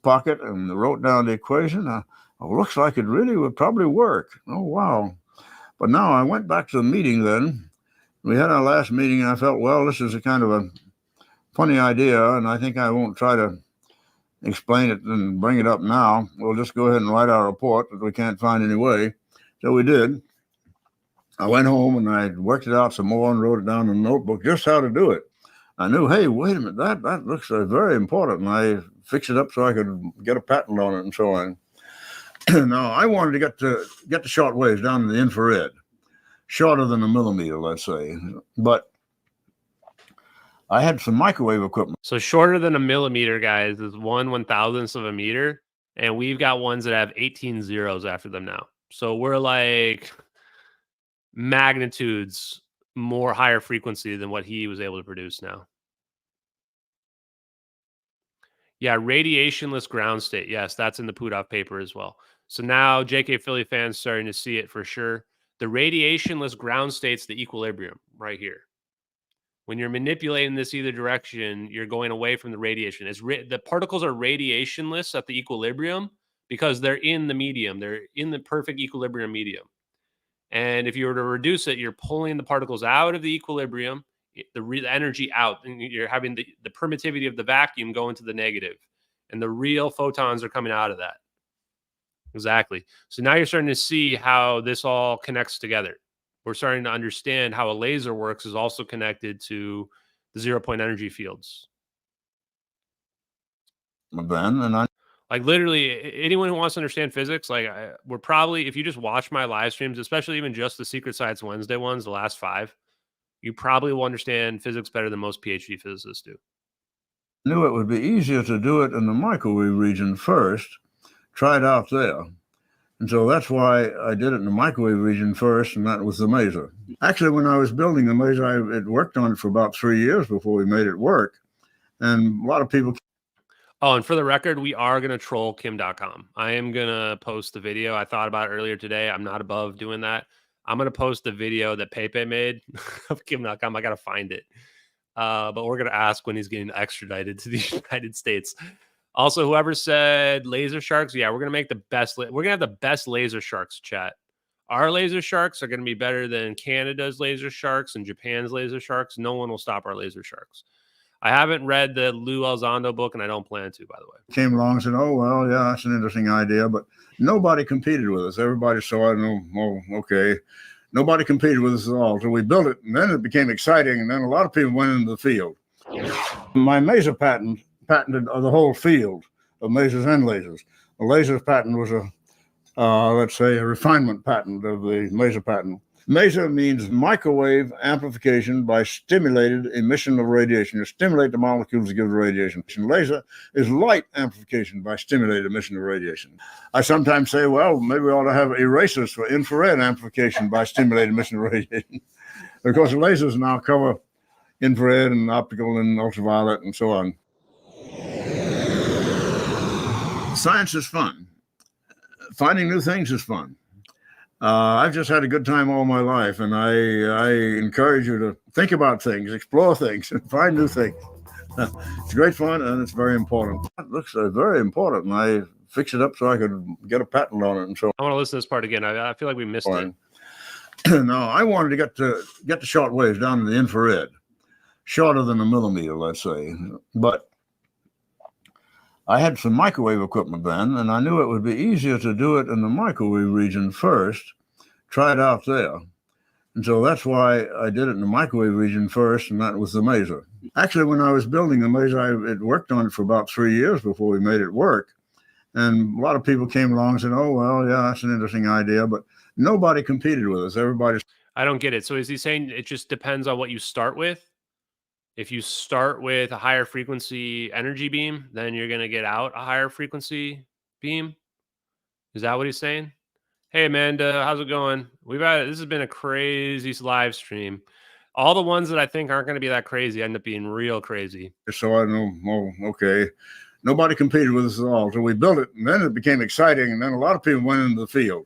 pocket and wrote down the equation. Looks like it really would probably work. Oh, wow. But now I went back to the meeting then. We had our last meeting, and I felt, well, this is a kind of a funny idea, and I think I won't try to explain it and bring it up now. We'll just go ahead and write our report that we can't find any way. So we did. I went home and I worked it out some more and wrote it down in a notebook just how to do it. I knew, hey, wait a minute, that looks very important. And I fixed it up so I could get a patent on it and so on. Now, I wanted to get the short waves down in the infrared, shorter than a millimeter, let's say. But I had some microwave equipment. So shorter than a millimeter, guys, is 1/1000th of a meter. And we've got ones that have 18 zeros after them now. So we're like magnitudes more higher frequency than what he was able to produce now. Yeah, radiationless ground state. Yes, that's in the Puthoff paper as well. So now JK Philly fans starting to see it for sure. The radiationless ground state's the equilibrium right here. When you're manipulating this either direction, you're going away from the radiation. The particles are radiationless at the equilibrium because they're in the medium. They're in the perfect equilibrium medium. And if you were to reduce it, you're pulling the particles out of the equilibrium, the energy out, and you're having the permittivity of the vacuum go into the negative, and the real photons are coming out of that. Exactly. So now you're starting to see how this all connects together. We're starting to understand how a laser works is also connected to the 0-point energy fields. Then, and I Like literally anyone who wants to understand physics, like we're probably, if you just watch my live streams, especially even just the Secret Science Wednesday ones, the last 5, you probably will understand physics better than most PhD physicists do. knew it would be easier to do it in the microwave region first, try it out there. And so that's why I did it in the microwave region first, and that was the maser. Actually, when I was building the maser, I had worked on it for about 3 years before we made it work. And a lot of people. Oh, and for the record, we are going to troll Kim.com. I am going to post the video. I thought about it earlier today. I'm not above doing that. I'm going to post the video that Pepe made of Kim.com. I got to find it. But we're going to ask when he's getting extradited to the United States. Also, whoever said laser sharks, yeah, we're going to make the best. We're going to have the best laser sharks, chat. Our laser sharks are going to be better than Canada's laser sharks and Japan's laser sharks. No one will stop our laser sharks. I haven't read the Lou Elizondo book, and I don't plan to, by the way. Came along and said, oh, well, yeah, that's an interesting idea. But nobody competed with us. Everybody saw it and, oh, okay. Nobody competed with us at all. So we built it, and then it became exciting, and then a lot of people went into the field. My maser patented the whole field of masers and lasers. The lasers patent was let's say, a refinement patent of the maser patent. Maser means microwave amplification by stimulated emission of radiation. You stimulate the molecules to give the radiation. Laser is light amplification by stimulated emission of radiation. I sometimes say, well, maybe we ought to have erasers for infrared amplification by stimulated emission of radiation. Because the lasers now cover infrared and optical and ultraviolet and so on. Science is fun. Finding new things is fun. I've just had a good time all my life, and I encourage you to think about things, explore things, and find new things. It's great fun, and it's very important. It looks very important, and I fixed it up so I could get a patent on it. And so I want to listen to this part again. I feel like we missed it. No, I wanted to get the short waves down to the infrared, shorter than a millimeter, let's say. But I had some microwave equipment then, and I knew it would be easier to do it in the microwave region first, try it out there. And so that's why I did it in the microwave region first, and that was the maser. Actually, when I was building the maser, I had worked on it for about 3 years before we made it work. And a lot of people came along and said, oh, well, yeah, that's an interesting idea. But nobody competed with us. Everybody. I don't get it. So is he saying it just depends on what you start with? If you start with a higher frequency energy beam, then you're going to get out a higher frequency beam. Is that what he's saying? Hey, Amanda, how's it going? This has been a crazy live stream. All the ones that I think aren't going to be that crazy end up being real crazy. So I know, oh, okay. Nobody competed with us at all. So we built it, and then it became exciting, and then a lot of people went into the field.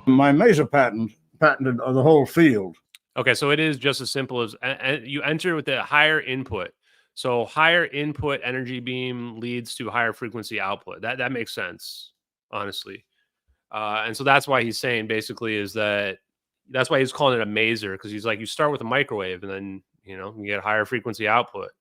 My maser patented the whole field. Okay, so it is just as simple as you enter with the higher input. So higher input energy beam leads to higher frequency output. That makes sense, honestly. And so that's why he's saying basically is that's why he's calling it a maser, because he's like, you start with a microwave and then, you get higher frequency output.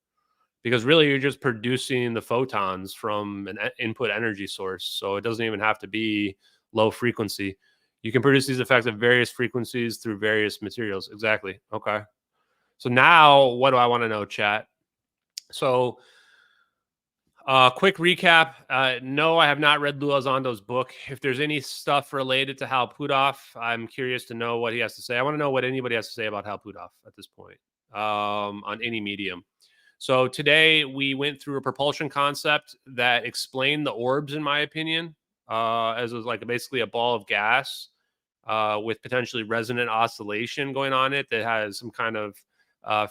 Because really you're just producing the photons from an input energy source. So it doesn't even have to be low frequency. You can produce these effects at various frequencies through various materials. Exactly. Okay. So now what do I want to know, chat? So quick recap. No, I have not read Lou Elizondo's book. If there's any stuff related to Hal Puthoff, I'm curious to know what he has to say. I want to know what anybody has to say about Hal Puthoff at this point on any medium. So today we went through a propulsion concept that explained the orbs, in my opinion, as was like basically a ball of gas with potentially resonant oscillation going on it that has some kind of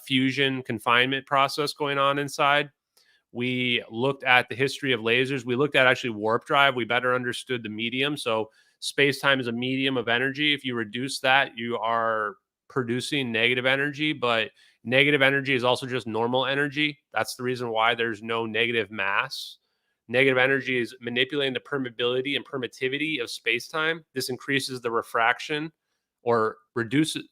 fusion confinement process going on inside. We looked at the history of lasers. We looked at actually warp drive. We better understood the medium. So space-time is a medium of energy. If you reduce that, you are producing negative energy, but negative energy is also just normal energy. That's the reason why there's no negative mass. Negative energy is manipulating the permeability and permittivity of space-time. This increases the refraction or reduces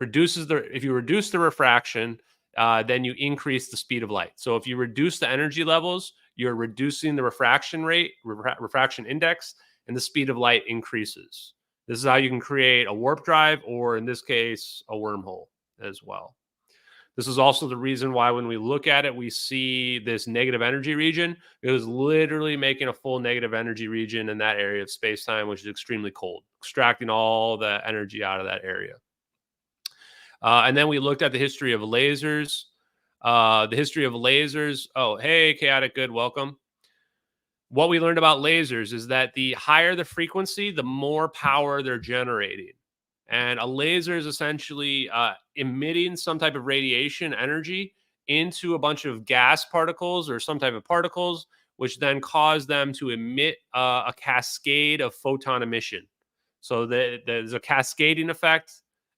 if you reduce the refraction, then you increase the speed of light. So if you reduce the energy levels, you're reducing the refraction rate, refraction index, and the speed of light increases. This is how you can create a warp drive, or in this case, a wormhole as well. This is also the reason why when we look at it, we see this negative energy region. It was literally making a full negative energy region in that area of space-time, which is extremely cold, extracting all the energy out of that area. And then we looked at the history of lasers. The history of lasers. Oh, hey, Chaotic Good, welcome. What we learned about lasers is that the higher the frequency, the more power they're generating. And a laser is essentially emitting some type of radiation energy into a bunch of gas particles or some type of particles, which then cause them to emit a cascade of photon emission. So there's a cascading effect,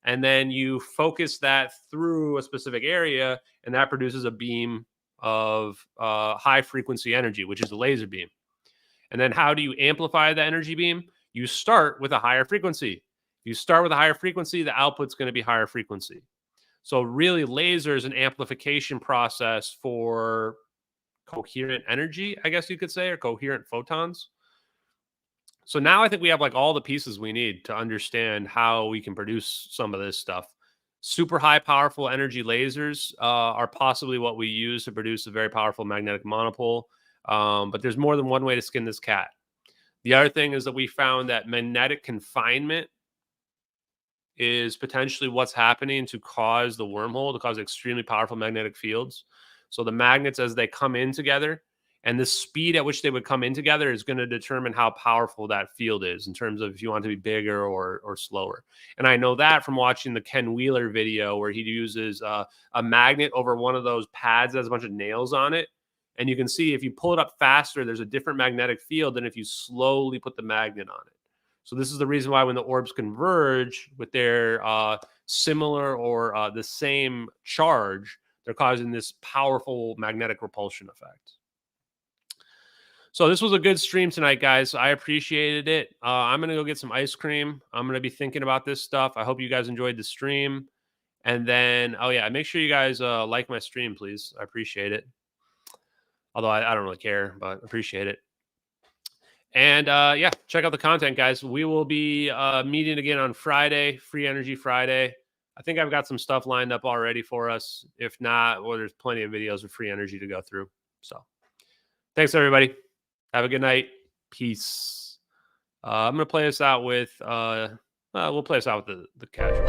and then you focus that through a specific area, and that produces a beam of high frequency energy, which is a laser beam. And then how do you amplify the energy beam? You start with a higher frequency. If you start with a higher frequency, the output's going to be higher frequency. So really, laser is an amplification process for coherent energy, I guess you could say, or coherent photons. So now I think we have like all the pieces we need to understand how we can produce some of this stuff. Super high powerful energy lasers are possibly what we use to produce a very powerful magnetic monopole. But there's more than one way to skin this cat. The other thing is that we found that magnetic confinement is potentially what's happening to cause the wormhole, to cause extremely powerful magnetic fields. So the magnets, as they come in together, and the speed at which they would come in together is going to determine how powerful that field is in terms of if you want to be bigger or slower. And I know that from watching the Ken Wheeler video where he uses a magnet over one of those pads that has a bunch of nails on it. And you can see if you pull it up faster, there's a different magnetic field than if you slowly put the magnet on it. So this is the reason why when the orbs converge with their similar or the same charge, they're causing this powerful magnetic repulsion effect. So this was a good stream tonight, guys. I appreciated it. I'm going to go get some ice cream. I'm going to be thinking about this stuff. I hope you guys enjoyed the stream. And then, oh yeah, make sure you guys like my stream, please. I appreciate it. Although I don't really care, but appreciate it. And yeah, check out the content, guys. We will be meeting again on Friday, Free Energy Friday. I think I've got some stuff lined up already for us. If not, well, there's plenty of videos of free energy to go through. So thanks, everybody. Have a good night. Peace. I'm going to play us out with, we'll play us out with the casual.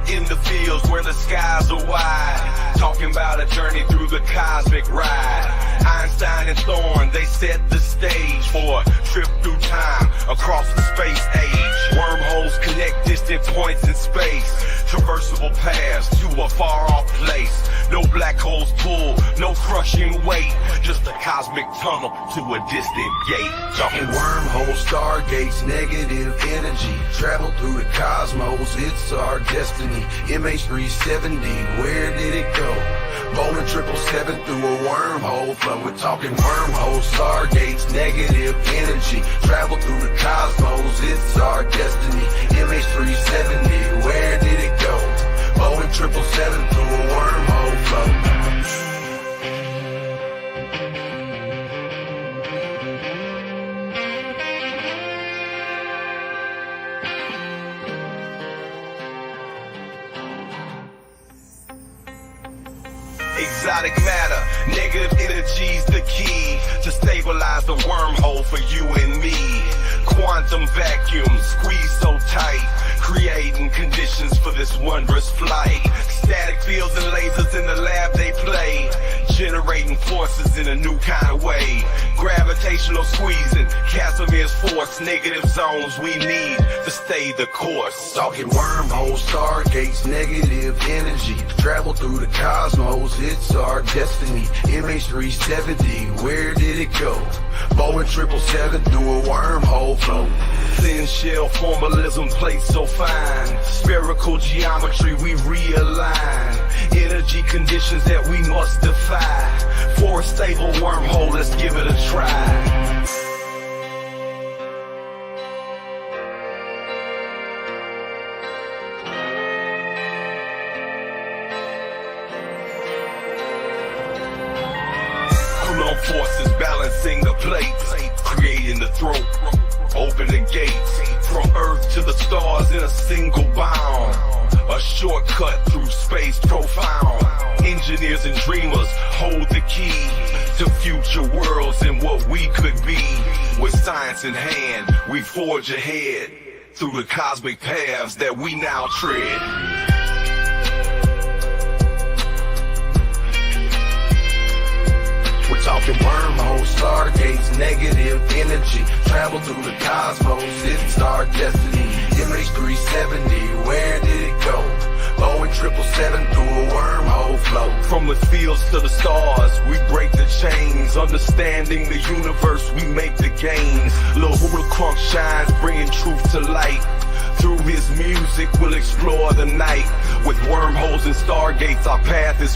In the fields where the skies are wide, talking about a journey through the cosmic ride. Einstein and Thorne, they set the stage for a trip through time across the space age. Wormholes connect distant points in space, traversible paths to a far-off place. No black holes pull, no crushing weight, just a cosmic tunnel to a distant gate. Talking wormholes, stargates, negative energy, travel through the cosmos, it's our destiny. MH370, where did it go? Bowling 777 through a wormhole flow. We're talking wormholes, stargates, negative energy, travel through the cosmos, it's our destiny. MH370, where did it go? Bowling 777 through a wormhole flow. Exotic matter, negative energy's the key to stabilize the wormhole for you and me. Quantum vacuum squeeze so tight, creating conditions for this wondrous flight. Static fields and lasers in the lab they play, generating forces in a new kind of way. Gravitation gravitational squeezing. Casimir's force, negative zones we need to stay the course. Talking wormholes, stargates, negative energy. Travel through the cosmos, it's our destiny. MH370, where did it go? Boeing 777 through a wormhole flow. Thin shell formalism, plates so fine. Spherical geometry we realign. Energy conditions that we must defy. For a stable wormhole, let's give it a try. Forces balancing the plates, creating the throat, open the gates, from Earth to the stars in a single bound, a shortcut through space profound. Engineers and dreamers hold the key to future worlds and what we could be. With science in hand, we forge ahead through the cosmic paths that we now tread. We're talking wormholes, stargates, negative energy. Travel through the cosmos, it's our destiny. MH370, where did it go? Boeing 777 through a wormhole flow. From the fields to the stars, we break the chains. Understanding the universe, we make the gains. Lil Hula Crunk shines, bringing truth to light. Through his music, we'll explore the night. With wormholes and stargates, our path is